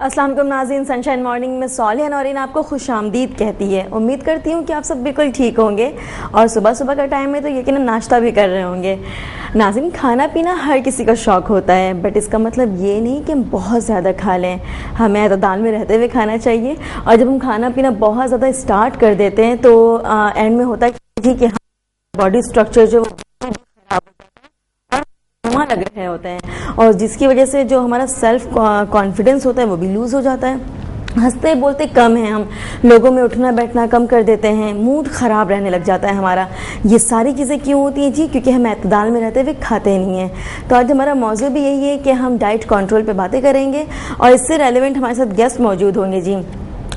अस्सलाम वालेकुम नाज़रीन, सनशाइन मॉर्निंग में सालिहा नौरीन आपको खुशामदीद कहती है। उम्मीद करती हूँ कि आप सब बिल्कुल ठीक होंगे और सुबह सुबह का टाइम में तो यकीनन नाश्ता भी कर रहे होंगे। नाज़रीन, खाना पीना हर किसी का शौक़ होता है, बट इसका मतलब ये नहीं कि हम बहुत ज़्यादा खा लें। हमें एतदाल में रहते हुए खाना चाहिए और जब हम खाना पीना बहुत ज़्यादा स्टार्ट कर देते हैं तो एंड में होता है कि बॉडी स्ट्रक्चर जो खराब लग रहे होते हैं और जिसकी वजह से जो हमारा सेल्फ कॉन्फिडेंस होता है वो भी लूज़ हो जाता है। हंसते बोलते कम हैं हम, लोगों में उठना बैठना कम कर देते हैं, मूड ख़राब रहने लग जाता है हमारा। ये सारी चीज़ें क्यों होती हैं जी? क्योंकि हम एतदाल में रहते हुए खाते नहीं हैं। तो आज हमारा मौजू भी यही है कि हम डाइट कंट्रोल पे बातें करेंगे और इससे रेलेवेंट हमारे साथ गेस्ट मौजूद होंगे जी।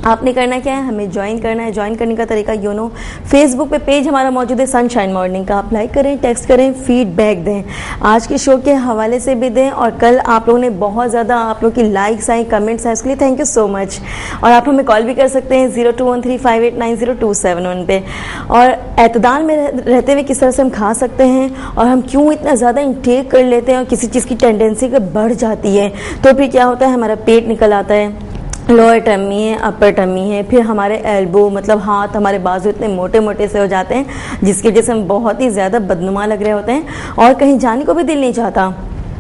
आपने करना क्या है, हमें ज्वाइन करना है। ज्वाइन करने का तरीका यूनो फेसबुक पे पेज हमारा मौजूद है सनशाइन मॉर्निंग का, आप लाइक करें, टेक्स्ट करें, फीडबैक दें, आज के शो के हवाले से भी दें। और कल आप लोगों ने बहुत ज़्यादा आप लोग की लाइक्स आई, कमेंट्स आए, उसके लिए थैंक यू सो मच। और आप हमें कॉल भी कर सकते हैं 0213589027 पे। और एतदाल में रहते हुए किस तरह से हम खा सकते हैं और हम क्यों इतना ज़्यादा इंटेक कर लेते हैं और किसी चीज़ की टेंडेंसी बढ़ जाती है तो फिर क्या होता है, हमारा पेट निकल आता है, लोअर टमी है, अपर टमी है, फिर हमारे एल्बो मतलब हाथ, हमारे बाजू इतने मोटे मोटे से हो जाते हैं जिसकी वजह से हम बहुत ही ज़्यादा बदनुमा लग रहे होते हैं और कहीं जाने को भी दिल नहीं चाहता।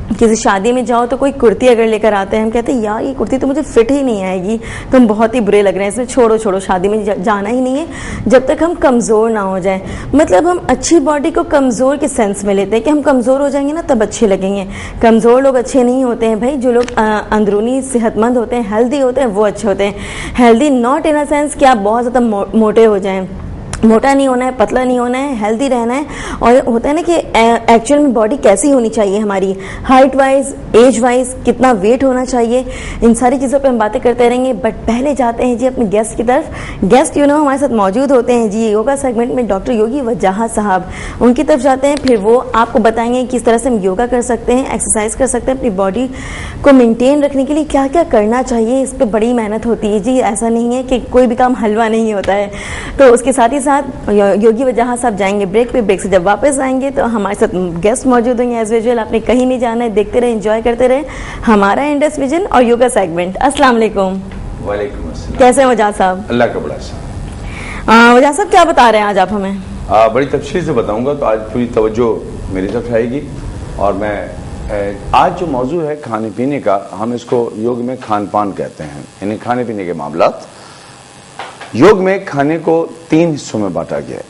किसी शादी में जाओ तो कोई कुर्ती अगर लेकर आते हैं, हम कहते हैं यार ये कुर्ती तो मुझे फिट ही नहीं आएगी, तो हम बहुत ही बुरे लग रहे हैं, इसमें छोड़ो छोड़ो, शादी में जाना ही नहीं है जब तक हम कमज़ोर ना हो जाए। मतलब हम अच्छी बॉडी को कमज़ोर के सेंस में लेते हैं कि हम कमज़ोर हो जाएंगे ना तब अच्छे लगेंगे। कमज़ोर लोग अच्छे नहीं होते हैं भाई, जो लोग अंदरूनी सेहतमंद होते हैं, हेल्दी होते हैं, वो अच्छे होते हैं। Healthy not in a sense कि आप बहुत ज़्यादा मोटे हो जाएं, मोटा नहीं होना है, पतला नहीं होना है, हेल्दी रहना है। और होता है ना कि एक्चुअल में बॉडी कैसी होनी चाहिए हमारी, हाइट वाइज, एज वाइज, कितना वेट होना चाहिए, इन सारी चीज़ों पे हम बातें करते रहेंगे। बट पहले जाते हैं जी अपने गेस्ट की तरफ। गेस्ट हमारे साथ मौजूद होते हैं जी योगा सेगमेंट में, डॉक्टर योगी वजाहत साहब, उनकी तरफ जाते हैं। फिर वो आपको बताएंगे किस तरह से हम योगा कर सकते हैं, एक्सरसाइज कर सकते हैं, अपनी बॉडी को मेनटेन रखने के लिए क्या क्या करना चाहिए। इस पर बड़ी मेहनत होती है जी, ऐसा नहीं है कि कोई भी काम हलवा नहीं होता है। तो उसके साथ ही साथ योगी वजाहत साहब जाएंगे ब्रेक पे, ब्रेक से जब वापस आएंगे तो हमारे साथ गेस्ट मौजूद होंगे एज यूजुअल। आपने कहीं नहीं जाना है, देखते रहे, एंजॉय करते रहे हमारा इंडस विजन और योगा सेगमेंट। अस्सलाम वालेकुम। वालेकुम अस्सलाम। कैसे हैं वजाहत साहब? अल्लाह का बड़ा साहब। वजाहत साहब क्या बता रहे हैं आज आप हमें? बड़ी तफसील से बताऊंगा, तो आज पूरी तवज्जो मेरी तरफ आएगी। और मैं आज जो मौजू है खाने पीने का, हम इसको योग में खान पान कहते हैं, यानी खाने पीने के मामलात। योग में खाने को 3 हिस्सों में बांटा गया है।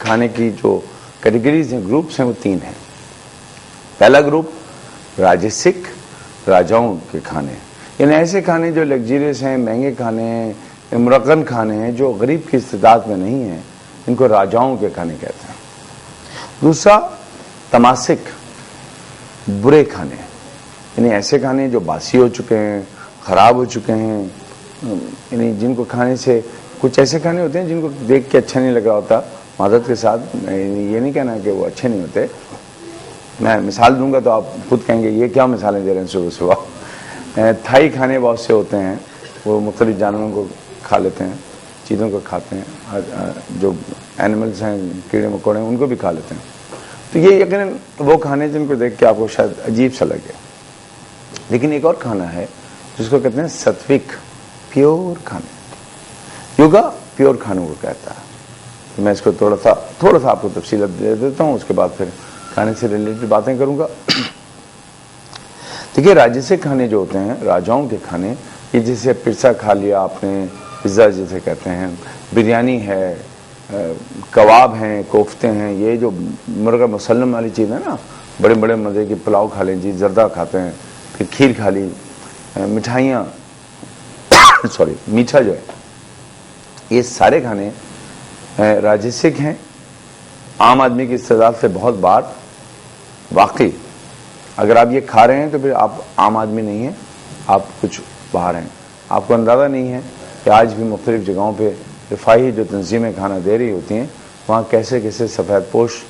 खाने की जो कैटेगरीज हैं, ग्रुप्स हैं, वो 3 हैं। पहला ग्रुप राजसिक, राजाओं के खाने, यानी ऐसे खाने जो लग्जरियस हैं, महंगे खाने हैं, मुरक्कन खाने हैं, जो गरीब की इस्तिदात में नहीं है, इनको राजाओं के खाने कहते हैं। दूसरा तमासिक, बुरे खाने, यानी ऐसे खाने जो बासी हो चुके हैं, खराब हो चुके हैं, यानी जिनको खाने से, कुछ ऐसे खाने होते हैं जिनको देख के अच्छा नहीं लग रहा होता, मादत के साथ, ये नहीं कहना कि वो अच्छे नहीं होते। मैं मिसाल दूंगा तो आप खुद कहेंगे ये क्या मिसालें दे रहे हैं सुबह सुबह। थाई खाने बहुत से होते हैं, वो मुख्तलिफ जानवरों को खा लेते हैं, चीज़ों को खाते हैं, जो एनिमल्स हैं, कीड़े मकोड़े हैं, उनको भी खा लेते हैं। तो ये यकीनन वो खाने जिनको देख के आपको शायद अजीब सा लगे। लेकिन एक और खाना है जिसको कहते हैं सात्विक, प्योर खाने। योगा प्योर खानों को कहता है। तो मैं इसको थोड़ा सा आपको तफसील दे देता हूँ, उसके बाद फिर खाने से रिलेटेड बातें करूंगा। देखिए, राजसिक खाने जो होते हैं, राजाओं के खाने, ये जैसे पिज्ज़ा खा लिया आपने, पिज़्ज़ा जिसे कहते हैं, बिरयानी है, कबाब हैं, कोफ्ते हैं, ये जो मुर्गा मुसल्लम वाली चीज़ है ना, बड़े बड़े मज़े की पुलाव खा लें जी, जर्दा खाते हैं, फिर खीर खा ली, मिठाइयाँ सॉरी मीठा जो है, ये सारे खाने राजसिक हैं। आम आदमी की इस्तेदाद से बहुत बार, वाकई अगर आप ये खा रहे हैं तो फिर आप आम आदमी नहीं हैं, आप कुछ बाहर हैं। आपको अंदाज़ा नहीं है कि आज भी मुख्तलिफ जगहों पे रिफाही जो तंजीमें खाना दे रही होती हैं, वहाँ कैसे कैसे सफ़ेद पोश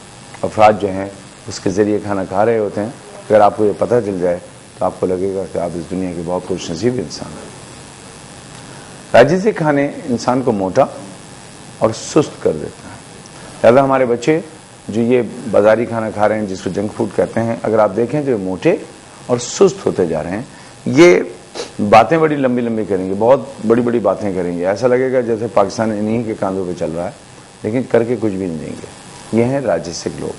अफराद जो हैं उसके ज़रिए खाना खा रहे होते हैं। अगर आपको ये पता चल जाए तो आपको लगेगा कि आप इस दुनिया के बहुत खुश नसीब इंसान हैं। राजसिक खाने इंसान को मोटा और सुस्त कर देता है। लिहाजा हमारे बच्चे जो ये बाज़ारी खाना खा रहे हैं, जिसको जंक फूड कहते हैं, अगर आप देखें तो ये मोटे और सुस्त होते जा रहे हैं। ये बातें बड़ी लंबी लंबी करेंगे, बहुत बड़ी बड़ी बातें करेंगे, ऐसा लगेगा जैसे पाकिस्तान इन्हीं के कांधों पे चल रहा है, लेकिन करके कुछ भी नहीं देंगे। ये हैं राजसिक लोग,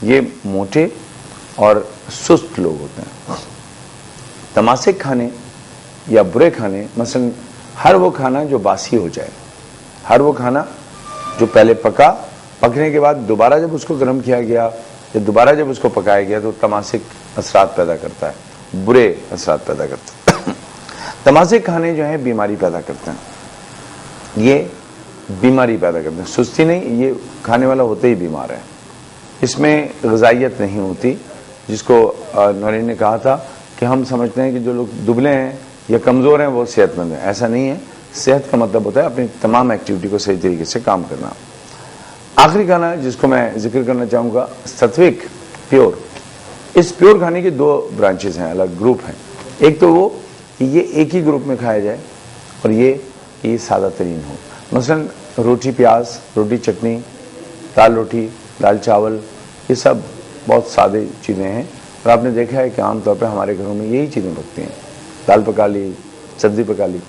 ये मोटे और सुस्त लोग होते हैं। तमाशिक खाने या बुरे खाने, मसलन हर वो खाना जो बासी हो जाए, हर वो खाना जो पहले पका, पकने के बाद दोबारा जब उसको गर्म किया गया या दोबारा जब उसको पकाया गया तो तमाशिक असरात पैदा करता है, बुरे असरात पैदा करता है। तमाशिक खाने जो है बीमारी पैदा करते हैं, ये बीमारी पैदा करते हैं, सुस्ती नहीं, ये खाने वाला होते ही बीमार है। इसमें ग़िज़ाइयत नहीं होती, जिसको नौरीन ने कहा था कि हम समझते हैं कि जो लोग दुबले हैं या कमज़ोर हैं वो सेहतमंद हैं। ऐसा नहीं है। सेहत का मतलब होता है अपनी तमाम एक्टिविटी को सही तरीके से काम करना। आखिरी खाना जिसको मैं जिक्र करना चाहूँगा, सात्विक, प्योर। इस प्योर खाने के दो ब्रांचेस हैं, अलग ग्रुप हैं। एक तो वो कि ये एक ही ग्रुप में खाया जाए और ये सादा तरीन हो। मसलन रोटी प्याज, रोटी चटनी, दाल रोटी, दाल चावल, ये सब बहुत सादे चीज़ें हैं और आपने देखा है कि आमतौर पर हमारे घरों में यही चीज़ें पकती हैं, दाल पका ली, सब्जी पका ली।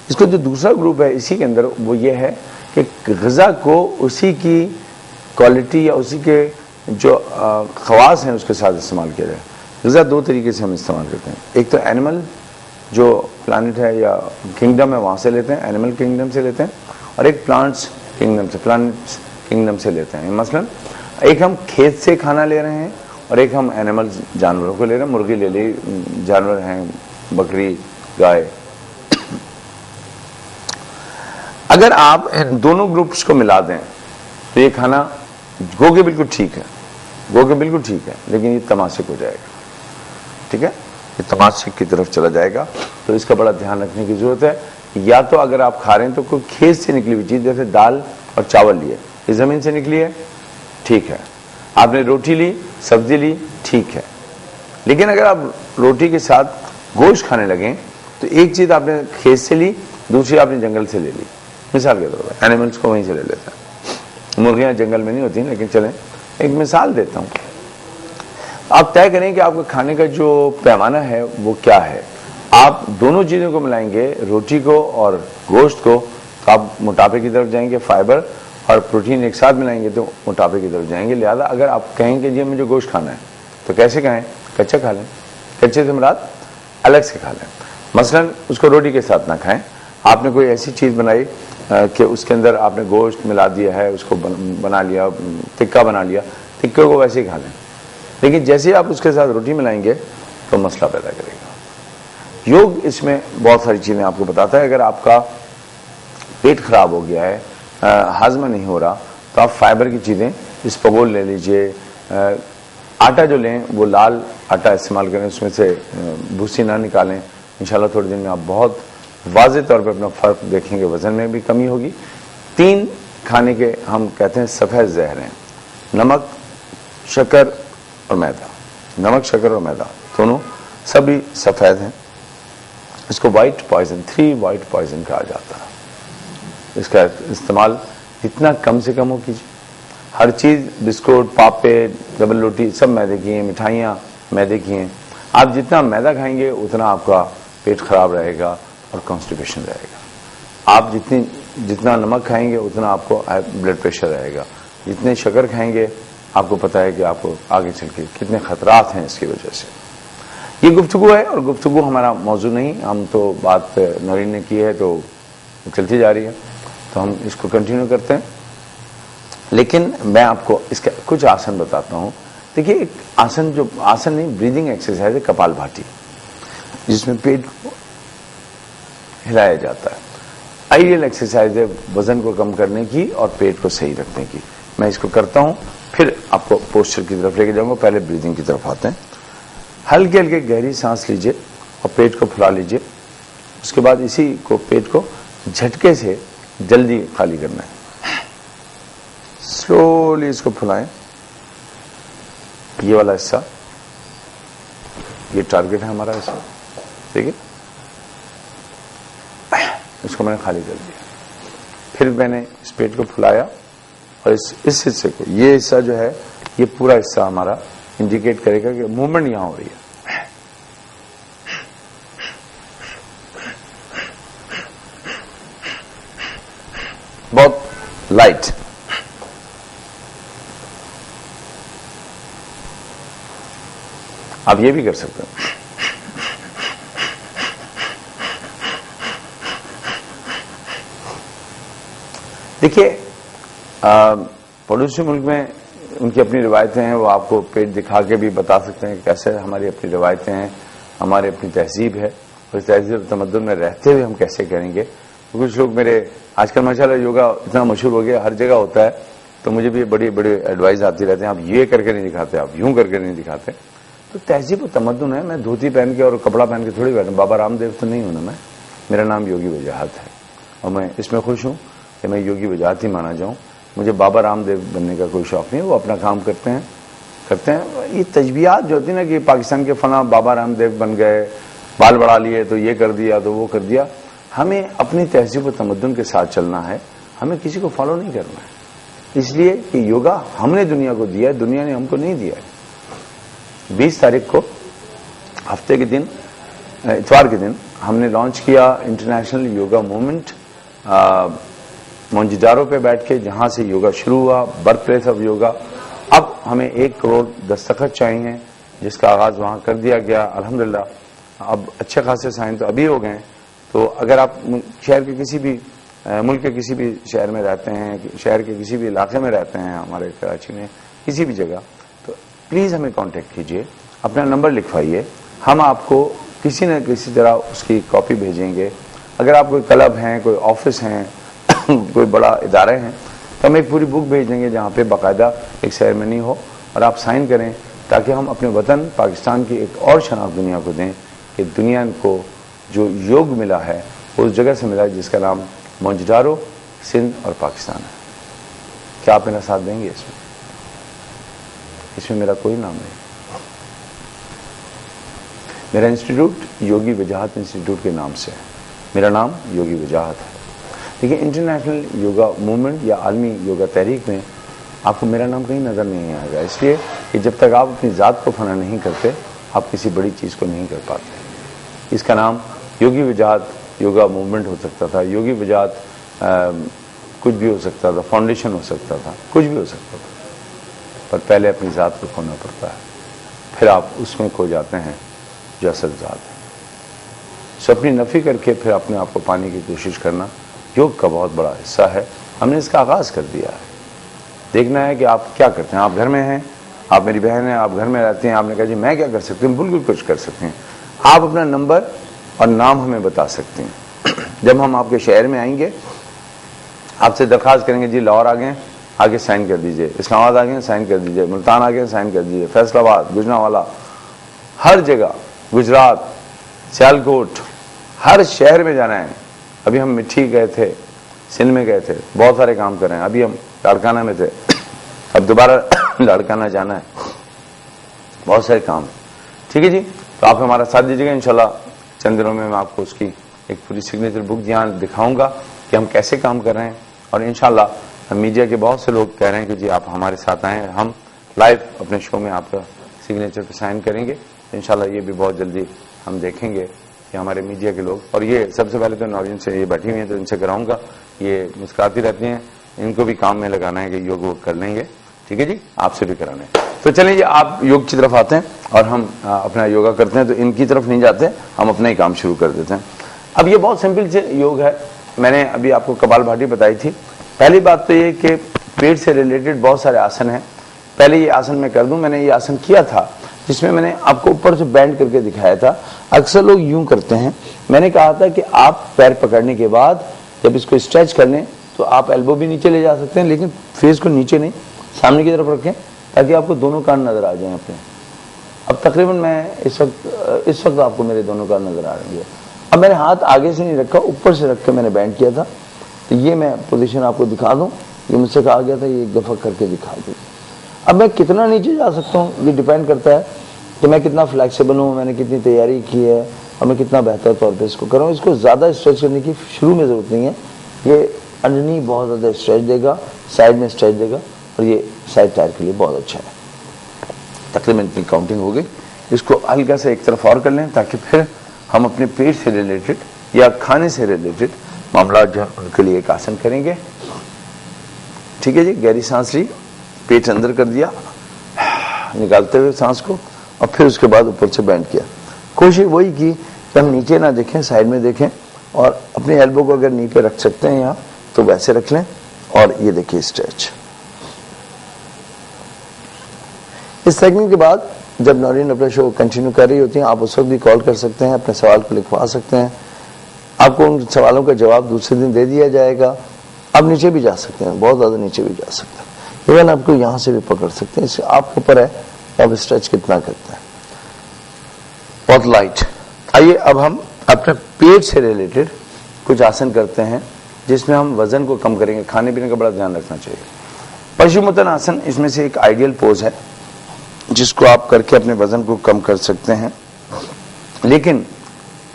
इसको जो दूसरा ग्रुप है इसी के अंदर वो ये है कि ग़िज़ा को उसी की क्वालिटी या उसी के जो ख़वास हैं उसके साथ इस्तेमाल किया जाए। ग़िज़ा दो तरीके से हम इस्तेमाल करते हैं। एक तो एनिमल जो प्लानट है या किंगडम है वहाँ से लेते हैं, एनिमल किंगडम से लेते हैं, और एक प्लांट्स किंगडम से, प्लानट्स किंगडम से लेते हैं। मसलन एक हम खेत से खाना ले रहे हैं और एक हम एनिमल जानवरों को ले रहे हैं। मुर्गी ले ली, जानवर हैं बकरी, गाय। अगर आप इन दोनों ग्रुप्स को मिला दें तो ये खाना गो के बिल्कुल ठीक है, गो के बिल्कुल ठीक है, लेकिन ये तमाशिक हो जाएगा। ठीक है, ये तमाशिक की तरफ चला जाएगा। तो इसका बड़ा ध्यान रखने की जरूरत है। या तो अगर आप खा रहे हैं तो कोई खेत से निकली हुई चीज, जैसे दाल और चावल लिए, ये जमीन से निकली है, ठीक है। आपने रोटी ली, सब्जी ली, ठीक है। लेकिन अगर आप रोटी के साथ गोश्त खाने लगे तो एक चीज आपने खेत से ली, दूसरी आपने जंगल से ले ली। मिसाल के तौर पर एनिमल्स को वहीं से ले लेते हैं। मुर्गियां जंगल में नहीं होती, लेकिन चलें एक मिसाल देता हूं। आप तय करें कि आपका खाने का जो पैमाना है वो क्या है। आप दोनों चीज़ों को मिलाएंगे, रोटी को और गोश्त को, तो आप मोटापे की तरफ जाएंगे। फाइबर और प्रोटीन एक साथ मिलाएंगे तो मोटापे की तरफ जाएंगे। लिहाजा अगर आप कहेंगे जी मुझे गोश्त खाना है तो कैसे खाएं? कच्चा खा लें। कच्चे से मुराद अलग से खा लें। मसलन उसको रोटी के साथ ना खाएं। आपने कोई ऐसी चीज़ बनाई कि उसके अंदर आपने गोश्त मिला दिया है, उसको बना लिया, टिक्का बना लिया, टिक्के को वैसे ही खा लें। लेकिन जैसे आप उसके साथ रोटी मिलाएंगे तो मसला पैदा करेगा। योग इसमें बहुत सारी चीज़ें आपको बताता है। अगर आपका पेट खराब हो गया है, हाजमा नहीं हो रहा, तो आप फाइबर की चीज़ें इसबगोल ले लीजिए। आटा जो लें वो लाल आटा इस्तेमाल करें, उसमें से भूसी ना निकालें। इंशाल्लाह थोड़े दिन में आप बहुत वाज़ेह तौर पर अपना फ़र्क देखेंगे, वज़न में भी कमी होगी। 3 खाने के हम कहते हैं सफ़ेद ज़हर हैं, नमक, शक्कर और मैदा। नमक, शक्कर और मैदा दोनों सभी सफ़ेद हैं। इसको वाइट पॉइजन, 3 वाइट पॉइजन कहा जाता है। इसका इस्तेमाल जितना कम से कम हो कीजिए। हर चीज़, बिस्कुट, पापे, डबल रोटी, सब मैदे की हैं, मिठाइयाँ मैदे की हैं। आप जितना मैदा खाएंगे उतना आपका पेट खराब रहेगा और कॉन्स्टिपेशन रहेगा। आप जितना नमक खाएंगे उतना आपको ब्लड प्रेशर रहेगा। जितने शक्कर खाएंगे आपको पता है कि आपको आगे चल के कितने खतरात हैं इसकी वजह से। ये गुफ्तगू है और गुफ्तगू हमारा मौजू नहीं, हम तो बात नौरीन ने की है तो चलती जा रही है, तो हम इसको कंटिन्यू करते हैं। लेकिन मैं आपको इसका कुछ आसन बताता हूँ। देखिए, एक आसन, जो आसन नहीं, ब्रीदिंग एक्सरसाइज है कपालभाति, जिसमें पेट को हिलाया जाता है। आइडियल एक्सरसाइज है वजन को कम करने की और पेट को सही रखने की। मैं इसको करता हूं, फिर आपको पोस्चर की तरफ लेके जाऊंगा। पहले ब्रीदिंग की तरफ आते हैं। हल्के हल्के गहरी सांस लीजिए और पेट को फुला लीजिए। उसके बाद इसी को, पेट को झटके से जल्दी खाली करना है। स्लोली इसको फुलाएं। ये वाला हिस्सा, ये टारगेट है हमारा इसका, ठीक है। इसको मैंने खाली कर दिया। फिर मैंने इस पेट को फुलाया और इस हिस्से को, ये हिस्सा जो है, ये पूरा हिस्सा हमारा इंडिकेट करेगा कि मूवमेंट यहां हो रही है। लाइट। आप ये भी कर सकते हैं। देखिए, पड़ोसी मुल्क में उनकी अपनी रिवायतें हैं, वो आपको पेट दिखा के भी बता सकते हैं कैसे हमारी अपनी रिवायतें हैं, हमारी अपनी तहजीब है, उस तहजीब तमद्दुन में रहते हुए हम कैसे करेंगे। तो कुछ लोग मेरे आजकल माशाल्लाह योगा इतना मशहूर हो गया, हर जगह होता है, तो मुझे भी बड़ी बड़ी एडवाइस आती रहती है, आप ये करके नहीं दिखाते, आप यूं करके नहीं दिखाते। तो तहजीब और तमद्दुन है। मैं धोती पहन के और कपड़ा पहन के थोड़ी बैठा, बाबा रामदेव तो नहीं हूं ना मैं। मेरा नाम योगी वजाहत है और मैं इसमें खुश हूं कि मैं योगी वजाहत ही माना जाऊं। मुझे बाबा रामदेव बनने का कोई शौक नहीं, वो अपना काम करते हैं। ये तजबियात जो होती है ना कि पाकिस्तान के फला बाबा रामदेव बन गए, बाल बढ़ा लिए, तो ये कर दिया तो वो कर दिया। हमें अपनी तहजीब और तमद्दुन के साथ चलना है, हमें किसी को फॉलो नहीं करना है। इसलिए कि योगा हमने दुनिया को दिया है, दुनिया ने हमको नहीं दिया है। 20 तारीख को हफ्ते के दिन, इतवार के दिन हमने लॉन्च किया इंटरनेशनल योगा मूवमेंट मोंजिडारो पे बैठ के, जहां से योगा शुरू हुआ, बर्थ प्लेस ऑफ योगा। अब हमें 1 करोड़ दस्तखत चाहिए, जिसका आगाज वहां कर दिया गया अल्हम्दुलिल्लाह। अब अच्छे खासे साइन तो अभी हो गए। तो अगर आप शहर के किसी भी मुल्क के किसी भी शहर में रहते हैं, शहर के किसी भी इलाके में रहते हैं, हमारे कराची में किसी भी जगह, तो प्लीज हमें कांटेक्ट कीजिए, अपना नंबर लिखवाइए, हम आपको किसी न किसी तरह उसकी कॉपी भेजेंगे। अगर आप कोई क्लब हैं, कोई ऑफिस हैं, कोई बड़ा इदारे हैं, तो हम एक पूरी बुक भेज देंगे जहाँ पे बाकायदा एक सेरेमनी हो और आप साइन करें, ताकि हम अपने वतन पाकिस्तान की एक और शनाख्त दुनिया को दें कि दुनिया को जो योग मिला है उस जगह से मिला है जिसका नाम मोंजिडारो, सिंध और पाकिस्तान है। क्या आप मेरा साथ देंगे इसमें? इसमें मेरा कोई नाम नहीं। मेरा इंस्टीट्यूट योगी वजाहत इंस्टीट्यूट के नाम से है, मेरा नाम योगी वजाहत है। देखिए, इंटरनेशनल योगा मूवमेंट या आलमी योगा तहरीक में आपको मेरा नाम कहीं नजर नहीं आएगा, इसलिए कि जब तक आप अपनी ज़ात को फना नहीं करते, आप किसी बड़ी चीज़ को नहीं कर पाते। इसका नाम योगी वजाहत योगा मूवमेंट हो सकता था, योगी वजाहत कुछ भी हो सकता था, फाउंडेशन हो सकता था, कुछ भी हो सकता था, पर पहले अपनी ज़ात को खोना पड़ता है, फिर आप उसमें खो जाते हैं जो असल ज़ात है। सो अपनी नफ़ी करके फिर अपने आप को पाने की कोशिश करना योग का बहुत बड़ा हिस्सा है। हमने इसका आगाज़ कर दिया है। देखना है कि आप क्या करते हैं। आप घर में हैं, आप मेरी बहन हैं, आप घर में रहते हैं, आपने कहा जी मैं क्या कर सकती हूँ, बिल्कुल कुछ कर सकते हैं। आप अपना नंबर और नाम हमें बता सकते हैं। जब हम आपके शहर में आएंगे, आपसे दरख्वास्त करेंगे जी लाहौर आ गए, आगे साइन कर दीजिए, इस्लामाबाद आ गए साइन कर दीजिए, मुल्तान आ गए साइन कर दीजिए, फैसलाबाद, गुजरांवाला, हर जगह, गुजरात, सियालकोट, हर शहर में जाना है। अभी हम मिट्टी गए थे, सिंध में गए थे, बहुत सारे काम कर रहे हैं। अभी हम लाड़काना में थे, अब दोबारा लाड़काना जाना है, बहुत सारे काम। ठीक है जी, तो आप हमारा साथ दीजिएगा। इंशाल्लाह चंद दिनों में मैं आपको उसकी एक पूरी सिग्नेचर बुक यहाँ दिखाऊंगा कि हम कैसे काम कर रहे हैं। और इंशाल्लाह मीडिया के बहुत से लोग कह रहे हैं कि जी आप हमारे साथ आएँ, हम लाइव अपने शो में आपका सिग्नेचर पर साइन करेंगे। इंशाल्लाह ये भी बहुत जल्दी हम देखेंगे कि हमारे मीडिया के लोग, और ये सबसे पहले तो नौरीन से ये बैठी हुई हैं तो इनसे कराऊंगा, ये मुस्कुराती रहती हैं, इनको भी काम में लगाना है कि योग वोग कर लेंगे। ठीक है जी, आपसे भी कराना है। तो चलिए जी, आप योग की तरफ आते हैं और हम अपना योगा करते हैं। तो इनकी तरफ नहीं जाते, हम अपना ही काम शुरू कर देते हैं। अब ये बहुत सिंपल से योग है। मैंने अभी आपको कपालभाति बताई थी। पहली बात तो ये कि पेट से रिलेटेड बहुत सारे आसन हैं। पहले ये आसन मैं कर दूं। मैंने ये आसन किया था जिसमें मैंने आपको ऊपर से बैंड करके दिखाया था। अक्सर लोग यूं करते हैं। मैंने कहा था कि आप पैर पकड़ने के बाद जब इसको स्ट्रेच कर लें तो आप एल्बो भी नीचे ले जा सकते हैं, लेकिन फेस को नीचे नहीं, सामने की तरफ रखें, ताकि आपको दोनों कान नजर आ जाएं अपने। अब तकरीबन मैं इस वक्त आपको मेरे दोनों कान नजर आ रहे हैं। अब मैंने हाथ आगे से नहीं रखा, ऊपर से रख के मैंने बैंड किया था। तो ये मैं पोजीशन आपको दिखा दूं, ये मुझसे कहा गया था ये एक दफा करके दिखा दूं। अब मैं कितना नीचे जा सकता हूँ ये डिपेंड करता है कि मैं कितना फ्लेक्सिबल हूँ, मैंने कितनी तैयारी की है और मैं कितना बेहतर तौर पे इसको कर रहा हूँ। इसको ज़्यादा स्ट्रेच करने की शुरू में ज़रूरत नहीं है। ये अंडरनी बहुत ज़्यादा स्ट्रेच देगा, साइड में स्ट्रेच देगा, और ये साइड टायर के लिए बहुत अच्छा है। तकरीबन इतनी काउंटिंग हो गई। इसको हल्का से एक तरफ और कर लें ताकि फिर हम अपने पेट से रिलेटेड या खाने से रिलेटेड मामला जो उनके लिए एक आसन करेंगे। ठीक है जी, गहरी सांस ली, पेट अंदर कर दिया, निकालते हुए सांस को, और फिर उसके बाद ऊपर से बेंड किया। कोशिश वही की कि हम नीचे ना देखें, साइड में देखें, और अपने एल्बो को अगर नी पे रख सकते हैं यहाँ तो वैसे रख लें, और ये देखिए स्ट्रेच। इस टेक्निक के बाद जब नौरीन अपने शो कंटिन्यू कर रही होती हैं, आप उस वक्त भी कॉल कर सकते हैं, अपने सवाल को लिखवा सकते हैं, आपको उन सवालों का जवाब दूसरे दिन दे दिया जाएगा। आप नीचे भी जा सकते हैं, बहुत ज्यादा नीचे भी जा सकते हैं, इवन आपको यहां से भी पकड़ सकते हैं, इससे आपके ऊपर है आप स्ट्रेच कितना करते हैं। बहुत लाइट। आइए अब हम अपने पेट से रिलेटेड कुछ आसन करते हैं जिसमें हम वजन को कम करेंगे। खाने पीने का बड़ा ध्यान रखना चाहिए। पशुमुत्तन आसन इसमें से एक आइडियल पोज है जिसको आप करके अपने वजन को कम कर सकते हैं। लेकिन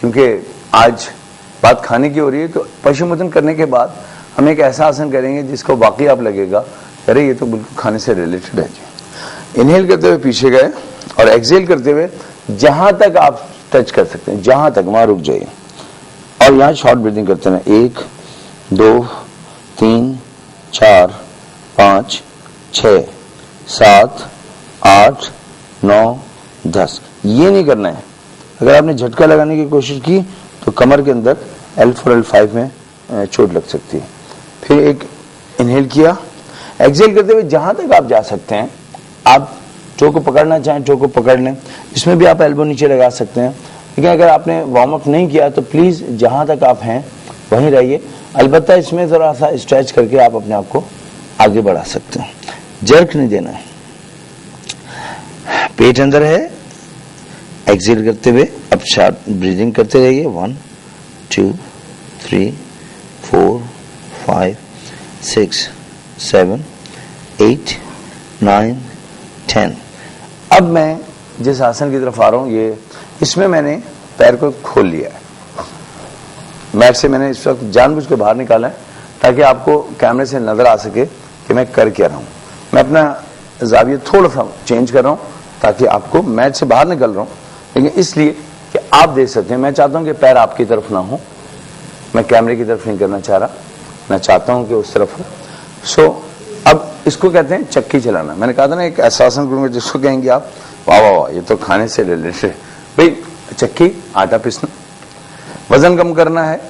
क्योंकि आज बात खाने की हो रही है, तो पशुमुत्तन करने के बाद हम एक ऐसा आसन करेंगे जिसको वाकई आप लगेगा अरे ये तो बिल्कुल खाने से रिलेटेड है जी। इनहेल करते हुए पीछे गए और एक्सहेल करते हुए जहां तक आप टच कर सकते हैं, जहां तक वहां रुक जाइए, और यहां शॉर्ट ब्रीदिंग करते हैं। 1 2 3 4 5 6 7 8 9 10। ये नहीं करना है। अगर आपने झटका लगाने की कोशिश की तो कमर के अंदर L4 L5 में चोट लग सकती है। फिर एक इनहेल किया, एक्सहेल करते हुए जहां तक आप जा सकते हैं, आप टो को पकड़ना चाहें टो को पकड़ लें, इसमें भी आप एल्बो नीचे लगा सकते हैं। लेकिन अगर आपने वार्म अप नहीं किया तो प्लीज जहां तक आप हैं वहीं रहिए। अलबत्ता इसमें थोड़ा सा स्ट्रेच करके आप अपने आप को आगे बढ़ा सकते हैं, जर्क नहीं देना है। पेट अंदर है, एक्सहेल करते हुए अब शॉर्ट ब्रीदिंग करते रहिए। 1 2 3 4 5 6 7 8 9 10। अब मैं जिस आसन की तरफ आ रहा हूं, ये इसमें मैंने पैर को खोल लिया है, मैट से मैंने इस वक्त जानबूझ के बाहर निकाला है ताकि आपको कैमरे से नजर आ सके कि मैं कर क्या रहा हूं। मैं अपना जाविया थोड़ा सा चेंज कर रहा हूं ताकि आपको, मैट से बाहर निकल रहा हूं लेकिन इसलिए कि आप देख सकते हैं। मैं चाहता हूं कि पैर आपकी तरफ ना हो, मैं कैमरे की तरफ नहीं करना चाह रहा, मैं चाहता हूं कि उस तरफ हो। अब इसको कहते हैं चक्की चलाना। मैंने कहा था ना एक ऐसा आसन करूंगा जिसको कहेंगे आप वाह वाह वाह, ये तो खाने से रिलेटेड है। भाई चक्की, आटा पीसना, वजन कम करना है,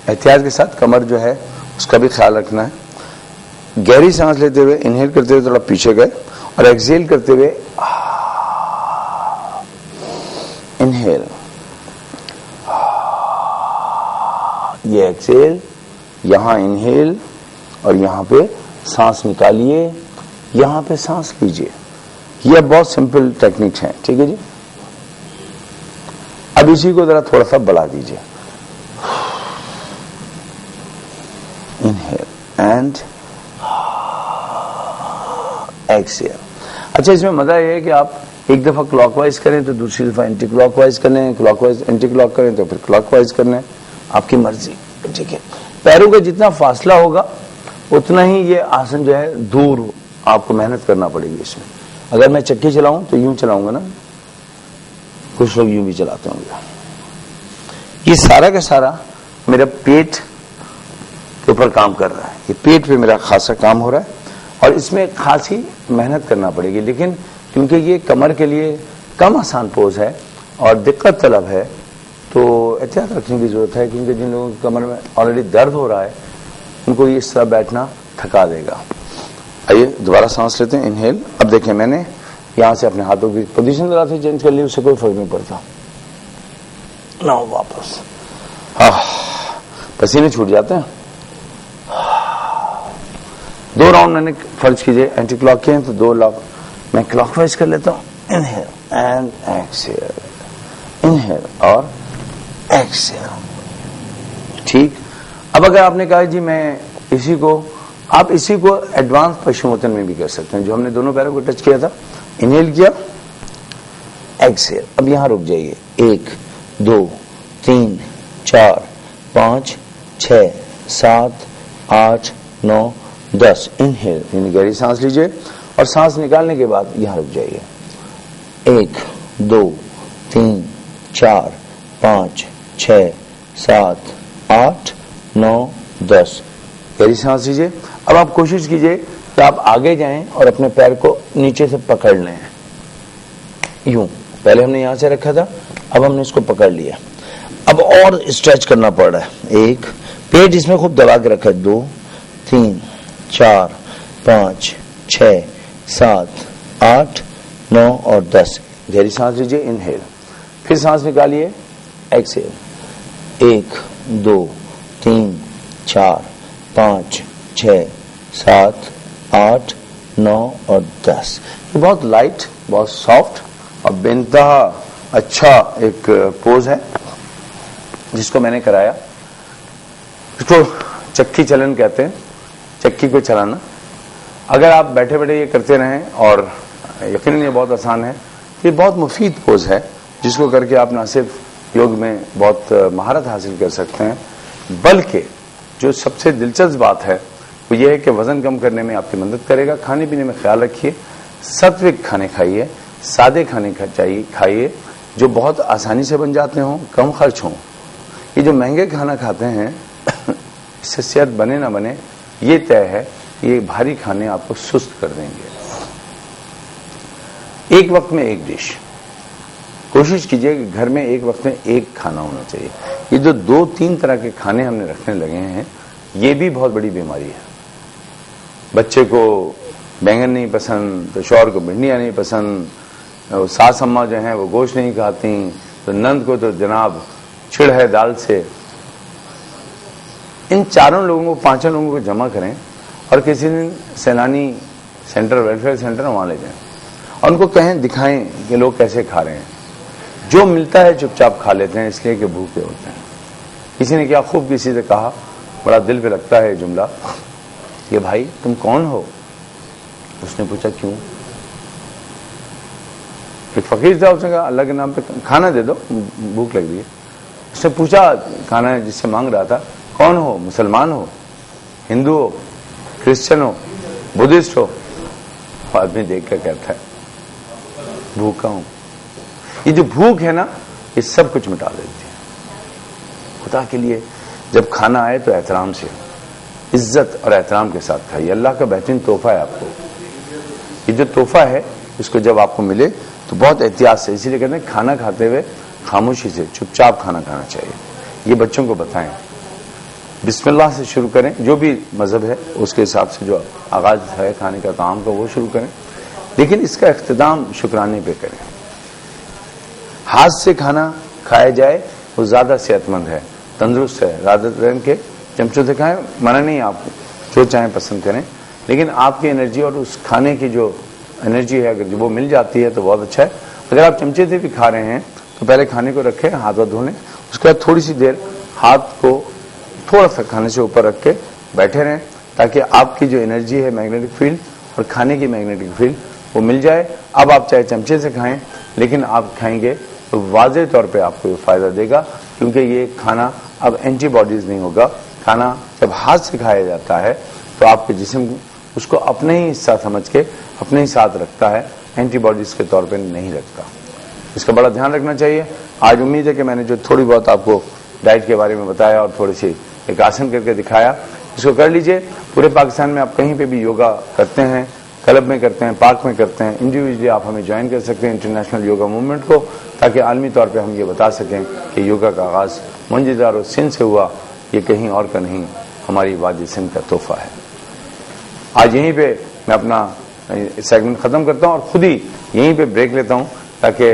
एहतियात के साथ कमर जो है उसका भी ख्याल रखना है। गहरी सांस लेते हुए इनहेल करते हुए थोड़ा पीछे गए और एक्सहेल करते हुए इनहेल, ये एक्सहेल, यहां इनहेल और यहां पे सांस निकालिए, यहां पे सांस लीजिए। यह बहुत सिंपल टेक्निक है, ठीक है जी। अब इसी को जरा थोड़ा सा बढ़ा दीजिए, इनहेल एंड एक्सहेल। अच्छा, इसमें मजा यह है कि आप एक दफा क्लॉकवाइज करें तो दूसरी दफा एंटी क्लॉकवाइज कर लें, क्लॉकवाइज एंटी क्लॉक करें तो फिर क्लॉकवाइज कर लें, आपकी मर्जी, ठीक है। पैरों का जितना फासला होगा उतना ही ये आसन जो है दूर आपको मेहनत करना पड़ेगी इसमें। अगर मैं चक्की चलाऊं तो यूं चलाऊंगा ना, कुछ लोग यूं भी चलाते होंगे। ये सारा का सारा मेरा पेट के ऊपर काम कर रहा है, ये पेट पे मेरा खासा काम हो रहा है और इसमें खासी मेहनत करना पड़ेगी। लेकिन क्योंकि ये कमर के लिए कम आसान पोज है और दिक्कत तलब है तो एहतियात रखने की जरूरत है, क्योंकि जिन लोगों की कमर में ऑलरेडी दर्द हो रहा है उनको ये इस तरह बैठना थका देगा। आइए दोबारा सांस लेते हैं, इनहेल। अब देखें मैंने यहां से अपने हाथों की पोजीशन जरा से चेंज कर ली, उससे कोई फर्क नहीं पड़ता ना, वापस पसीने छूट जाते हैं। 2 राउंड मैंने फर्ज कीजिए एंटी क्लॉक किए तो 2 लॉक मैं क्लॉकवाइज कर लेता हूं। इनहेल एंड एक्सहेल, इनहेल और एक्सहेल, ठीक। अब अगर आपने कहा जी मैं इसी को, आप इसी को एडवांस पश्चिमोत्तन में भी कर सकते हैं, जो हमने दोनों पैरों को टच किया था। इनहेल किया, एक्सहेल, अब यहां रुक जाइए। 1 2 3 4 5 6 7 8 9 10। इनहेल, यानी गहरी सांस लीजिए और सांस निकालने के बाद यहां रुक जाइए। 1 2 3 4 5 6 7 8 9 10। गहरी सांस लीजिए। अब आप कोशिश कीजिए कि आप आगे जाएं और अपने पैर को नीचे से पकड़ लें, यूं। पहले हमने यहां से रखा था, अब हमने इसको पकड़ लिया। अब और स्ट्रेच करना पड़ रहा है। 1, पेट इसमें खूब दबा के रखा है। 2, 3, 4, 5, 6, 7, 8, 9 और 10। गहरी सांस लीजिए, इनहेल, फिर सांस निकालिए, एक्सहेल। 1, 2, 3, 4, 5, 6, 7, 8, 9 और 10। ये बहुत लाइट, बहुत सॉफ्ट और बेनतहा अच्छा एक पोज है जिसको मैंने कराया। इसको चक्की चलन कहते हैं, चक्की को चलाना। अगर आप बैठे बैठे ये करते रहें, और यकीनन ये बहुत आसान है, ये बहुत मुफीद पोज है जिसको करके आप ना सिर्फ योग में बहुत महारत हासिल कर सकते हैं, बल्कि जो सबसे दिलचस्प बात है वो ये है कि वजन कम करने में आपकी मदद करेगा। खाने पीने में ख्याल रखिए, सात्विक खाने खाइए, सादे खाने खाइए जो बहुत आसानी से बन जाते हों, कम खर्च हों। ये जो महंगे खाना खाते हैं इससे सेहत बने ना बने ये तय है। ये भारी खाने आपको सुस्त कर देंगे। एक वक्त में एक डिश, कोशिश कीजिए कि घर में एक वक्त में एक खाना होना चाहिए। ये जो 2-3 तरह के खाने हमने रखने लगे हैं, ये भी बहुत बड़ी बीमारी है। बच्चे को बैंगन नहीं पसंद तो शौहर को भिंडियां नहीं पसंद, सास अम्मा जो हैं वो गोश्त नहीं खाती, तो नंद को तो जनाब चिढ़ है दाल से। इन चारों लोगों को, 5 लोगों को जमा करें और किसी दिन सैलानी सेंटर, वेलफेयर सेंटर वहां ले जाएं और उनको कहें, दिखाएं कि लोग कैसे खा रहे हैं। जो मिलता है चुपचाप खा लेते हैं इसलिए कि भूखे होते हैं। किसी ने क्या खूब किसी से कहा, बड़ा दिल पे लगता है जुमला, कि भाई तुम कौन हो? उसने पूछा क्यों? एक फकीर था, उसने कहा अल्लाह के नाम पे खाना दे दो, भूख लग रही है। उसने पूछा खाना जिससे मांग रहा था, कौन हो? मुसलमान हो, हिंदू हो, क्रिश्चियन हो, बुद्धिस्ट हो? आदमी देख कर कहता है भूखा हूं। ये जो भूख है ना, ये सब कुछ मिटा देती है। खुदा के लिए जब खाना आए तो एहतराम से, इज्जत और एहतराम के साथ खाइए। अल्लाह का बेहतरीन तोहफा है आपको। ये जो तोहफा है इसको जब आपको मिले तो बहुत एहतियात से, इसीलिए कहते हैं खाना खाते हुए खामोशी से, चुपचाप खाना खाना चाहिए। ये बच्चों को बताएं, बिस्मिल्लाह से शुरू करें। जो भी मजहब है उसके हिसाब से जो आगाज है खाने का काम का वो शुरू करें, लेकिन इसका इख्तिताम शुक्राने पे करें। हाथ से खाना खाया जाए वो ज्यादा सेहतमंद है, तंदुरुस्त है। रात के चमचों से खाएं, मना नहीं, आप जो चाहें पसंद करें, लेकिन आपकी एनर्जी और उस खाने की जो एनर्जी है अगर वो मिल जाती है तो बहुत अच्छा है। अगर आप चमचे से भी खा रहे हैं तो पहले खाने को रखें, हाथ वाथ धो लें, उसके बाद थोड़ी सी देर हाथ को थोड़ा सा खाने से ऊपर रख के बैठे रहें, ताकि आपकी जो एनर्जी है मैग्नेटिक फील्ड और खाने की मैग्नेटिक फील्ड वो मिल जाए। अब आप चाहे चमचे से खाएं, लेकिन आप खाएंगे तो वाज़ेह तौर पे आपको ये फायदा देगा, क्योंकि ये खाना अब एंटीबॉडीज नहीं होगा। खाना जब हाथ से खाया जाता है तो आपके जिस्म उसको अपने ही हिस्सा समझ के अपने ही साथ रखता है, एंटीबॉडीज के तौर पे नहीं रखता। इसका बड़ा ध्यान रखना चाहिए। आज उम्मीद है कि मैंने जो थोड़ी बहुत आपको डाइट के बारे में बताया और थोड़ी सी एक आसन करके दिखाया, इसको कर लीजिए। पूरे पाकिस्तान में आप कहीं पे भी योगा करते हैं, क्लब में करते हैं, पार्क में करते हैं, इंडिविजुअली आप हमें ज्वाइन कर सकते हैं इंटरनेशनल योगा मूवमेंट को, ताकि आलमी तौर पे हम ये बता सकें कि योगा का आगाज मंजिदार और सिंध से हुआ, ये कहीं और का नहीं, हमारी वादी सिंध का तोहफा है। आज यहीं पे मैं अपना सेगमेंट खत्म करता हूं और खुद ही यहीं पे ब्रेक लेता हूं, ताकि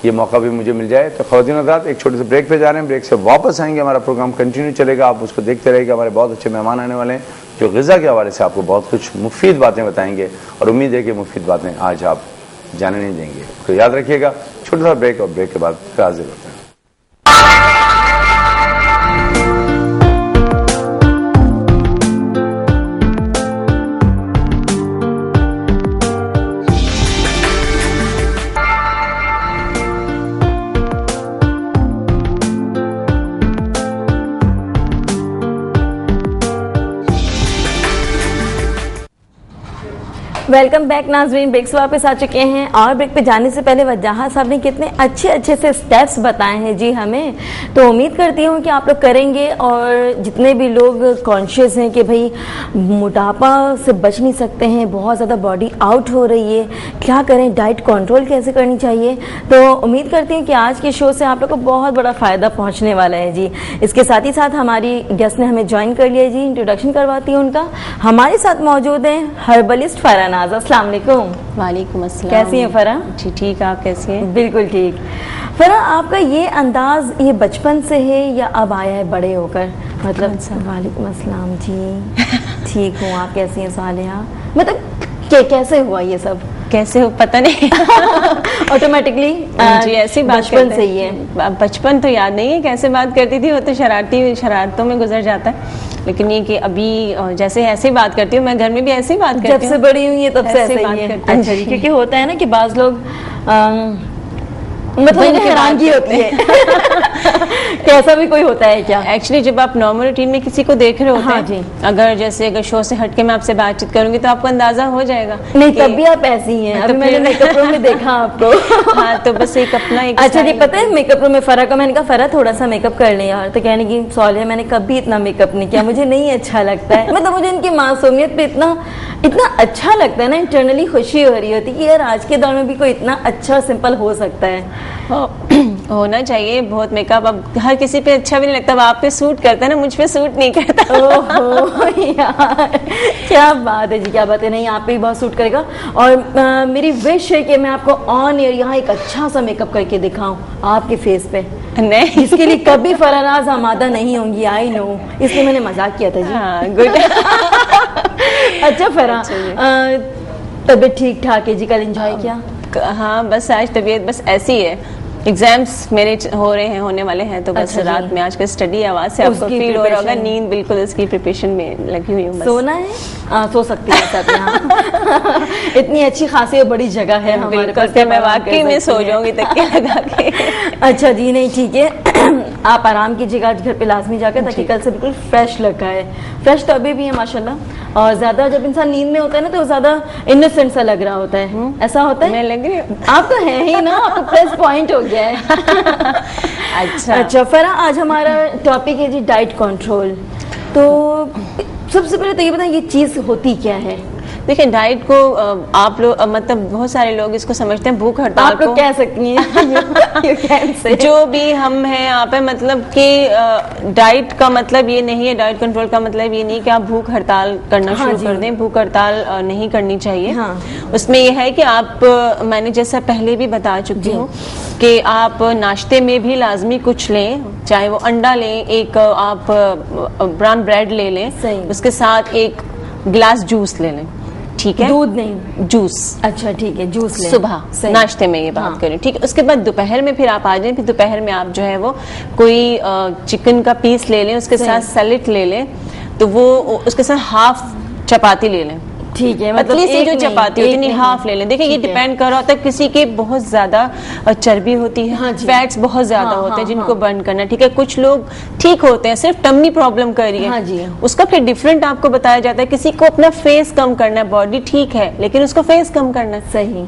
ये मौका भी मुझे मिल जाए। तो ख़वातीन हज़रात एक छोटे से ब्रेक पे जा रहे हैं, ब्रेक से वापस आएंगे, हमारा प्रोग्राम कंटिन्यू चलेगा, आप उसको देखते रहिएगा। हमारे बहुत अच्छे मेहमान आने वाले हैं जो ग़िज़ा के हवाले से आपको बहुत कुछ मुफीद बातें बताएंगे, और उम्मीद है कि मुफीद बातें आज आप जाने नहीं देंगे। तो याद रखिएगा, छोटा सा ब्रेक और ब्रेक के बाद फिर हाजिर होते हैं। वेलकम बैक नाजरीन। ब्रेक से वापस आ चुके हैं और ब्रेक पे जाने से पहले वजह साहब ने कितने अच्छे अच्छे से स्टेप्स बताए हैं जी हमें, तो उम्मीद करती हूँ कि आप लोग करेंगे। और जितने भी लोग कॉन्शियस हैं कि भाई मोटापा से बच नहीं सकते हैं, बहुत ज़्यादा बॉडी आउट हो रही है, क्या करें, डाइट कंट्रोल कैसे करनी चाहिए, तो उम्मीद करती हूँ कि आज के शो से आप लोग को बहुत बड़ा फ़ायदा पहुँचने वाला है जी। इसके साथ ही साथ हमारी गेस्ट ने हमें ज्वाइन कर लिया जी, इंट्रोडक्शन करवाती हूँ उनका। हमारे साथ मौजूद हैं हर्बलिस्ट फराह नाज़। अस्सलाम वालेकुम। वालेकुम अस्सलाम। कैसी हैं फराह? जी ठीक, आप कैसी हैं? बिल्कुल ठीक। फराह, आपका ये अंदाज ये बचपन से है या अब आया है बड़े होकर? मतलब वालेकुम अस्सलाम जी। ठीक हूँ, आप कैसी हैं सालिहा? मतलब कैसे हुआ ये सब? कैसे हो पता नहीं। ऑटोमेटिकली जी ऐसी बात बचपन से ही है। बचपन तो याद नहीं है कैसे बात करती थी, वो तो शरारतों में गुजर जाता है। लेकिन ये कि अभी जैसे ऐसे ही बात करती हूँ, मैं घर में भी ऐसे ही बात करती हूँ। जब से बड़ी हुई है तब से ऐसे ही है। अच्छा जी, क्योंकि होता है ना कि बाज लोग मतलब हैरानगी होती है। कैसा भी कोई होता है क्या? एक्चुअली जब आप नॉर्मल रूटीन में किसी को देख रहे होते हाँ हैं जी। अगर शो से हटके मैं आपसे बातचीत करूंगी तो आपको अंदाजा हो जाएगा। नहीं तब भी आप ऐसी ही हैं। अभी मैंने मेकअप रूम में देखा आपको। हाँ तो बस एक अपना एक अच्छा जी, पता है मेकअप रूम में फराह का मैंने कहा फराह थोड़ा सा मेकअप कर ले यार, तो कहने की सॉलिया मैंने कभी इतना मेकअप नहीं किया, मुझे नहीं अच्छा लगता है। मतलब मुझे इनकी मासूमियत पे इतना अच्छा लगता है ना, इंटरनली खुशी हो रही होती है कि यार आज के दौर में भी कोई इतना अच्छा सिंपल हो सकता है। होना चाहिए। बहुत मेकअप अब हर किसी पे अच्छा भी नहीं लगता, अब आप पे सूट करता है ना, मुझ पे सूट नहीं करता। ओहो यार, क्या बात है जी, क्या बात है। नहीं आप पे भी बहुत सूट करेगा। और मेरी विश है कि मैं आपको ऑन एयर यहाँ एक अच्छा सा मेकअप करके दिखाऊं आपके फेस पे। नहीं इसके लिए कभी फराह नाज़ आमादा नहीं होंगी, आई नो, इसलिए मैंने मजाक किया था जी। हाँ गुड। अच्छा फराह, तबीयत ठीक ठाक है जी? कल एंजॉय किया? हाँ बस आज तबीयत बस ऐसी है, एग्जाम्स मेरे होने वाले हैं, तो बस अच्छा रात में आज का स्टडी आवाज से आपको फील हो रहा होगा, नींद बिल्कुल इसकी प्रिपरेशन में लगी हुई हूँ। सोना है? सो सकती है सब यहाँ। इतनी अच्छी खासी और बड़ी जगह है हमारे पास, मैं वाकई में सो जाऊंगी तकिया लगा के। अच्छा जी, नहीं ठीक है। आप आराम कीजिएगा आज घर पे लाजमी जाकर, ताकि कल से बिल्कुल फ्रेश लगा है। फ्रेश तो अभी भी है माशाल्लाह, और ज्यादा जब इंसान नींद में होता है ना तो ज्यादा इनोसेंट सा लग रहा होता है। ऐसा होता है? मैं लग रही हूँ। आप तो है ही ना, आपको प्लस पॉइंट हो गया है। अच्छा फराह, आज हमारा टॉपिक है जी डाइट कंट्रोल। तो सबसे पहले तो ये बताएं, ये चीज होती क्या है? देखिए डाइट को आप लोग मतलब बहुत सारे लोग इसको समझते हैं भूख हड़ताल आप लोग कह सकती हैं। जो भी हम हैं आप है, मतलब कि डाइट का मतलब ये नहीं है, डाइट कंट्रोल का मतलब ये नहीं कि आप भूख हड़ताल करना शुरू कर दें। भूख हड़ताल नहीं करनी चाहिए। हाँ। उसमें ये है कि आप मैंने जैसा पहले भी बता चुकी हूँ कि आप नाश्ते में भी लाजमी कुछ लें, चाहे वो अंडा लें, एक आप ब्राउन ब्रेड ले लें, उसके साथ एक गिलास जूस ले लें। ठीक है, दूध नहीं, जूस। अच्छा ठीक है, जूस लें सुबह नाश्ते में, ये बात करें। ठीक है, उसके बाद दोपहर में फिर आप आ जाएं, फिर दोपहर में आप जो है वो कोई चिकन का पीस ले लें, उसके साथ सैलेड ले लें, तो वो उसके साथ हाफ चपाती ले लें। ठीक है, मतलब एक जो चपाती होती है नहीं, हाफ ले लें। देखिए ये डिपेंड कर रहा होता है, किसी के बहुत ज्यादा चर्बी होती है, फैट्स बहुत ज्यादा होते हैं जिनको बर्न करना। ठीक है, कुछ लोग ठीक होते हैं, सिर्फ टम्मी प्रॉब्लम कर रही है, उसका फिर डिफरेंट आपको बताया जाता है। किसी को अपना फेस कम करना है, बॉडी ठीक है लेकिन उसको फेस कम करना है, सही,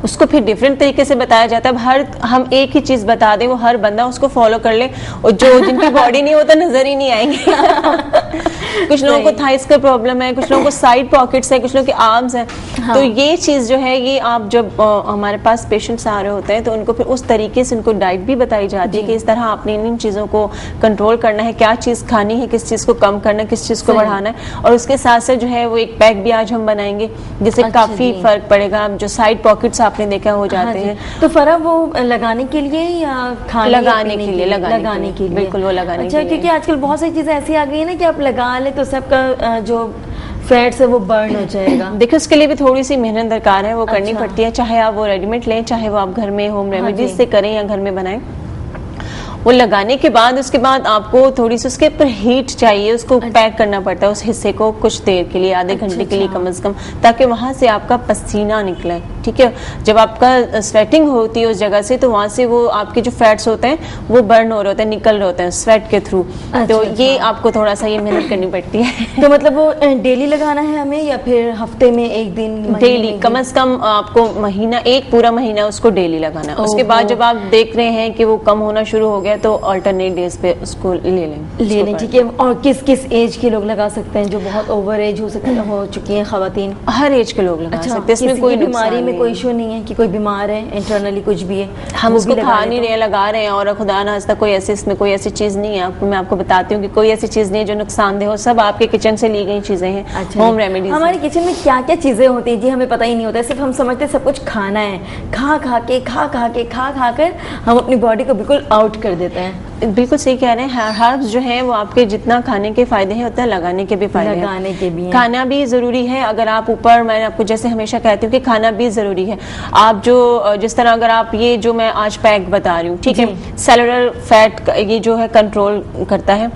उसको फिर डिफरेंट तरीके से बताया जाता है। हम एक ही चीज बता दें, वो हर बंदा उसको फॉलो कर ले, और जो जिनकी बॉडी नहीं होता नजर ही नहीं आएंगे। कुछ लोगों को थाइस का प्रॉब्लम है, कुछ लोगों को साइड पॉकेट्स है, कुछ लोगों के आर्म्स हैं। हाँ। तो ये चीज जो है, ये आप जब हमारे पास पेशेंट्स आ रहे होते हैं तो उनको फिर उस तरीके से उनको डाइट भी बताई जाती है कि इस तरह आपने इन चीजों को कंट्रोल करना है, क्या चीज खानी है, किस चीज को कम करना है, किस चीज को बढ़ाना है। और उसके साथ साथ जो है वो एक पैक भी आज हम बनाएंगे, जिससे काफी फर्क पड़ेगा। जो साइड पॉकेट्स आपने देखा हो जाते हैं, तो फराह वो लगाने के लिए या खाने लगाने के लिए? लगाने के लिए, बिल्कुल वो लगाने के लिए। अच्छा, क्योंकि आजकल बहुत सारी चीजें ऐसी आ गई है ना कि आप लगा ले तो सबका जो फैट्स है वो बर्न हो जाएगा। देखिए उसके लिए भी थोड़ी सी मेहनत दरकार है, वो करनी पड़ती है, चाहे आप वो रेडीमेड लें, चाहे वो आप घर में होम रेमेडीज से करें या घर में बनाएं। वो लगाने के बाद उसके बाद आपको थोड़ी सी उसके ऊपर हीट चाहिए, उसको पैक करना पड़ता है उस हिस्से को कुछ देर के लिए, आधे घंटे के लिए कम से कम, ताकि वहां से आपका पसीना निकले। ठीक है, जब आपका स्वेटिंग होती है उस जगह से तो वहां से वो आपके जो फैट्स होते हैं वो बर्न हो रहे होते हैं, निकल रहे होते हैं स्वेट के थ्रू। तो ये आपको थोड़ा सा ये मेहनत करनी पड़ती है। तो मतलब वो डेली लगाना है हमें या फिर हफ्ते में एक दिन? डेली, कम से कम आपको महीना, एक पूरा महीना उसको डेली लगाना है। उसके बाद जब आप देख रहे हैं कि वो कम होना शुरू हो गया तो अल्टरनेट डेज पे उसको ले लें। ठीक है। और किस किस एज के लोग लगा सकते हैं? जो बहुत ओवर एज हो चुकी हैं खवातीन? हर एज के लोग लगा सकते हैं, इसमें कोई बीमारी में कोई इशू नहीं है कि कोई बीमार है इंटरनली कुछ भी है हम उसको खा नहीं रहे, लगा रहे हैं, और खुदा ना खास्ता कोई ऐसे, इसमें कोई ऐसी चीज नहीं है। मैं आपको बताती हूँ कि कोई ऐसी चीज नहीं है जो नुकसानदेह हो, सब आपके किचन से ली गई चीजें हैं, होम रेमेडीज। हमारे किचन में क्या क्या चीजें होती है जी हमें पता ही नहीं होता है, सिर्फ हम समझते सब कुछ खाना है, खा खा कर हम अपनी बॉडी को बिल्कुल आउट कर देते हैं। बिल्कुल सही कह रहे हैं। हर्ब्स जो है वो आपके जितना खाने के फायदे हैं उतना लगाने के भी फायदे हैं, लगाने के भी हैं। खाना भी जरूरी है। अगर आप ऊपर, मैं आपको जैसे हमेशा कहती हूँ कि खाना भी जरूरी है। आप जो जिस तरह अगर आप ये जो मैं आज पैक बता रही हूँ, ठीक है, सेलुलर फैट ये जो है कंट्रोल करता है,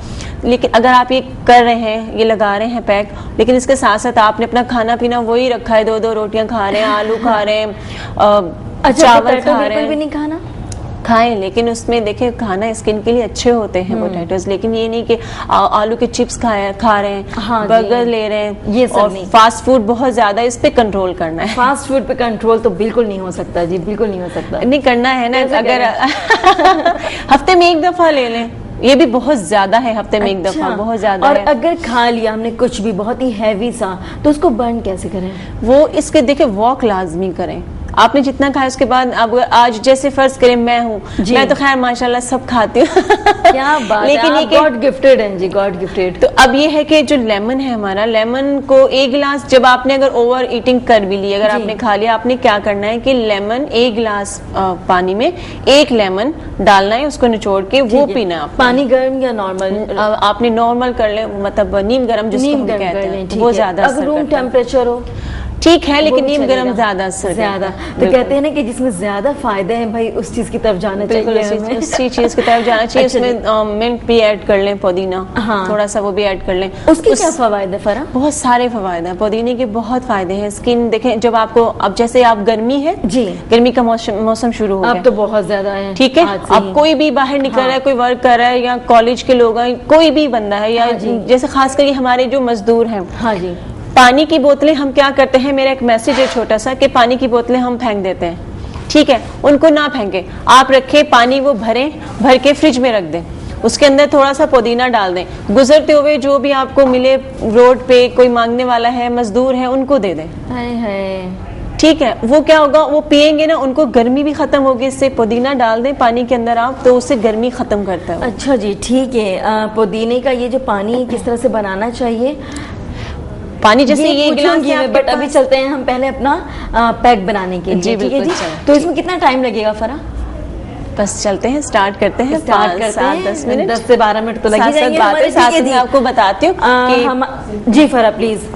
लेकिन अगर आप ये कर रहे हैं, ये लगा रहे हैं पैक, लेकिन इसके साथ साथ आपने अपना खाना पीना वही रखा है, 2-2 रोटियां खा रहे हैं, आलू खा रहे हैं, चावल खा रहे हैं, भी नहीं खाना, खाएं, लेकिन उसमें देखिए खाना स्किन के लिए अच्छे होते हैं पोटैटोज, लेकिन ये नहीं कि आलू के चिप्स खा रहे हैं, हाँ, बर्गर ले रहे हैं, ये सब और नहीं। फास्ट फूड बहुत ज्यादा, इस पे कंट्रोल करना है। फास्ट फूड पे कंट्रोल तो बिल्कुल नहीं हो सकता जी, बिल्कुल नहीं हो सकता। नहीं करना है ना, अगर हफ्ते में एक दफा ले लें, ये भी बहुत ज्यादा है, हफ्ते में एक दफा बहुत ज्यादा और है। अगर खा लिया हमने कुछ भी बहुत ही हैवी सा, तो उसको बर्न कैसे करें? वो इसके देखिए वॉक लाजमी करें। आपने जितना खाया उसके बाद, अब आज जैसे फर्ज करें मैं हूँ, मैं तो खैर माशाल्लाह सब खाती हूँ क्या बात लेकिन है, गॉड गिफ्टेड हैं जी, गॉड गिफ्टेड। तो अब ये है कि जो लेमन है हमारा, लेमन को एक गिलास, जब आपने अगर ओवर ईटिंग कर भी ली, अगर आपने खा लिया, आपने क्या करना है कि लेमन एक गिलास पानी में एक लेमन डालना है, उसको निचोड़ के वो पीना है। पानी गर्म या नॉर्मल? आपने नॉर्मल कर ले, मतलब नीम गर्म जिसको हम कहते हैं, वो ज्यादा अगर रूम टेम्परेचर हो ठीक है, लेकिन नीम गर्म ज्यादा तो कहते हैं ना कि जिसमें ज्यादा फायदे हैं भाई उस चीज की तरफ जाना चाहिए, उसी चीज की तरफ जाना चाहिए। उसमें मिंट भी ऐड कर लें, पुदीना, थोड़ा सा वो भी ऐड कर लें। उसके क्या फवायद है फरा? बहुत सारे फवायद हैं पुदीने के, बहुत फायदे हैं। स्किन देखें, जब आपको, अब जैसे आप गर्मी है जी, गर्मी का मौसम शुरू हो गया, अब तो बहुत ज्यादा है, ठीक है, अब कोई भी बाहर निकल रहा है, कोई वर्क कर रहा है, या कॉलेज के लोग हैं, कोई भी बंदा है, या जैसे खासकर हमारे जो मजदूर हैं, हाँ जी, पानी की बोतलें हम क्या करते हैं, मेरा एक मैसेज है छोटा सा, कि पानी की बोतलें हम फेंक देते हैं, ठीक है, उनको ना फेंके, आप रखें पानी, वो भर के फ्रिज में रख दें, उसके अंदर थोड़ा सा पुदीना डाल दें, गुजरते हुए जो भी आपको मिले, रोड पे कोई मांगने वाला है, मजदूर है, उनको दे दें। ठीक है, वो क्या होगा, वो पिएंगे ना, उनको गर्मी भी खत्म होगी इससे। पुदीना डाल दें पानी के अंदर आप, तो उससे गर्मी खत्म करता है। अच्छा जी, ठीक है। पुदीने का ये जो पानी किस तरह से बनाना चाहिए? पानी जैसे ये गिलास में, बट अभी चलते हैं हम पहले अपना पैक बनाने के लिए, ठीक है जी। तो इसमें कितना टाइम लगेगा फरा? बस चलते हैं, स्टार्ट करते हैं 10 मिनट 10 से 12 मिनट तो लग जाएंगे। साथ में आपको बताती हूँ कि जी फरा प्लीज,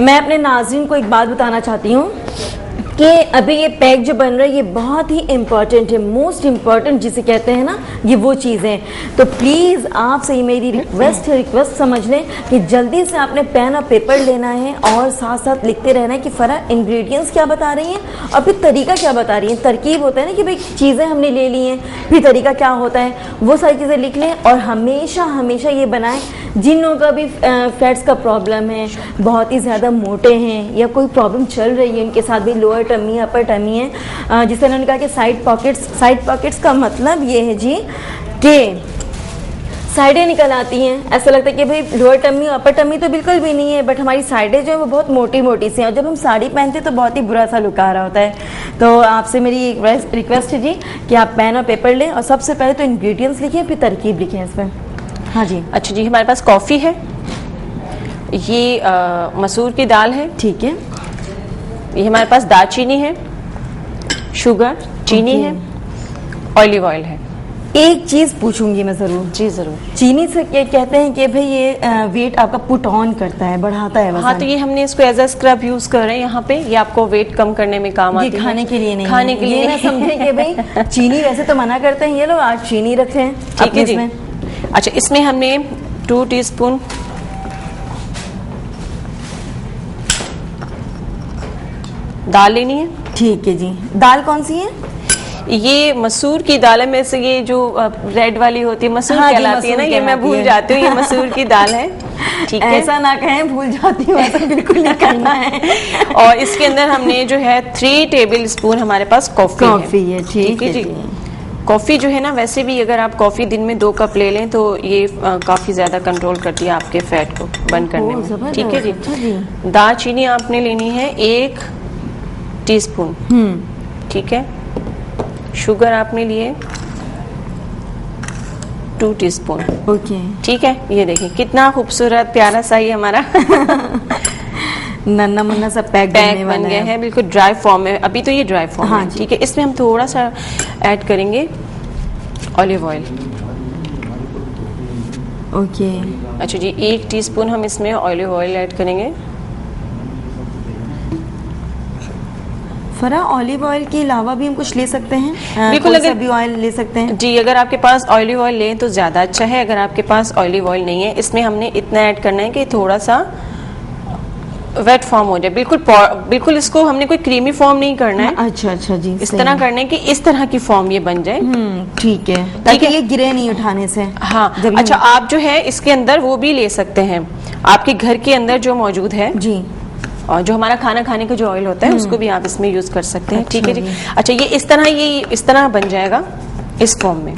मैं अपने नाज़रीन को एक बात बताना चाहती हूँ कि अभी ये पैक जो बन रहा है ये बहुत ही इम्पोर्टेंट है, मोस्ट इम्पोर्टेंट जिसे कहते हैं ना, ये वो चीज़ें। तो प्लीज़ आपसे ये मेरी रिक्वेस्ट समझ लें कि जल्दी से आपने पेन और पेपर लेना है और साथ साथ लिखते रहना है कि फरा इंग्रेडिएंट्स क्या बता रही हैं और फिर तरीका क्या बता रही हैं। तरकीब होता है ना कि भाई चीज़ें हमने ले ली हैं, फिर तरीका क्या होता है, वो सारी चीज़ें लिख लें। और हमेशा हमेशा ये बनाएं, जिन लोगों का भी फैट्स का प्रॉब्लम है, बहुत ही ज़्यादा मोटे हैं या कोई प्रॉब्लम चल रही है उनके साथ भी, लोअर टमी अपर टमी है, जिस तरह उन्होंने कहा कि साइड पॉकेट्स का मतलब ये है जी कि साइडें निकल आती हैं। ऐसा लगता है कि भाई लोअर टमी अपर टमी तो बिल्कुल भी नहीं है, बट हमारी साइडें जो है वो बहुत मोटी मोटी सी हैं, और जब हम साड़ी पहनते हैं तो बहुत ही बुरा सा लुक आ रहा होता है। तो आपसे मेरी रिक्वेस्ट है जी कि आप पेन और पेपर लें और सबसे पहले तो इंग्रेडिएंट्स लिखें, फिर तरकीब लिखें इसमें। हाँ जी। अच्छा जी, हमारे पास कॉफ़ी है, ये मसूर की दाल है, ठीक है, ये हमारे पास दालचीनी है, शुगर, चीनी है, ऑलिव ऑयल है। एक चीज पूछूंगी मैं जरूर। जी जरूर। चीनी से कहते हैं कि भाई ये वेट आपका पुट ऑन करता है, बढ़ाता है वजन। हाँ, तो ये हमने इसको एज अ स्क्रब यूज कर रहे हैं यहाँ पे। ये आपको वेट कम करने में काम आती है, खाने के लिए नहीं, खाने के लिए ये ना समझे कि भाई चीनी वैसे तो मना करते हैं ये लोग, आज चीनी रखे हैं। ठीक है जी। अच्छा, इसमें हमने 2 टीस्पून दाल लेनी है। ठीक है जी। दाल कौन सी है? ये मसूर की दाल है। में से ये जो रेड वाली होती है मसूर कहलाती है ना, ये मैं भूल जाती हूँ, ये मसूर की दाल है। ठीक है, ऐसा ना कहें भूल जाती हूँ, ऐसा बिल्कुल नहीं करना है। और इसके अंदर हमने जो है 3 टेबल स्पून हमारे पास कॉफी है। ठीक है जी। कॉफी जो है ना, वैसे भी अगर आप कॉफी दिन में 2 कप ले लें तो ये काफी ज्यादा कंट्रोल करती है आपके फैट को बर्न करने में। ठीक है जी। दालचीनी आपने लेनी है 1 टीस्पून। ठीक है। शुगर आपने लिए 2 टीस्पून। ओके। ठीक है। ये देखिए कितना खूबसूरत प्यारा सा ये हमारा नन्ना मुन्ना सा पैक बन गया है, बिल्कुल ड्राई फॉर्म में। अभी तो ये ड्राई फॉर्म है। ठीक है। इसमें हम थोड़ा सा ऐड करेंगे ऑलिव ऑयल। ओके। अच्छा जी, 1 टीस्पून हम इसमें ऑलिव ऑयल ऐड करेंगे। फरा, ऑलिव ऑयल के अलावा भी हम कुछ ले सकते हैं? बिल्कुल, अगर भी ऑयल ले सकते हैं जी। अगर आपके पास ऑलिव ऑयल लें तो ज्यादा अच्छा है। अगर आपके पास ऑलिव ऑयल नहीं है, इसमें हमने इतना ऐड करना है कि थोड़ा सा वेट फॉर्म हो जाए। बिल्कुल इसको हमने कोई क्रीमी फॉर्म नहीं करना है। अच्छा जी। इस तरह करने की इस तरह की फॉर्म ये बन जाए। ठीक है, ताकि ये गिरे नहीं उठाने से। हाँ। अच्छा, आप जो है इसके अंदर वो भी ले सकते हैं, आपके घर के अंदर जो मौजूद है जी, और जो हमारा खाना खाने का जो ऑयल होता है उसको भी आप इसमें यूज कर सकते हैं। ठीक है जी। अच्छा, ये इस तरह बन जाएगा इस फॉर्म में।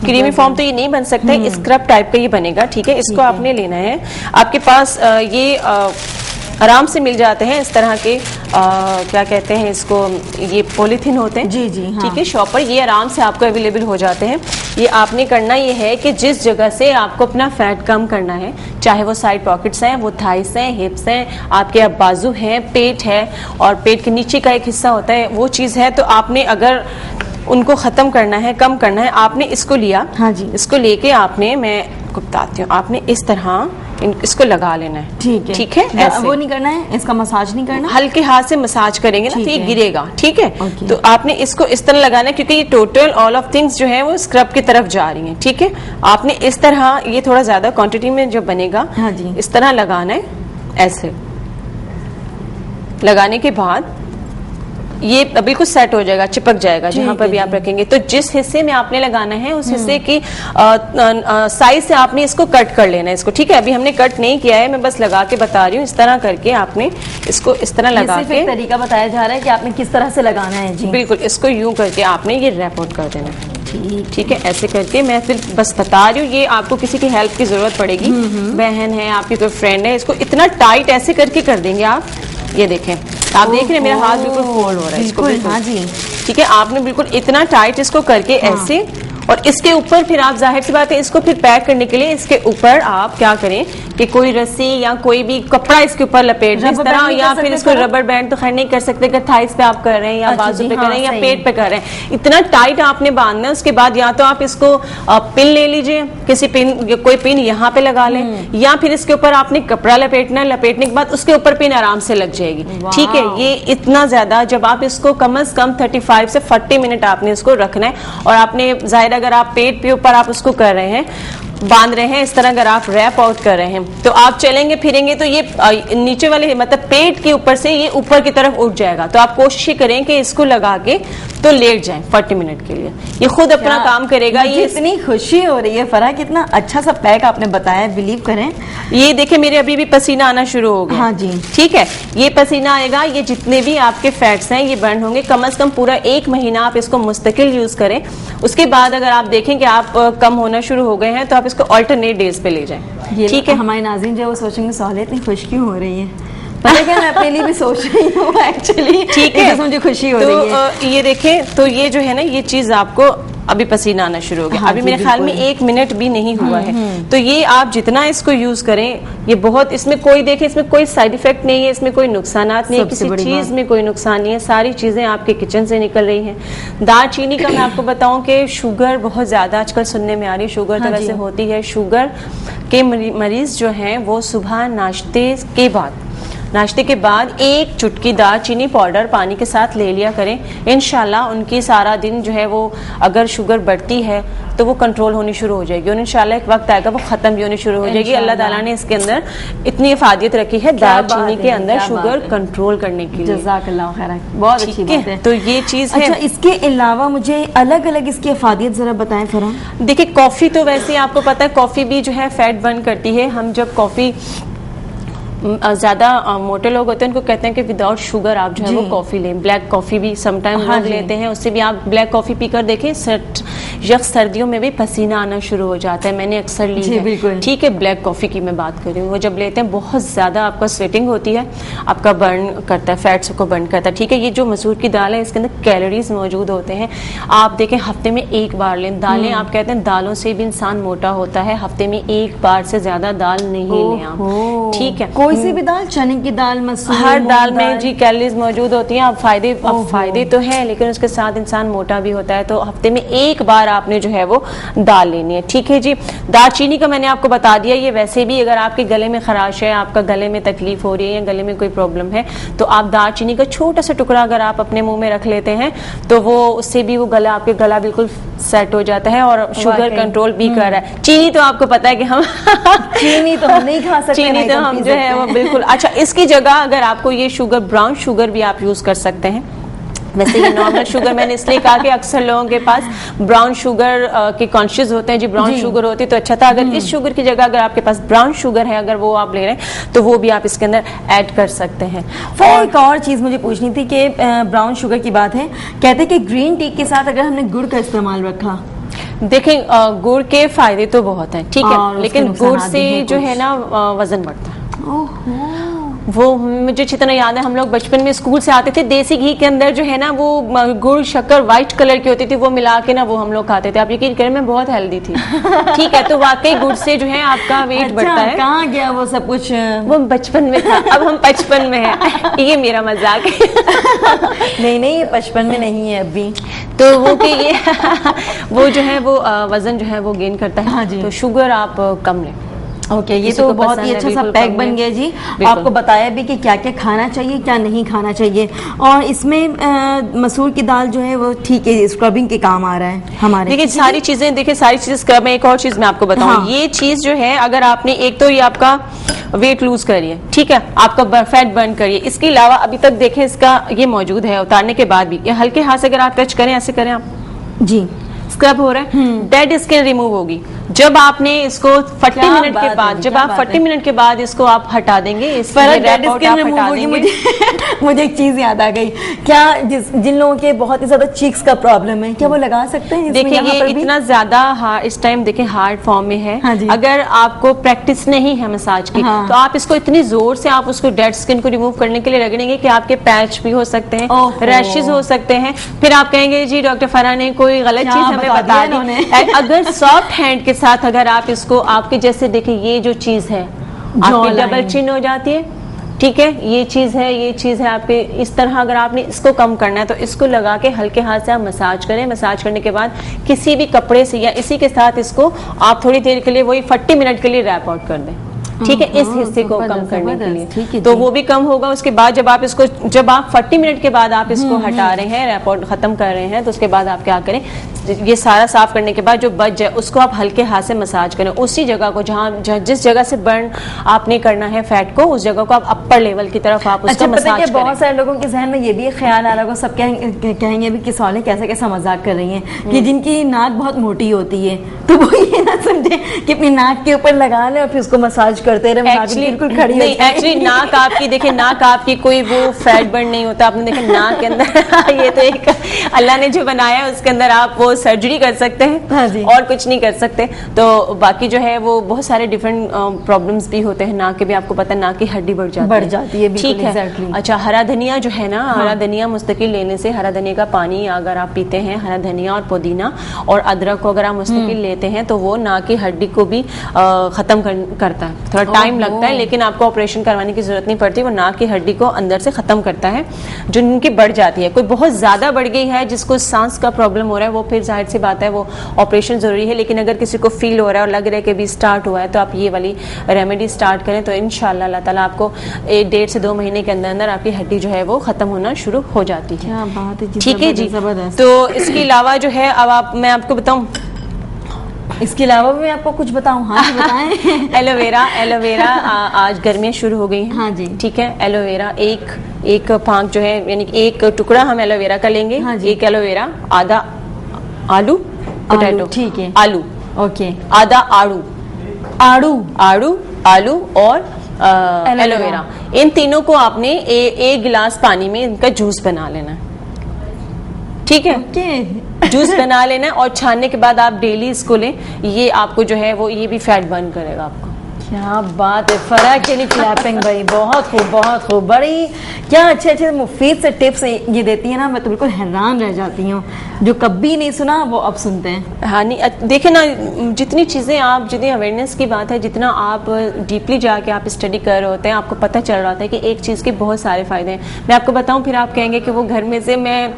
क्रीमी फॉर्म तो ये नहीं बन सकता है, स्क्रब टाइप का ये बनेगा। ठीक है। इसको आपने लेना है। आपके पास ये आराम से मिल जाते हैं इस तरह के क्या कहते हैं इसको, ये पॉलीथीन होते हैं। जी जी। हाँ। ठीक है। शॉप पर ये आराम से आपको अवेलेबल हो जाते हैं। ये आपने करना ये है कि जिस जगह से आपको अपना फैट कम करना है, चाहे वो साइड पॉकेट्स हैं, वो थाइस हैं, हिप्स हैं, आपके अब बाजू हैं, पेट है और पेट के नीचे का एक हिस्सा होता है, वो चीज़ है, तो आपने अगर उनको खत्म करना है, कम करना है, आपने इसको लिया। हाँ जी। इसको लेके आपने, मैं आपको बताती हूँ, आपने इस तरह इसको लगा लेना है। ठीक है। ठीक है। ऐसे वो नहीं करना है, इसका मसाज नहीं करना, हल्के हाथ से मसाज करेंगे ना तो ये गिरेगा। ठीक है। तो आपने इसको इस तरह लगाना है, क्योंकि ये टोटल ऑल ऑफ थिंग्स जो है वो स्क्रब की तरफ जा रही हैं। ठीक है। आपने इस तरह, ये थोड़ा ज्यादा क्वांटिटी में जो बनेगा, हाँ जी, इस तरह लगाना है। ऐसे लगाने के बाद ये बिल्कुल सेट हो जाएगा, चिपक जाएगा जहां पर भी आप रखेंगे। तो जिस हिस्से में आपने लगाना है उस हिस्से की साइज से आपने इसको कट कर लेना है इसको। ठीक है। अभी हमने कट नहीं किया है, मैं बस लगा के बता रही हूँ। इस तरह करके आपने इसको इस तरह लगा के, तरीका बताया जा रहा है कि आपने किस तरह से लगाना है। जी बिल्कुल। इसको यूं करके आपने ये रैप आउट कर देना है। ठीक है। ऐसे करके मैं फिर बस बता रही हूँ, ये आपको किसी की हेल्प की जरूरत पड़ेगी, बहन है, आपकी कोई फ्रेंड है, इसको इतना टाइट ऐसे करके कर देंगे आप। ये देखें, आप देख रहे हैं मेरा हाथ बिल्कुल फोल्ड हो रहा है इसको। हाँ जी। ठीक है। आपने बिल्कुल इतना टाइट इसको करके ऐसे, और इसके ऊपर फिर आप, जाहिर सी बात है, इसको फिर पैक करने के लिए इसके ऊपर आप क्या करें कि कोई रस्सी या कोई भी कपड़ा इसके ऊपर लपेट दें इस तरह, या फिर इसको रबर बैंड तो खैर नहीं कर सकते अगर थाइस पे आप कर रहे हैं या बाजू पे कर रहे हैं या पेट पे कर रहे हैं। इतना टाइट आपने बांधना है। उसके बाद या तो आप इसको पिन ले लीजिए, किसी पिन, कोई पिन यहाँ पे लगा लें, या फिर इसके ऊपर आपने कपड़ा लपेटना है, लपेटने के बाद उसके ऊपर पिन आराम से लग जाएगी। ठीक है। ये इतना ज्यादा, जब आप इसको कम से कम 35 से 40 मिनट आपने इसको रखना है। और आपने जाहिर, अगर आप पेट के ऊपर आप उसको कर रहे हैं, बांध रहे हैं, इस तरह अगर आप रैप आउट कर रहे हैं, तो आप चलेंगे फिरेंगे तो ये नीचे वाले मतलब पेट के ऊपर से ये ऊपर की तरफ उठ जाएगा। तो आप कोशिश करें कि इसको लगा के तो लेट जाएं 40 मिनट के लिए, ये खुद अपना काम करेगा। ये इतनी खुशी हो रही है फरा, कितना अच्छा सा पैक आपने बताया, बिलीव करें। ये देखें, मेरे अभी भी पसीना आना शुरू हो गया। हाँ जी। ठीक है। ये पसीना आएगा, ये जितने भी आपके फैट्स हैं ये बर्न होंगे। कम से कम पूरा 1 महीना आप इसको मुस्तकिल यूज करें। उसके बाद अगर आप देखें कि आप कम होना शुरू हो गए हैं तो आप इसको ऑल्टरनेट डेज पे ले जाएं। ठीक है। हमारे नाज़रीन जो वो सोचेंगे साले इतनी खुश क्यों हो रही है, पता क्या, मैं अपने लिए भी सोच रही हूँ एक्चुअली। ठीक है। मुझे खुशी हो रही है। ये देखें, तो ये जो है ना, ये चीज आपको अभी पसीना आना शुरू हो गया। हाँ अभी जी, मेरे ख्याल में बिल्कुल। 1 मिनट भी नहीं हुआ है। तो ये आप जितना इसको यूज करें, ये बहुत, इसमें कोई देखे, इसमें कोई साइड इफेक्ट नहीं है, इसमें कोई नुकसानात नहीं है, सबसे किसी बड़ी चीज बात। में कोई नुकसान नहीं है, सारी चीजें आपके किचन से निकल रही हैं। दालचीनी का मैं आपको बताऊं कि शुगर बहुत ज्यादा आजकल सुनने में आ रही है, शुगर तो हाँ वैसे जी। होती है। शुगर के मरीज जो हैं वो सुबह नाश्ते के बाद 1 चुटकी दालचीनी पाउडर पानी के साथ ले लिया करें। इंशाल्लाह उनकी सारा दिन जो है वो, अगर शुगर बढ़ती है तो वो कंट्रोल होनी शुरू हो जाएगी, और इंशाल्लाह एक वक्त आएगा वो खत्म भी होनी शुरू हो जाएगी। अल्लाह ताला ने इसके अंदर इतनी इफादियत रखी है दालचीनी के अंदर शुगर कंट्रोल करने के लिए। जज़ाकल्लाह खैर, बहुत अच्छी बात है। तो ये चीज है। अच्छा, इसके अलावा मुझे अलग अलग इसकी अफादियत जरा बताएं फराम। देखिए, कॉफी तो वैसे आपको पता है, कॉफी भी जो है फैट बर्न करती है। हम जब कॉफी ज्यादा मोटे लोग होते हैं उनको कहते हैं कि विदाउट शुगर आप जो है वो कॉफी लें। ब्लैक कॉफी भी समटाइम हाँ लोग जी। लेते हैं, उससे भी आप ब्लैक कॉफी पीकर देखें, सर्दियों में भी पसीना आना शुरू हो जाता है। मैंने अक्सर ली जी, है। बिल्कुल। ठीक है, ब्लैक कॉफी की मैं बात कर रही हूँ। वो जब लेते हैं बहुत ज्यादा आपका स्वेटिंग होती है, आपका बर्न करता है, फैट्स को बर्न करता है। ठीक है, ये जो मसूर की दाल है इसके अंदर कैलोरीज मौजूद होते हैं। आप देखें हफ्ते में 1 बार लें दालें। आप कहते हैं दालों से भी इंसान मोटा होता है, हफ्ते में 1 बार से ज्यादा दाल नहीं लें आप। ठीक है, कोई सी भी दाल, चने की दाल, मसूर, हर मूंग दाल में जी कैलोरीज मौजूद होती हैं। अब फायदे तो है, लेकिन उसके साथ इंसान मोटा भी होता है। तो हफ्ते में 1 बार आपने जो है वो दाल लेनी है। ठीक है जी। दालचीनी का मैंने आपको बता दिया। ये वैसे भी अगर आपके गले में खराश है, आपका गले में तकलीफ हो रही है या गले में कोई प्रॉब्लम है, तो आप दालचीनी का छोटा सा टुकड़ा अगर आप अपने मुंह में रख लेते हैं तो वो उससे भी वो आपके गला बिल्कुल सेट हो जाता है और शुगर कंट्रोल भी कर रहा है। चीनी तो आपको पता है कि हम चीनी तो हम नहीं खा सकते, चीनी नहीं तो हम हम पी जो है सकते वो हैं। बिल्कुल। अच्छा, इसकी जगह अगर आपको ये शुगर, ब्राउन शुगर भी आप यूज कर सकते हैं। वैसे ये नॉर्मल शुगर मैंने इसलिए कहा कि अक्सर लोगों के पास ब्राउन शुगर के कॉन्शियस होते हैं जी, ब्राउन शुगर होती तो अच्छा था। अगर इस शुगर की जगह अगर आपके पास ब्राउन शुगर है, अगर वो आप ले रहे हैं तो वो भी आप इसके अंदर ऐड कर सकते हैं। फिर एक और चीज मुझे पूछनी थी कि ब्राउन शुगर की बात है, कहते हैं कि ग्रीन टी के साथ अगर हमने गुड़ का इस्तेमाल रखा, देखें गुड़ के फायदे तो बहुत हैं, ठीक और है, उसके लेकिन गुड़ नुकसानात से भी हैं जो कुछ। है ना वजन बढ़ता है। वो मुझे जितना याद है, हम लोग बचपन में स्कूल से आते थे, देसी घी के अंदर जो है ना वो गुड़ शक्कर व्हाइट कलर की होती थी, वो मिला के ना वो हम लोग खाते थे। आप यकीन करें, मैं बहुत हेल्दी थी। ठीक है, तो वाकई गुड़ से जो है आपका वेट बढ़ता है। कहाँ गया वो सब कुछ? वो बचपन में था, अब हम 55 में हैं। ये मेरा मजाक है। नहीं, ये 55 में नहीं है अभी। तो वो कि ये वो जो है वो वजन जो है वो गेन करता है। हाँ जी। तो शुगर आप कम लें। ओके, ये किसी तो को बहुत पसंद ही है, अच्छा सा बिल्कुल पैक कम बन है। गया जी। बिल्कुल। आपको बताया भी कि क्या क्या खाना चाहिए, क्या नहीं खाना चाहिए। और इसमें मसूर की दाल जो है वो ठीक है, स्क्रबिंग के काम आ रहा है हमारे। देखिए सारी चीजें स्क्रब में। एक और चीज मैं आपको बताऊं, हाँ। ये चीज जो है, अगर आपने एक तो ये आपका वेट लूज करिए, ठीक है, आपका फैट बर्न करिए, इसके अलावा अभी तक देखें इसका ये मौजूद है उतारने के बाद भी। ये हल्के हाथ से अगर आप टच करें, ऐसे करें आप, जी, स्क्रब हो रहा है, डेड स्किन रिमूव होगी। जब आपने इसको 40 क्या मिनट के बात बाद, है, जब क्या आप बात 40 है। मिनट के बाद इसको आप हटा देंगे, इसकी फर्क ये डेड wrap out स्किन आप रिमूव हटा होगी। देंगे। मुझे एक चीज याद आ गई, क्या जिन लोगों के बहुत ही ज्यादा चीक्स का प्रॉब्लम है, क्या वो लगा सकते हैं इसमें? देखिए यहाँ ये पर भी? इतना ज्यादा इस टाइम देखिए हार्ड फॉर्म में है। हाँ जी। अगर आपको प्रैक्टिस नहीं है मसाज की, हाँ। तो आप इसको इतनी जोर से आप उसको डेड स्किन को रिमूव करने के लिए रगड़ेंगे कि आपके पैच भी हो सकते हैं, ओहो। रैशेज हो सकते हैं। फिर आप कहेंगे जी डॉक्टर फरहा ने कोई गलत क्या चीज हमें बता बता दिया दी। इन्होंने? अगर सॉफ्ट हैंड के साथ अगर आप इसको, आपके जैसे देखिए ये जो चीज है आपकी डबल line। चिन हो जाती है, ठीक है, ये चीज है आपके, इस तरह अगर आपने इसको कम करना है तो इसको लगा के हल्के हाथ से आप मसाज करें। मसाज करने के बाद किसी भी कपड़े से या इसी के साथ इसको आप थोड़ी देर के लिए, वही 40 मिनट के लिए रैप आउट कर दें, ठीक है, इस हिस्से को कम करने के ठीक है लिए। तो जी। वो भी कम होगा। उसके बाद जब आप 40 मिनट के बाद आप इसको हटा रहे हैं, रैप आउट खत्म कर रहे हैं, तो उसके बाद आप क्या करें, ये सारा साफ करने के बाद जो बच जाए उसको आप हल्के हाथ से मसाज करें। उसी जगह को जिस जगह से बर्न आपने करना है फैट को, उस जगह को आप अपर लेवल की तरफ आप उसका अच्छा, पता है मसाज कि करें। बहुत सारे लोगों के जहन में ये भी ख्याल आ रहा होगा, सब कहेंगे भी कि सौले कैसा मजाक कर रही हैं, कि जिनकी नाक बहुत मोटी होती है तो वो ये ना समझे कि अपनी नाक के ऊपर लगा ले और फिर उसको मसाज करते रहे, नाक बिल्कुल खड़ी हो जाए। एक्चुअली नाक आपकी, देखिए नाक आपकी कोई वो फैट बर्न नहीं होता। आपने देखा नाक के अंदर ये तो एक अल्लाह ने जो बनाया है उसके अंदर आप वो वो सर्जरी कर सकते हैं, हाँ जी। और कुछ नहीं कर सकते। तो बाकी जो है वो बहुत सारे डिफरेंट प्रॉब्लम्स भी होते हैं। नाक के भी आपको पता है, नाक की हड्डी बढ़ जाती है, बिल्कुल, ठीक है। exactly। अच्छा, हरा धनिया जो है ना, हरा धनिया मुस्तकिल लेने से, हरा धनिया का पानी अगर आप पीते हैं, हरा धनिया और पुदीना और अदरक को अगर आप मुस्तकिल लेते हैं तो वो नाक की हड्डी को भी खत्म करता है। थोड़ा टाइम लगता है, लेकिन आपको ऑपरेशन करवाने की जरूरत नहीं पड़ती। वो नाक की हड्डी को अंदर से खत्म करता है जो उनकी बढ़ जाती है। कोई बहुत ज्यादा बढ़ गई है, जिसको सांस का प्रॉब्लम हो रहा है, वो फिर जाहिर सी बात है वो ऑपरेशन जरूरी है। लेकिन अगर किसी को फील हो रहा है और लग रहा है कि भी स्टार्ट हुआ है, तो आप ये वाली रेमेडी स्टार्ट करें, तो इंशाल्लाह अल्लाह ताला आपको 1.5 से 2 महीने के अंदर अंदर आपकी हड्डी जो है वो खत्म होना शुरू हो जाती है। क्या बात है जी, ठीक है जी। जबरदस्त। तो इसके अलावा जो है, अब मैं आपको बताऊं, इसके अलावा भी मैं आपको कुछ बताऊं? हाँ जी, बताएं। एलोवेरा आज गर्मियाँ शुरू हो गई हैं। हाँ जी। ठीक है, एलोवेरा एक पांक जो है, यानी एक टुकड़ा हम एलोवेरा का लेंगे। हाँ जी। एक एलोवेरा, आधा आलू, पोटैटो, ठीक है, आलू, ओके, आधा आड़ू, आलू और एलोवेरा, इन तीनों को आपने एक गिलास पानी में इनका जूस बना लेना है। ठीक है, जूस बना लेना है और छानने के बाद आप डेली इसको लें। ये आपको जो है वो ये भी फैट बर्न करेगा आपको। क्या बात है, फरा के लिए क्लैपिंग भाई, बहुत खूब, बहुत खूब। बड़ी क्या अच्छे मुफीद से टिप्स ये देती है ना, मैं तो बिल्कुल हैरान रह जाती हूँ। जो कभी नहीं सुना वो अब सुनते हैं। हाँ, नहीं देखिए ना, जितनी चीज़ें आप, जितनी अवेयरनेस की बात है, जितना आप डीपली जाके आप स्टडी कर रहे होते हैं, आपको पता चल रहा होता है कि एक चीज़ के बहुत सारे फायदे हैं। मैं आपको बताऊँ, फिर आप कहेंगे कि वो घर में से मैं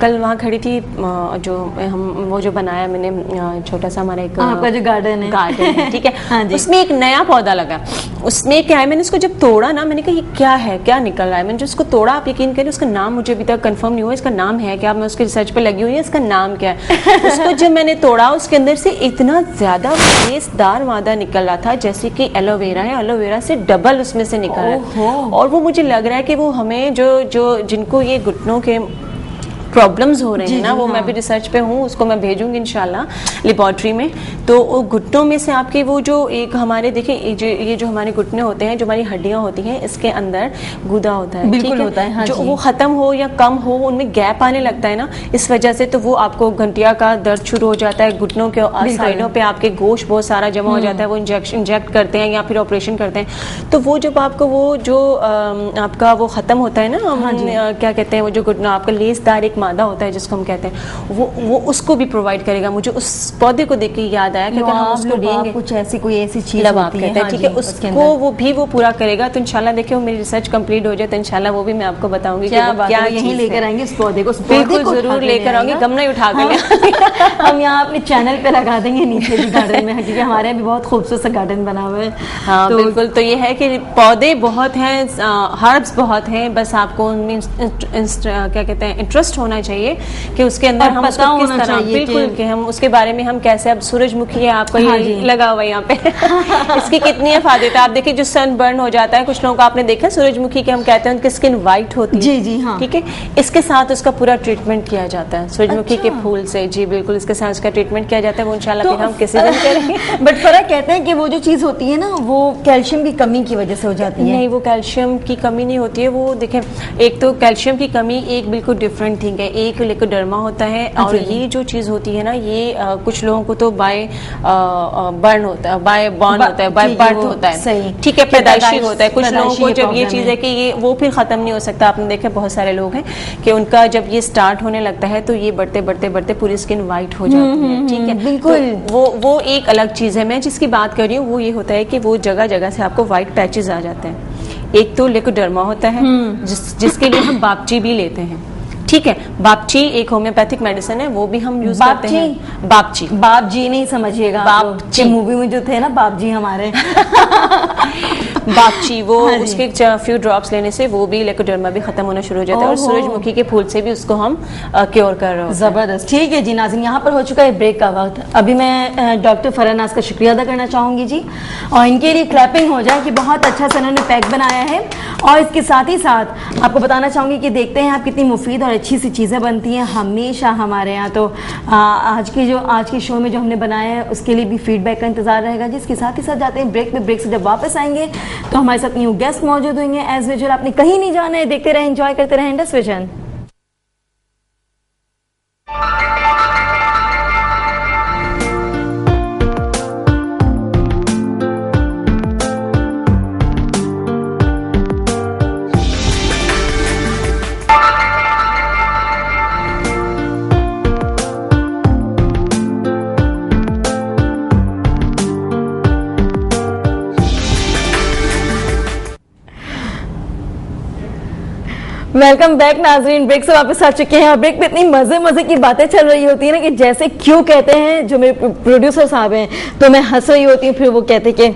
कल वहाँ खड़ी थी, वो जो बनाया मैंने छोटा सा हमारा एक आपका जो गार्डन है, ठीक है। हाँ जी। उसमें एक नया पौधा लगा। उसमें क्या है, मैंने उसको जब तोड़ा ना, मैंने कहा ये क्या है, क्या निकल रहा है। मैंने जो उसको तोड़ा, आप यकीन करें उसका नाम मुझे अभी तक कंफर्म नहीं हुआ, इसका नाम है क्या, मैं उसकी रिसर्च पे लगी हुई है, इसका नाम क्या है। उसको जब मैंने तोड़ा, उसके अंदर से इतना ज्यादा मजेदार मादा निकल रहा था, जैसे कि एलोवेरा है, एलोवेरा से डबल उसमें से निकल रहा है। और वो मुझे लग रहा है कि वो हमें जो जिनको ये घुटनों के प्रॉब्लम्स हो रहे हैं ना, वो मैं भी रिसर्च पे हूँ, उसको मैं भेजूंगी इंशाल्लाह लेबोरेटरी में। तो वो घुटनों में से आपके वो जो एक हमारे देखिए, ये जो हमारे घुटने होते हैं, जो हमारी हड्डियां होती हैं, इसके अंदर गुदा होता है, बिल्कुल होता है, हाँ जो जी। वो खत्म हो या कम हो, उनमें गैप आने लगता है ना, इस वजह से तो वो आपको घंटिया का दर्द शुरू हो जाता है। घुटनों के साइडों पे आपके गोश्त बहुत सारा जमा हो जाता है, वो इंजेक्ट करते हैं या फिर ऑपरेशन करते हैं। तो वो जब आपको वो जो आपका वो खत्म होता है ना, क्या कहते हैं, वो जो घुटना आपका लेसदार एक मादा होता है जिसको हम कहते हैं, वो उसको भी प्रोवाइड करेगा। मुझे उस पौधे को देख के याद आया कि अगर हम उसको लेंगे, कुछ ऐसी कोई ऐसी चीज आप कहते हैं, ठीक है, उसको वो पूरा करेगा। तो इंशाल्लाह देखिए, मेरी रिसर्च कंप्लीट हो जाए तो इंशाल्लाह वो भी मैं आपको बताऊंगी कि क्या यहीं लेकर आएंगे इस पौधे को। बिल्कुल जरूर लेकर आऊंगी, गमला ही उठा कर हम यहाँ अपने चैनल पे लगा देंगे नीचे भी गार्डन में, क्योंकि हमारे यहाँ भी बहुत खूबसूरत सा गार्डन बना हुआ है। हाँ बिल्कुल। तो ये है कि पौधे बहुत हैं, हर्ब्स बहुत हैं, बस आपको उनमें क्या कहते हैं, इंटरेस्ट होना चाहिए कि उसके अंदर हम उसको किस तरह, बिल्कुल कि हम उसके बारे में हम कैसे। अब सूरजमुखी है, आपको ये लगा हुआ है यहाँ पे इसकी कितनी इफादत है। आप देखिए, जो सन बर्न हो जाता है, कुछ लोगों को आपने देखा सूरजमुखी के, हम कहते हैं उनकी स्किन व्हाइट होती है। जी हाँ, ठीक है, इसके साथ उसका पूरा ट्रीटमेंट किया जाता है सूरजमुखी के फूल से। जी बिल्कुल, इसके साथ उसका ट्रीटमेंट किया जाता है। वो इंशाल्लाह फिर हम किसी दिन करेंगे। बट फर्क कहते हैं कि वो जो चीज होती है ना, वो कैल्शियम की कमी की वजह से हो जाती है। नहीं, वो कैल्शियम की कमी नहीं होती है। वो देखें, एक तो कैल्शियम की कमी एक बिल्कुल डिफरेंट थिंग है, एक लेकोडर्मा होता है, और ये जो चीज होती है ना, ये कुछ लोगों को तो बाय बर्न होता है, बाय बॉर्न होता है, बाय बर्थ होता है, ठीक है, पैदाइशी होता है। कुछ लोगों को जब ये चीज है कि ये वो फिर खत्म नहीं हो सकता। आपने देखा बहुत सारे लोग हैं कि उनका जब ये स्टार्ट होने लगता है तो ये बढ़ते बढ़ते बढ़ते पूरी स्किन व्हाइट हो जाती है। ठीक है, बिल्कुल। तो वो एक अलग चीज है। मैं जिसकी बात कर रही हूँ वो ये होता है कि वो जगह जगह से आपको व्हाइट पैचेस आ जाते हैं। एक तो लेकोडर्मा होता है, जिसके लिए हम बापची भी लेते हैं। ठीक है, बापची एक होम्योपैथिक मेडिसिन है, वो भी हम यूज करते हैं। बापची, बाप जी नहीं समझिएगा, बापची मूवी में जो थे ना बाप जी हमारे बापची, वो उसके फ्यू ड्रॉप्स लेने से वो भी लेकोडर्मा भी खत्म होना शुरू हो जाता है, और सूरजमुखी के फूल से भी उसको हम क्योर कर रहे हैं। जबरदस्त। ठीक है जी नाज़रीन, यहाँ पर हो चुका है ब्रेक का वक्त। अभी मैं डॉक्टर फरहा नाज का शुक्रिया अदा करना चाहूंगी जी, और इनके लिए क्लैपिंग हो जाए कि बहुत अच्छा से उन्होंने पैक बनाया है। और इसके साथ ही साथ आपको बताना चाहूंगी कि देखते हैं आप कितनी मुफीद और अच्छी सी चीज़ें बनती हैं हमेशा हमारे यहाँ। तो आज के शो में जो हमने बनाया है उसके लिए भी फीडबैक का इंतजार रहेगा। जिसके साथ ही साथ जाते हैं ब्रेक में। ब्रेक से जब वापस आएंगे तो हमारे साथ न्यू गेस्ट मौजूद होंगे एज यूजुअल। आपने कहीं नहीं जाना है, देखते रहें, एंजॉय करते रहें इंडस विजन। वेलकम बैक नाजरीन। ब्रेक से वापस आ चुके हैं और ब्रेक पे इतनी मजे मजे की बातें चल रही होती है ना कि जैसे क्यों कहते हैं जो मेरे प्रोड्यूसर साहब हैं, तो मैं हंस रही होती हूँ, फिर वो कहते कि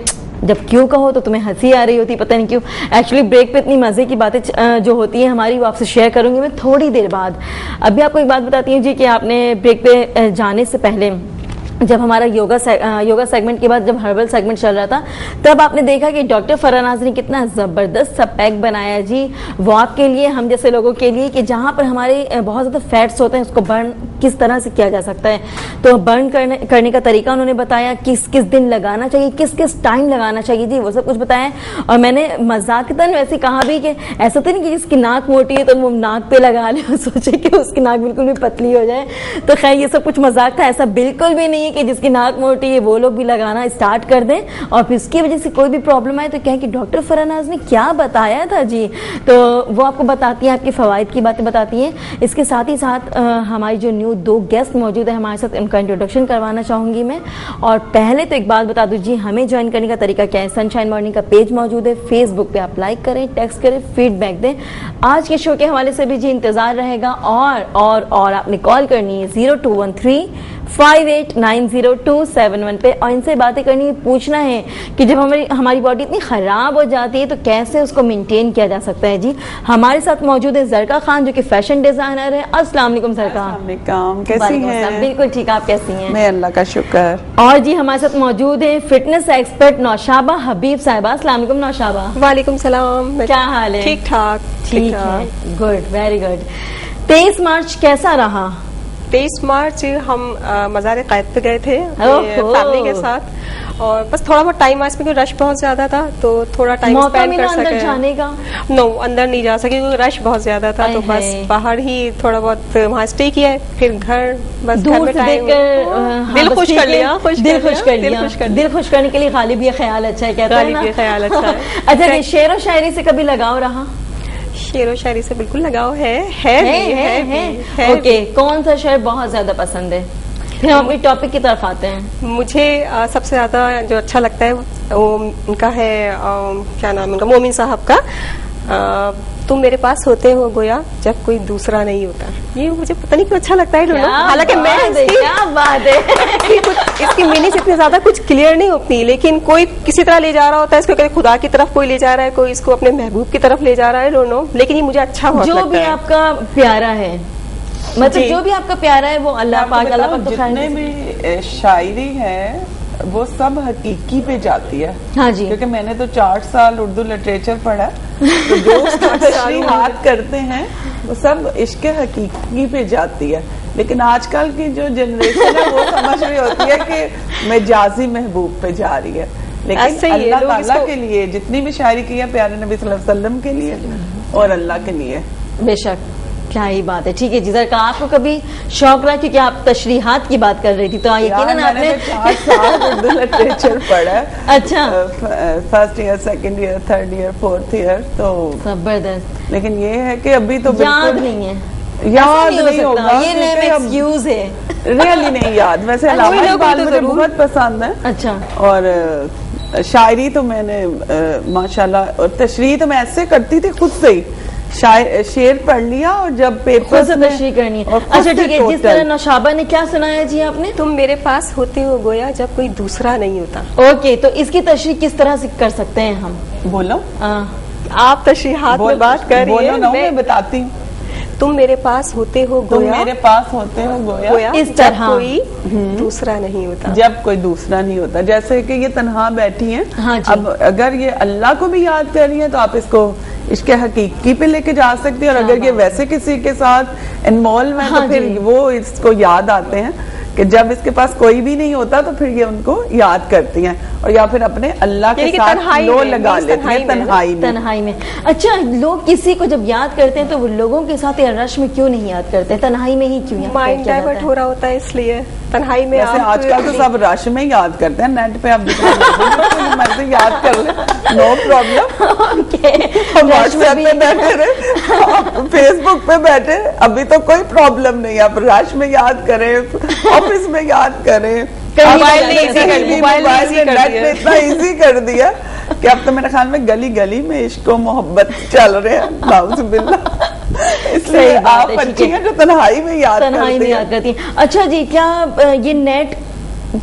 जब क्यों कहो तो तुम्हें हंसी आ रही होती, पता नहीं क्यों। एक्चुअली ब्रेक पे इतनी मजे की बातें जो होती हैं हमारी, वो आपसे शेयर करूंगी मैं थोड़ी देर बाद। अभी आपको एक बात बताती हूँ जी कि आपने ब्रेक पे जाने से पहले जब हमारा योगा सेगमेंट के बाद जब हर्बल सेगमेंट चल रहा था, तब आपने देखा कि डॉक्टर फरानाज ने कितना ज़बरदस्त सा पैक बनाया जी वो आपके लिए, हम जैसे लोगों के लिए, कि जहाँ पर हमारे बहुत ज़्यादा फैट्स होते हैं उसको बर्न किस तरह से किया जा सकता है। तो बर्न करने का तरीका उन्होंने बताया, किस किस दिन लगाना चाहिए, किस किस टाइम लगाना चाहिए जी, वो सब कुछ बताया। और मैंने मजाकतन वैसे कहा भी कि ऐसा तो नहीं कि जिसकी नाक मोटी है तो वो नाक पे लगा ले और सोचे कि उसकी नाक बिल्कुल भी पतली हो जाए। तो खैर ये सब कुछ मजाक था, ऐसा बिल्कुल भी नहीं कि जिसकी नाक मोटी है वो लोग भी लगाना स्टार्ट कर दें और फिर उसकी वजह से कोई भी प्रॉब्लम आए तो कहें कि डॉक्टर फरानाज ने क्या बताया था जी। तो वो आपको बताती है, आपके फवाइद की बातें बताती हैं। इसके साथ ही साथ हमारी जो न्यू 2 गेस्ट मौजूद है हमारे साथ, उनका इंट्रोडक्शन करवाना चाहूंगी मैं। और पहले तो एक बात बता दूं जी, हमें ज्वाइन करने का तरीका क्या है। सनशाइन मॉर्निंग का पेज मौजूद है फेसबुक पे, आप लाइक करें, टेक्स्ट करें, फीडबैक दें। आज के शो के हवाले से भी जी इंतजार रहेगा। और आपने कॉल करनी है 0213589027 पे और इनसे बातें करनी है, पूछना है कि जब हमारी बॉडी इतनी खराब हो जाती है तो कैसे उसको मेंटेन किया जा सकता है जी। हमारे साथ मौजूद है जरका खान जो कि फैशन डिजाइनर है। अस्सलाम वालेकुम जरका। कैसी हैं? बिल्कुल ठीक, आप कैसी हैं? मैं अल्लाह का शुक्र। और जी हमारे साथ मौजूद है फिटनेस एक्सपर्ट नौशाबा हबीब साहिबा। अस्सलाम वालेकुम नौशाबा। वालेकुम सलाम। क्या हाल है? ठीक ठाक। ठीक है, गुड, वेरी गुड। 23 मार्च कैसा रहा? 23 मार्च हम मज़ार क़ायद पे गए थे फैमिली के साथ, और बस थोड़ा बहुत टाइम आज में रश बहुत ज्यादा था तो थोड़ा टाइम स्पेंड कर सके। अंदर जाने का? नो, अंदर नहीं जा सके क्योंकि रश बहुत ज्यादा था, तो बस बाहर ही थोड़ा बहुत वहाँ स्टे किया, फिर घर बस घर में टाइम दिल खुश कर लिया। दिल खुश करने के लिए गालिब ये ख्याल अच्छा है, कहते हैं ना। ख्याल अच्छा है। अच्छा, शेर और शायरी से कभी लगाव रहा? शेर और शायरी से बिल्कुल लगाव है। ओके, कौन सा शेर बहुत ज्यादा पसंद है? फिर हम अपने टॉपिक की तरफ आते हैं। मुझे सबसे ज्यादा जो अच्छा लगता है वो उनका है, क्या नाम है उनका, मोमिन साहब का, तुम मेरे पास होते हो गोया जब कोई दूसरा नहीं होता। ये मुझे पता नहीं क्यों अच्छा लगता है। हालांकि मैं क्या बात है इसकी मीनिंग इतनी ज्यादा कुछ क्लियर नहीं होती, लेकिन कोई किसी तरह ले जा रहा होता है इसको, कभी खुदा की तरफ कोई ले जा रहा है, कोई इसको अपने महबूब की तरफ ले जा रहा है, डोंट नो, लेकिन ये मुझे अच्छा बहुत लगता है। जो भी आपका प्यारा है, मतलब जो भी आपका प्यारा है वो अल्लाह पाक जितने भी शायरी है वो सब हकीकी पे जाती है। हाँ जी, क्योंकि मैंने तो 4 साल उर्दू लिटरेचर पढ़ा, तो जो तशरीहात करते हैं वो सब इश्क हकीकी पे जाती है। लेकिन आजकल की जो जनरेशन है वो समझ रही होती है कि मजाजी महबूब पे जा रही है, लेकिन अल्लाह ताला के लिए जितनी भी शायरी की है प्यारे नबी सल्लल्लाहु अलैहि वसल्लम के लिए और अल्लाह के लिए। बेशक, क्या ही बात है। ठीक है जी, जरा आपको कभी शौक रहा, क्योंकि आप तशरीहात की बात कर रही थी, तो यकीनन आपने 4 साल उर्दू लिटरेचर पढ़ा है। अच्छा, first year, second year, third year, fourth year, तो जबरदस्त। लेकिन ये है कि अभी तो याद नहीं है, याद नहीं होगा, ये नेम एक्सक्यूज है, रियली नहीं याद। वैसे अलामा इकबाल मुझे बहुत पसंद है। अच्छा, और शायरी तो मैंने माशाल्लाह, और तशरीह तो मैं ऐसे करती थी खुद से ही, शेर पढ़ लिया और जब पेपर से तशरीह करनी है। अच्छा ठीक है, जिस तरह नौशाबा ने क्या सुनाया जी आपने, तुम मेरे पास होते हो गोया जब कोई दूसरा नहीं होता। ओके, तो इसकी तशरीह किस तरह से कर सकते हैं हम? बोलो, आप तशरीहात में बात कर रही हैं, मैं बताती हूँ। तुम मेरे पास होते हो गोया, मेरे पास होते हो गोया इस तरह कोई दूसरा नहीं होता, जब कोई दूसरा नहीं होता। जैसे कि ये तन्हा बैठी हैं, हाँ जी। अब अगर ये अल्लाह को भी याद कर रही है तो आप इसको इसके हकीकी पे लेके जा सकते हैं, और अगर ये वैसे किसी के साथ इन्वॉल्व है तो फिर वो इसको याद आते हैं कि जब इसके पास कोई भी नहीं होता तो फिर ये उनको याद करती हैं, और या फिर अपने अल्लाह के साथ लो लगा लेती हैं तन्हाई में। अच्छा, लोग किसी को जब याद करते हैं तो वो लोगों के साथ या रश में क्यों नहीं याद करते, तन्हाई में ही क्यों याद? माइंड डाइवर्ट हो रहा होता है इसलिए तन्हाई में। आजकल तो सब रश में याद करते हैं, नेट पे आप मर्जी याद कर ले, नो प्रॉब्लम। व्हाट्सएप पे बैठे रहे, फेसबुक पे बैठे, अभी तो कोई प्रॉब्लम नहीं है। आप रश में याद करें, ऑफिस में याद करें, मोबाइल ने इतना इजी कर दिया कि अब तो मेरे ख्याल में गली गली में इश्क मोहब्बत चल रहे हैं। नाउज़ुबिल्लाह। इसलिए आप अच्छी हैं जो तन्हाई में याद करती हैं। अच्छा जी, क्या ये नेट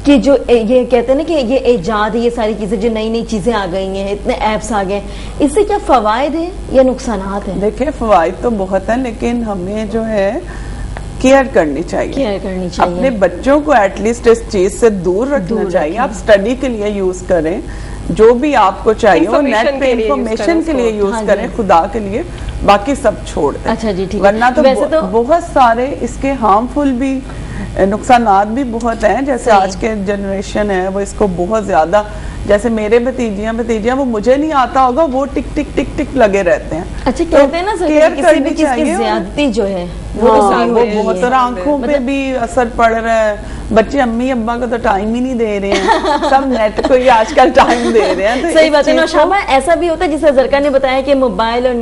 कि जो ये कहते हैं ना कि ये इजाद है, ये सारी चीजें जो नई नई चीजें आ गई हैं, इतने ऐप्स आ गए, इससे क्या फवायद है या नुकसानात है? देखिए फवायद तो बहुत है, लेकिन हमें जो है केयर करनी चाहिए। अपने बच्चों को एटलीस्ट इस चीज से दूर रखना चाहिए। आप स्टडी के लिए यूज करें, जो भी आपको चाहिए, और नेट पे इंफॉर्मेशन के लिए यूज करें, खुदा के लिए, बाकी सब छोड़ दें। अच्छा जी, ठीक। वरना तो वैसे तो बहुत सारे इसके हार्मफुल भी नुकसानात भी बहुत हैं। जैसे आज के जनरेशन है वो इसको बहुत ज्यादा, जैसे मेरे भतीजियां वो मुझे नहीं आता होगा, वो टिक टिक टिक टिक लगे रहते हैं। अच्छा, कहते हैं ना सर, किसी भी चीज की ज्यादती जो है वो बहुत सारा आंखों पे भी असर पड़ रहा है। बच्चे अम्मी अब्बा को तो टाइम ही नहीं दे रहे हैं, सब नेट को ही आजकल टाइम दे रहे हैं। तो सही बात है नौशाबा, ऐसा भी होता है जिसे जरका ने बताया कि मोबाइल और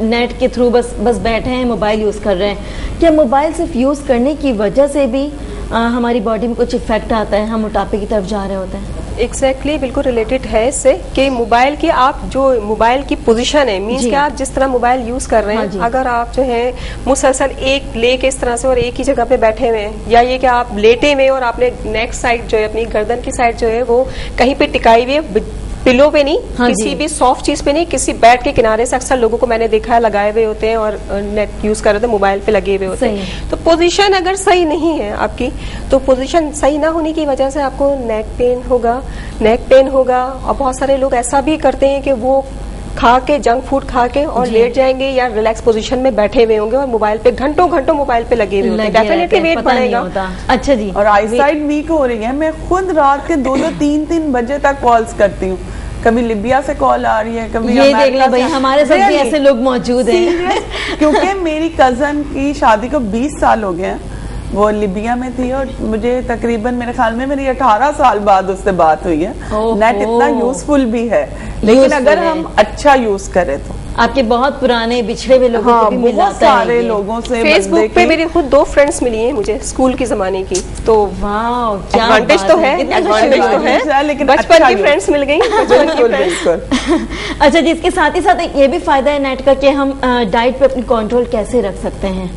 नेट के थ्रू बस बैठे हैं, मोबाइल यूज कर रहे हैं। क्या मोबाइल सिर्फ यूज करने की वजह से भी हमारी बॉडी में कुछ इफेक्ट आता है, हम मोटापे की तरफ जा रहे होते हैं? एग्जैक्टली बिल्कुल रिलेटेड है इससे कि मोबाइल की आप जो मोबाइल की पोजीशन है, मीन्स कि आप जिस तरह मोबाइल यूज कर रहे हैं, अगर आप जो है मुसलसल एक लेके इस तरह से और एक ही जगह पे बैठे हुए हैं, या ये कि आप लेटे हुए और आपने नेक साइड जो है, अपनी गर्दन की साइड जो है वो कहीं पे टिकाई हुई है, पिलो पे नहीं, किसी भी सॉफ्ट चीज पे नहीं, किसी बेड के किनारे से अक्सर लोगों को मैंने देखा है लगाए हुए होते हैं और नेट यूज कर रहे थे, मोबाइल पे लगे हुए होते हैं। तो पोजीशन अगर सही नहीं है आपकी, तो पोजीशन सही ना होने की वजह से आपको नेक पेन होगा। और बहुत सारे लोग ऐसा भी करते हैं कि वो खा के, जंक फूड खा के और लेट जाएंगे या रिलैक्स पोजीशन में बैठे हुए होंगे और मोबाइल पे घंटों मोबाइल पे लगे हुए होंगे, डेफिनेटली वेट बढ़ेगा। अच्छा जी, और आई साइड वीक हो रही है। मैं खुद रात के 2-2, 3-3 बजे तक कॉल्स करती हूँ। कभी लिबिया से कॉल आ रही है, कभी ये देख लो भाई, हमारे साथ भी ऐसे लोग मौजूद हैं। क्योंकि मेरी कजन की शादी को 20 साल हो गए हैं, वो लिबिया में थी और मुझे तकरीबन मेरे ख्याल में मेरी 18 साल बाद उससे बात हुई है। नेट इतना यूजफुल भी है, लेकिन अगर हम अच्छा यूज करें तो। आपके बहुत पुराने बिछड़े हुए लोगों को भी बहुत सारे लोगों से फेसबुक पे मेरी खुद 2 फ्रेंड्स मिली हैं मुझे स्कूल की जमाने की, तो वाह, एडवांटेज तो है, लेकिन बचपन की फ्रेंड्स मिल गई। अच्छा जी, इसके साथ ही साथ ये भी फायदा है नेट का कि हम डाइट पे अपनी कंट्रोल कैसे रख सकते हैं।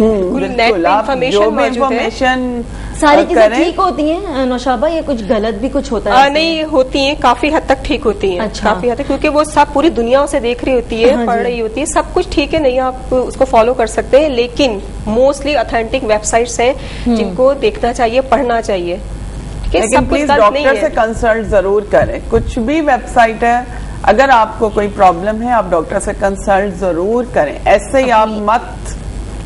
नेट पे इंफॉर्मेशन सारी चीजें ठीक होती हैं नौशाबा, या कुछ गलत भी कुछ होता है? नहीं होती हैं, काफी हद तक ठीक होती हैं। अच्छा। काफी हद तक, क्योंकि वो सब पूरी दुनिया से देख रही होती है, पढ़ रही होती है, सब कुछ ठीक है, नहीं आप उसको फॉलो कर सकते हैं, लेकिन मोस्टली ऑथेंटिक वेबसाइट्स हैं जिनको देखना चाहिए, पढ़ना चाहिए। लेकिन प्लीज डॉक्टर से कंसल्ट जरूर करें। कुछ भी वेबसाइट है, अगर आपको कोई प्रॉब्लम है आप डॉक्टर से कंसल्ट जरूर करें। ऐसे ही आप मत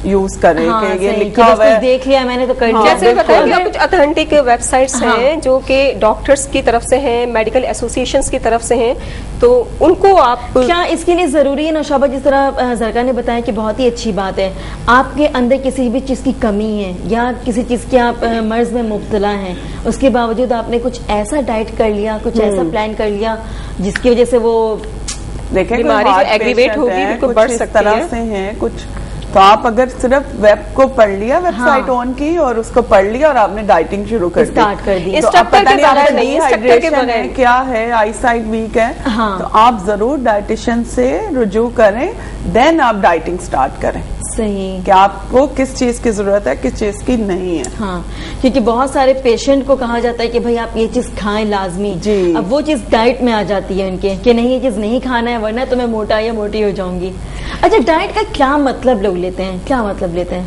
यूज करें कि ये लिखा हुआ है, देख लिया मैंने तो कर लिया। जैसे बताया कि कुछ ऑथेंटिक वेबसाइट्स हैं जो कि डॉक्टर्स की तरफ से हैं, मेडिकल एसोसिएशंस की तरफ से हैं, तो उनको आप क्या इसके लिए जरूरी है नौशाबा, जिस तरह जरका ने बताया कि बहुत ही अच्छी बात है, आपके अंदर किसी भी चीज की कमी है या किसी चीज के आप मर्ज में मुब्तला हैं, उसके बावजूद आपने कुछ ऐसा डाइट कर लिया, कुछ ऐसा प्लान कर लिया जिसकी वजह से वो देखें बीमारी जो एग्रीवेट होगी बिल्कुल बढ़ सकती है। से हैं कुछ, तो आप अगर सिर्फ वेब को पढ़ लिया, वेबसाइट ऑन की और उसको पढ़ लिया और आपने डाइटिंग शुरू कर दी, तो अब पता नहीं डिहाइड्रेशन है, क्या है, आई साइड वीक है, तो आप जरूर डाइटिशियन से रुजू करें, देन आप डाइटिंग स्टार्ट करें। सही, कि आपको किस चीज की जरूरत है, किस चीज की नहीं है। हाँ, क्योंकि बहुत सारे पेशेंट को कहा जाता है कि भाई आप ये चीज खाएं लाजमी, अब वो चीज डाइट में आ जाती है उनके कि नहीं ये चीज नहीं खाना है वरना तो मैं मोटा या मोटी हो जाऊंगी। अच्छा, डाइट का क्या मतलब लोग लेते हैं, क्या मतलब लेते हैं?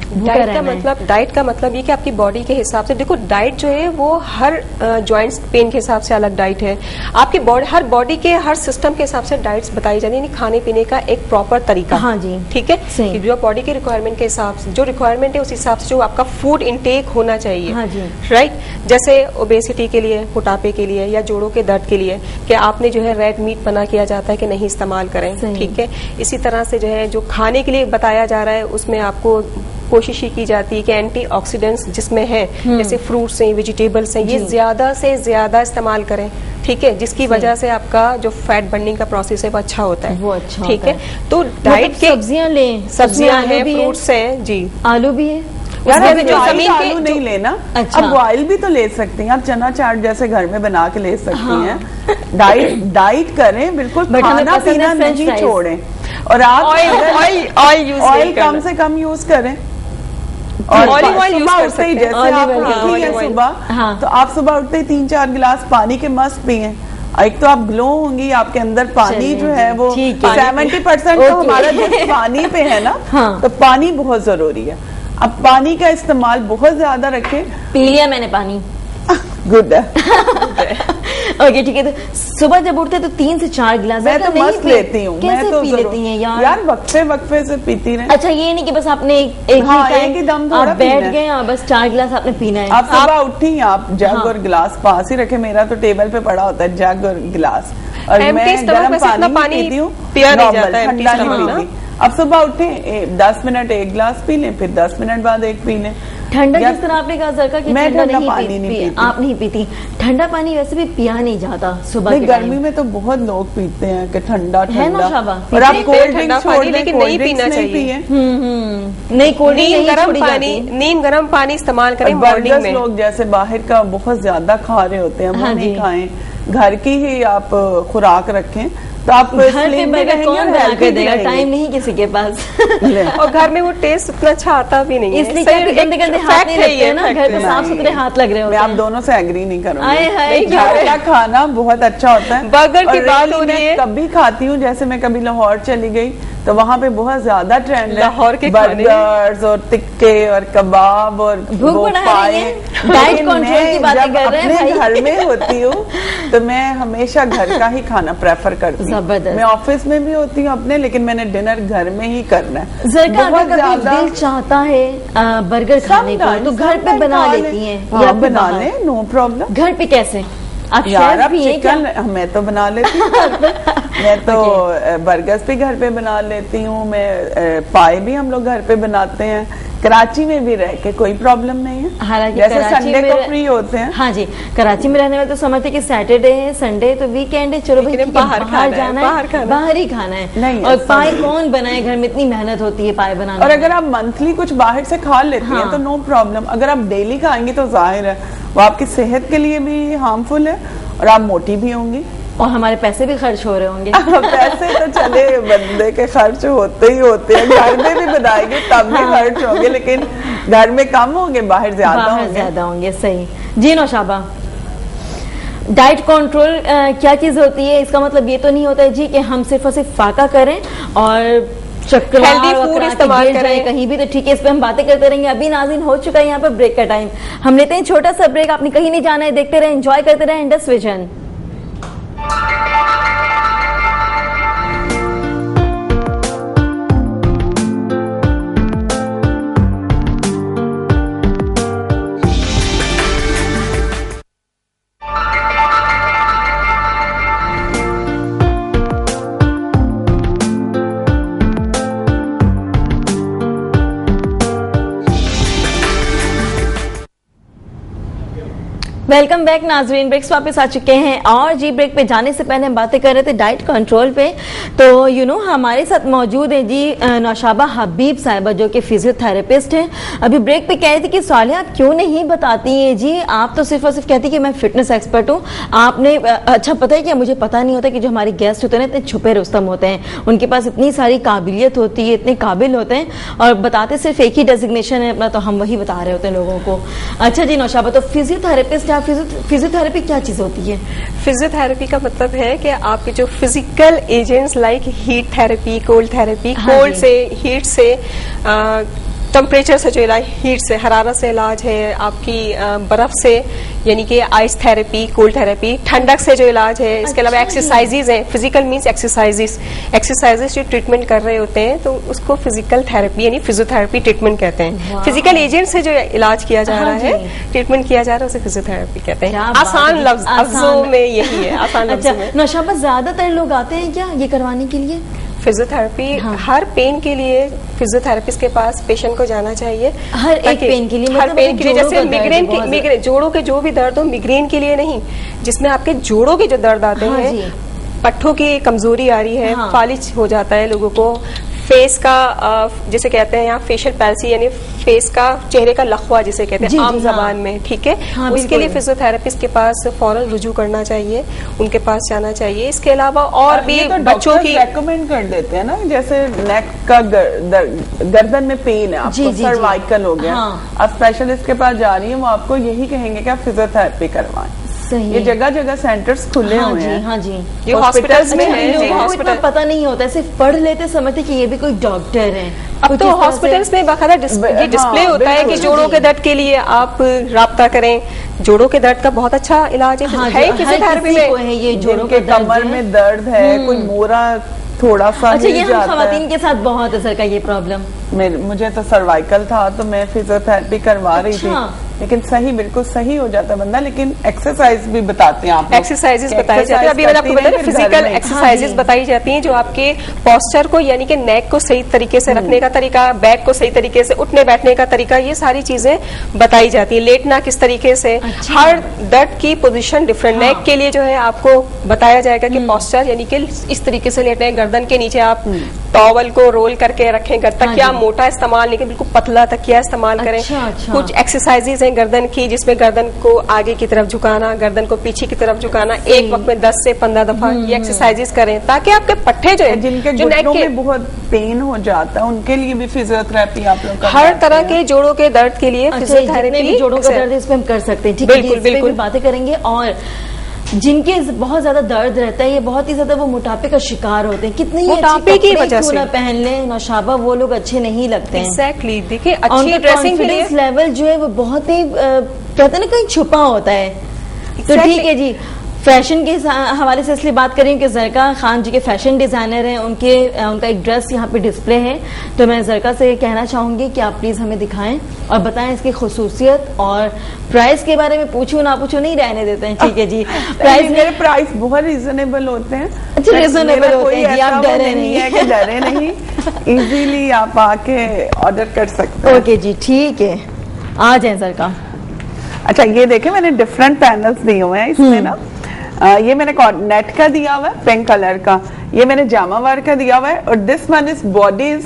डाइट का मतलब ये कि आपकी बॉडी के हिसाब से, देखो डाइट जो है वो हर जॉइंट्स पेन के हिसाब से अलग डाइट है, आपकी बॉडी हर बॉडी के हर सिस्टम के हिसाब से डाइट्स बताई जाती है, खाने पीने का एक प्रॉपर तरीका। हाँ जी, ठीक है, जो बॉडी के रिक्वायरमेंट के हिसाब से, जो रिक्वायरमेंट है उस हिसाब से जो आपका फूड इनटेक होना चाहिए। हाँ जी, राइट। जैसे ओबेसिटी के लिए, मोटापे के लिए या जोड़ों के दर्द के लिए कि आपने जो है रेड मीट मना किया जाता है कि नहीं इस्तेमाल करें, ठीक है। इसी तरह से जो है जो खाने के लिए बताया जा रहा है उसमें आपको कोशिश ही की जाती है कि एंटीऑक्सीडेंट्स जिसमें है, जैसे फ्रूट्स हैं, वेजिटेबल्स हैं, ये ज्यादा से ज्यादा इस्तेमाल करें, ठीक है, जिसकी वजह से आपका जो फैट बर्निंग का प्रोसेस है वो अच्छा होता है, वो अच्छा, ठीक है। तो डाइट के सब्जियां लें, सब्जियां हैं, फ्रूट्स हैं, जी, आलू भी है, यार उसके अभी जो जो जमीन के आलू नहीं लेना, अच्छा। अब बॉयल भी तो ले सकती हैं, आप चना चाट जैसे घर में बना के ले सकती हैं। डाइट करें बिल्कुल, But हमें खाना पसंद है पीना French नहीं fries। छोड़ें, और आप ऑयल यूज ऑयल कम से कम यूज करें। और Olive oil use सुबह कर उठते ही सकते हैं। जैसे Olive आप oil, उठी हैं olive oil। सुबह, हाँ। तो आप सुबह उठते ही 3-4 गिलास पानी के मस्त पिए। एक तो आप ग्लो होंगी, आपके अंदर पानी चलिए जो है वो ठीक है। 70% तो Okay। हमारा जिस पानी पे है ना, हाँ। तो पानी बहुत जरूरी है। अब पानी का इस्तेमाल बहुत ज्यादा रखें। पी लिया मैंने पानी। गुड है। ओके ठीक है, तो सुबह जब उठते तो 3 से 4 गिलास मैं तो नहीं मस्त पी- लेती हूँ, मैं कैसे तो पी जरूर- लेती हैं यार? यार वक्फे से पीती रहे। अच्छा, ये नहीं कि बस आपने एक हाँ, ही टाइम एक ही दम थोड़ा आप बैठ पीना है। गए और बस 4 गिलास आपने पीना है। आप सुबह उठी, आप जग हाँ। और गिलास पास ही रखे। मेरा तो टेबल पे पड़ा होता है जग और गिलास, और Empty मैं stomach गर्म में से इतना पानी पानी पीती हूँ, पिया नहीं normal, जाता है, empty ठंडा नहीं stomach पीती। अब सुबह उठे 10 मिनट एक गिलास पी लें, फिर 10 मिनट बाद एक पी लें। ठंडा या- जिस तरह आपने कहा जरका कि मैं ठंडा ठंडा पानी नहीं नहीं पीती, पीती। आप नहीं पीती ठंडा पानी, वैसे भी पिया नहीं जाता सुबह नहीं, के गर्मी टाइम। में तो बहुत लोग पीते हैं कि ठंडा है ना ठंडा, शाबा? और आप पीते हैं कोल्ड ठंडा ड्रिंक्स छोड़ पानी, दें, लेकिन कोल्ड नहीं ड्रिंक्स पीना नहीं चाहिए। पिए। नहीं, कोल्ड ड्रिंक नहीं छोड़ी जाती। नीम गर्म पानी इस्तेमाल करें और मॉर्निंग बर्गर्स में। लोग जैसे बाहर का बहुत ज्यादा खा रहे होते हैं, वो हाँ नहीं जी। खाएं, घर की ही आप खुराक रखें, तो आप घर पे slim भी बर्गर रहेंगे कौन और बना healthy के भी देगा? रहेंगे। टाइम नहीं किसी के पास। और घर में वो टेस्ट उतना अच्छा आता भी नहीं है, इसलिए सही क्या गंदे गंदे एक हाथ fact नहीं है लगते ये, हैं ना, fact घर पे है। साफ सुथरे हाथ लग रहे मैं होते आप हैं। दोनों से एग्री नहीं करूंगी। आए हाय, नहीं, क्या घर है? का खाना बहुत अच्छा होता है। बर्गर की और बात really हो रही मैं है। कभी खाती हूँ, जैसे मैं कभी लाहौर चली गई तो वहाँ पे बहुत ज्यादा ट्रेंड है लाहौर के खाने। बर्गर्स और टिक्के और कबाब और भूख वो बढ़ा रही पाए। है। डाइट लेकिन कंट्रोल मैं की बातें जब कर रहे हैं अपने भाई। घर में होती हूँ तो मैं हमेशा घर का ही खाना प्रेफर करती हूँ। जबरदस्त। मैं ऑफिस में भी होती हूँ अपने, लेकिन मैंने डिनर घर में ही करना है। जरका बहुत अगर कभी ज्यादा दिल चाहता है बर्गर खाने को, तो घर पे बना लेती हैं या या फिर बना बाहर? लें, नो प्रॉब्लम। घर पे कैसे? आप यार शेफ अब भी हैं क्या? चिकन मैं तो बना लेती हूँ घर पे। मैं तो बर्गर्स भी घर पे बना लेती हूँ। मैं पाए भी हम लोग घर पे बनाते हैं। कराची में भी रह के कोई प्रॉब्लम नहीं है, हालांकि जैसे कराची संडे में को फ्री होते हैं। हाँ जी, कराची में रहने वाले तो समझते कि सैटरडे है, संडे तो वीकेंड है, चलो भाई लेकिन ठीक है, बाहर बाहर खाना है, जाना बाहर है, खाना। बाहर ही खाना है। नहीं, और ऐसा पाए नहीं। कौन बनाए, घर में इतनी मेहनत होती है पाए बनाने और में। अगर आप मंथली कुछ बाहर से खा लेती हैं हाँ। तो नो प्रॉब्लम। अगर आप डेली खाएंगे तो जाहिर है वो आपकी सेहत के लिए भी हार्मफुल है और आप मोटी भी होंगी। और हमारे पैसे भी खर्च हो रहे होंगे। पैसे तो चले बंदे के खर्च होते ही होते हैं, घर में भी बनाएंगे तब भी खर्च होंगे, लेकिन घर में कम होंगे, बाहर ज्यादा बाहर होंगे। ज्यादा होंगे, सही जी। नौशाबा, डाइट कंट्रोल क्या चीज होती है? इसका मतलब ये तो नहीं होता है जी कि हम सिर्फ और सिर्फ फाका करें और चक्रवात Healthy food वकरा के इस्तेमाल गिर जाए करें। कहीं भी, तो ठीक है, इस पे हम बातें करते रहेंगे। अभी नाज़रीन हो चुका है यहाँ पर ब्रेक का टाइम, हम लेते हैं छोटा सा ब्रेक। आपने कहीं नहीं जाना है, देखते रहे, एंजॉय करते रहे इंडस विजन। वेलकम बैक नाजरीन, ब्रेक्स वापस आ चुके हैं। और जी, ब्रेक पे जाने से पहले हम बातें कर रहे थे डाइट कंट्रोल पे। तो हमारे साथ मौजूद है जी नौशाबा हबीब साहिबा, जो कि फिजियोथेरेपिस्ट हैं। अभी ब्रेक पे कह रही थी कि सालिया आप क्यों नहीं बताती हैं जी, आप तो सिर्फ और सिर्फ कहती कि मैं फिटनेस एक्सपर्ट हूँ। आपने अच्छा पता है क्या, मुझे पता नहीं होता कि जो हमारे गेस्ट होते हैं ना, इतने छुपे रुस्तम होते हैं, उनके पास इतनी सारी काबिलियत होती है, इतने काबिल होते हैं, और बताते सिर्फ एक ही डेजिग्नेशन है अपना, तो हम वही बता रहे होते हैं लोगों को। अच्छा जी नौशाबा, तो फिजियोथेरेपिस्ट, फिजियोथेरेपी क्या चीज होती है? फिजियोथेरेपी का मतलब है कि आपके जो physical agents like heat therapy, cold therapy, हाँ कोल्ड जी। से, हीट से, टेम्परेचर से जो इलाज, हीट से, हरारत से इलाज है, आपकी बर्फ से यानी कि आइस थेरेपी, कोल्ड थेरेपी, ठंडक से जो इलाज है, इसके अलावा अच्छा जी। एक्सरसाइजेज हैं। फिजिकल मीन्स एक्सरसाइजेज जो ट्रीटमेंट कर रहे होते हैं तो उसको फिजिकल थेरेपी यानी फिजियोथेरेपी ट्रीटमेंट कहते हैं। वाह। फिजिकल एजेंट से जो इलाज किया जा हाँ रहा जी। है, ट्रीटमेंट किया जा रहा है, उसे फिजियोथेरेपी कहते क्या हैं। बात आसान है। लफ्ज, लफ्जों आसान। में यही है, आसान अच्छा लफ्जों में। नौशाबा, ज्यादातर लोग आते हैं क्या ये करवाने के लिए? फिजियोथेरेपी हाँ। हर पेन के लिए फिजियोथेरेपिस्ट के पास पेशेंट को जाना चाहिए। हर एक ताकि- पेन के लिए, हर मतलब पेन के लिए, जोड़ों जैसे का दर्द मिग्रेन बहुत मिग्रेन जोड़ों के जो भी दर्द हो, मिग्रेन के लिए नहीं, जिसमें आपके जोड़ों के जो दर्द आते हाँ हैं, जी। पट्टों की कमजोरी आ रही है, हाँ। फालिज हो जाता है लोगों को, फेस का जैसे कहते हैं यहाँ फेशियल पैल्सी, यानी फेस का चेहरे का लखवा जिसे कहते हैं आम जबान में, ठीक है, उसके लिए फिजियोथेरेपिस्ट के पास फौरन रुजू करना चाहिए, उनके पास जाना चाहिए। इसके अलावा और भी तो बच्चों की रेकमेंड कर देते हैं ना, जैसे नेक का गर्दन में पेन है आपको, सर्वाइकल हो गया, आप स्पेशलिस्ट के पास जा रही है, वो आपको यही कहेंगे कि आप फिजियोथेरेपी करवाएं। सही ये जगह जगह सेंटर्स खुले हुए हैं। हाँ जी, ये हॉस्पिटल्स में है। लोगों को इतना पता नहीं होता, सिर्फ पढ़ लेते समझते कि ये भी कोई डॉक्टर है। अब तो हॉस्पिटल्स में बाकायदा ये डिस्प्ले होता है कि जोड़ों के दर्द के लिए आप राब्ता करें। जोड़ों के दर्द का बहुत अच्छा इलाज है फिजियोथेरेपी में। ये जोड़ों के कमर में दर्द है, कोई मोरा थोड़ा सा अच्छा, ये हम खवातीन के साथ बहुत है सर का ये प्रॉब्लम। मुझे तो सर्वाइकल था तो मैं फिजियोथेरेपी करवा रही थी, लेकिन सही बिल्कुल सही हो जाता बंदा। लेकिन एक्सरसाइज भी बताते हैं आप, एक्सरसाइजेस बताई जाती है। अभी मैंने आपको बताया फिजिकल एक्सरसाइजेस बताई जाती हैं जो आपके पोस्चर को, यानी कि नेक को सही तरीके से रखने का तरीका, बैक को सही तरीके से उठने बैठने का तरीका, ये सारी चीजें बताई जाती है। लेटना किस तरीके से, हर दर्द की पोजीशन डिफरेंट। नेक के लिए जो है आपको बताया जाएगा कि पोस्चर यानी कि इस तरीके से लेटना है, गर्दन के नीचे आप टॉवल को रोल करके रखें, तकिया मोटा इस्तेमाल नहीं, बिल्कुल पतला तकिया इस्तेमाल करें। कुछ एक्सरसाइजेज हैं गर्दन की, जिसमें गर्दन को आगे की तरफ झुकाना, गर्दन को पीछे की तरफ झुकाना, एक वक्त में 10 से 15 दफा ये एक्सरसाइजेज करें, ताकि आपके पट्टे जो है, जिनके घुटनों में बहुत पेन हो जाता है, उनके लिए भी फिजियोथेरेपी आप लोग हर तरह के जोड़ों के दर्द के लिए फिजियोथेरेपी, जोड़ों का दर्द इस पे हम कर सकते हैं। बिल्कुल बिल्कुल बातें करेंगे। और जिनके बहुत ज्यादा दर्द रहता है, ये बहुत ही ज्यादा वो मोटापे का शिकार होते हैं। कितने मोटापे की वजह से ना पहन लें नौशाबा, वो लोग अच्छे नहीं लगते हैं। एग्जैक्टली, देखिए अच्छी ड्रेसिंग के लिए लेवल जो है वो बहुत ही कहते हैं ना कहीं छुपा होता है। तो ठीक है जी, फैशन के हवाले से इसलिए बात करें कि जरका खान जी के फैशन डिजाइनर हैं, उनका एक ड्रेस यहाँ पे डिस्प्ले है। तो मैं जरका से कहना चाहूंगी कि आप प्लीज हमें दिखाएं और बताएं इसकी खुसूसियत और प्राइस के बारे में। पूछूं ना पूछूं नहीं रहने देते हैं, ठीक है जी। मेरे प्राइस बहुत रीजनेबल होते हैं। अच्छा, रीजनेबल होते हैं जी, आप डरे नहीं है कि डरे नहीं, इजीली आप आके ऑर्डर कर सकते हैं। ओके जी, ठीक है, आ जाए जरका। अच्छा, ये देखें मैंने डिफरेंट पैनल्स दिए हुए हैं इसमें ना। ये मैंने नेट का दिया हुआ है, पिंक कलर का, ये मैंने जामावार का दिया हुआ है, और this one is body is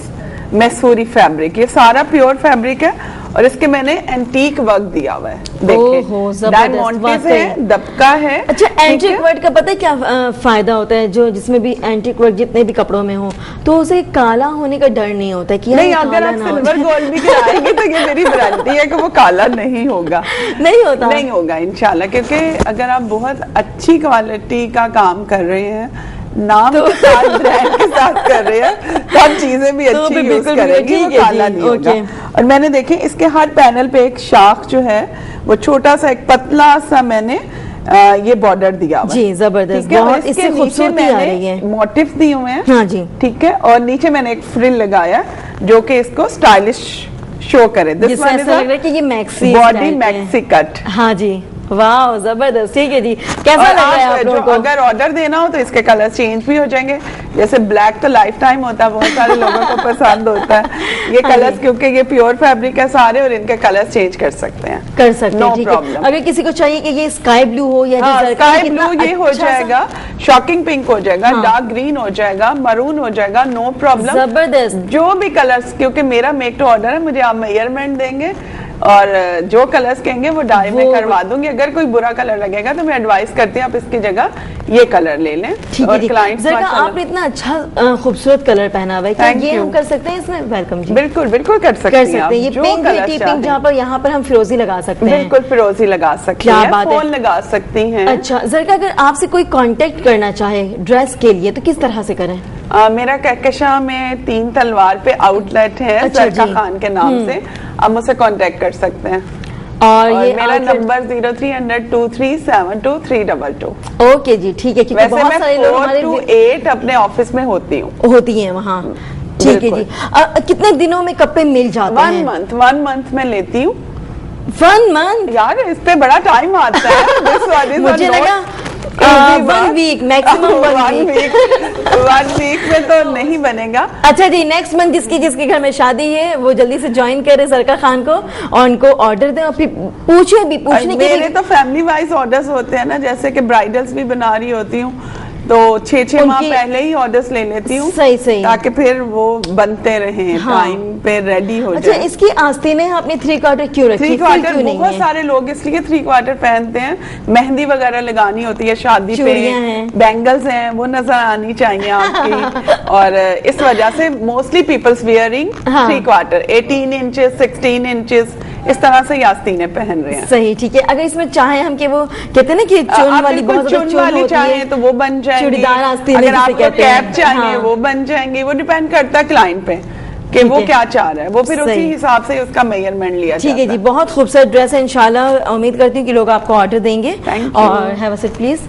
मैसूरी fabric. ये सारा प्योर फैब्रिक है और इसके मैंने एंटीक वर्क दिया हुआ है। देखिए डायमंड है, दबका है। अच्छा, एंटीक वर्क का पता है क्या फायदा होता है? जो जिसमें भी एंटीक वर्क जितने भी कपड़ों में हो, तो उसे काला होने का डर नहीं होता कि नहीं, अगर आप सिल्वर गोल्ड भी कराएंगे तो ये मेरी गारंटी है कि वो काला नहीं होगा। नहीं होगा इंशाल्लाह, क्योंकि अगर आप बहुत अच्छी क्वालिटी का काम कर रहे हैं, नाम के साथ ब्रांड के साथ कर रहे हैं, तो आप चीजें भी अच्छी यूज करेंगे, वो काला नहीं होगा। और मैंने देखे इसके हर पैनल पे एक शाख जो है वो छोटा सा एक पतला सा मैंने ये बॉर्डर दिया हुआ जी, जबरदस्त, बहुत इससे खूबसूरती आ रही है। मोटिव दिए हुए हैं, हाँ जी, ठीक है। और नीचे मैंने एक फ्रिल लगाया जो कि इसको स्टाइलिश शो करे। दिस वन इज लग रहा है कि ये मैक्सी बॉडी मैक्सी कट। हाँ जी, वाह जबरदस्त, ठीक है जी। कैसा लग रहा है आप लोगों को? अगर ऑर्डर देना हो तो इसके कलर चेंज भी हो जाएंगे। जैसे ब्लैक तो लाइफ टाइम होता है, बहुत सारे लोगों को पसंद होता है ये कलर्स, क्योंकि ये प्योर फैब्रिक है सारे, और इनके कलर्स चेंज कर सकते हैं, कर सकते हैं, नो प्रॉब्लम। अगर किसी को चाहिए कि ये स्काई ब्लू हो या स्काई ब्लू, ये हो जाएगा, शॉकिंग पिंक हो जाएगा, डार्क ग्रीन हो जाएगा, मरून हो जाएगा, नो प्रॉब्लम, जबरदस्त। जो भी कलर्स, क्योंकि मेरा मेक टू ऑर्डर है, मुझे आप मेजरमेंट देंगे और जो कलर्स कहेंगे वो डाई में करवा दूंगी। अगर कोई बुरा कलर लगेगा तो मैं एडवाइस करती हूँ आप इसकी जगह ये कलर ले लें। और क्लाइंट्स आपने इतना अच्छा खूबसूरत कलर पहना हुआ है, क्या ये हम कर सकते हैं इसमें? वेलकम जी, बिल्कुल बिल्कुल कर सकते हैं। ये पिंक पिंक जहाँ पर, यहाँ पर हम फिरोजी लगा सकते हैं, बिल्कुल फिरोजी लगा सकते हैं, फूल लगा सकती हैं। अच्छा जरा, अगर आपसे कोई कांटेक्ट करना चाहे ड्रेस के लिए तो किस तरह से करें? मेरा कहकशां में 3 तलवार पे आउटलेट है, जरका खान के नाम से, आप मुझसे कांटेक्ट कर सकते हैं। और ये मेरा नंबर 030023722322। ओके जी, ठीक है। वैसे बहुत सारे लोग 4 to 8 अपने ऑफिस में होती हैं वहाँ। ठीक है जी। कितने दिनों में कपड़े मिल जाते हैं? 1 मंथ में लेती हूँ। 1 मंथ? यार इस पे बड़ा टाइम आता है। मुझे लगा 1 वीक मैक्सिमम, 1 वीक में तो नहीं बनेगा। अच्छा जी, नेक्स्ट मंथ जिसके घर में शादी है वो जल्दी से ज्वाइन करे जरका खान को और उनको ऑर्डर दें, और फिर पूछने मेरे तो फैमिली वाइज ऑर्डर्स होते हैं ना, जैसे कि ब्राइडल्स भी बना रही होती हूँ, तो 6 माह उनकी- पहले ही ऑर्डर्स ले लेती हूँ, सही। ताकि फिर वो बनते रहे, हाँ। टाइम पे रेडी हो अच्छा, जाए। इसकी आस्तीनें आपने 3/4 क्यों रखी? 3/4 क्यों नहीं बहुत है? सारे लोग इसलिए 3/4 पहनते हैं, मेहंदी वगैरह लगानी होती है शादी पे, चूड़ियां हैं। बैंगल्स हैं, वो नजर आनी चाहिए आपकी और इस वजह से मोस्टली पीपल्स वियरिंग हाँ। 3/4, 18 इंचेस, 16 इंचेस, इस तरह से आस्तीनें पहन रहे हैं। सही, ठीक है। अगर इसमें चाहे हम कि वो कहते हैं ना कि चुन आप वाली, बिल्कुल बहुत ज्यादा चुन चुन वाली होती चाहे है, तो वो बन जाएंगी, चूड़ीदार आस्तीनें अगर जिसे आपको कहते हैं। कैप चाहिए हाँ। वो बन जाएंगी, वो डिपेंड करता है क्लाइंट पे कि ठीक वो है। क्या चाह रहा है, वो फिर उसी सही। हिसाब से उसका मेजरमेंट लिया ठीक जाता है जी, बहुत खूबसूरत ड्रेस है। इंशाल्लाह उम्मीद करती हूँ कि लोग आपको ऑर्डर देंगे। Thank you। और हैव अ सीट प्लीज।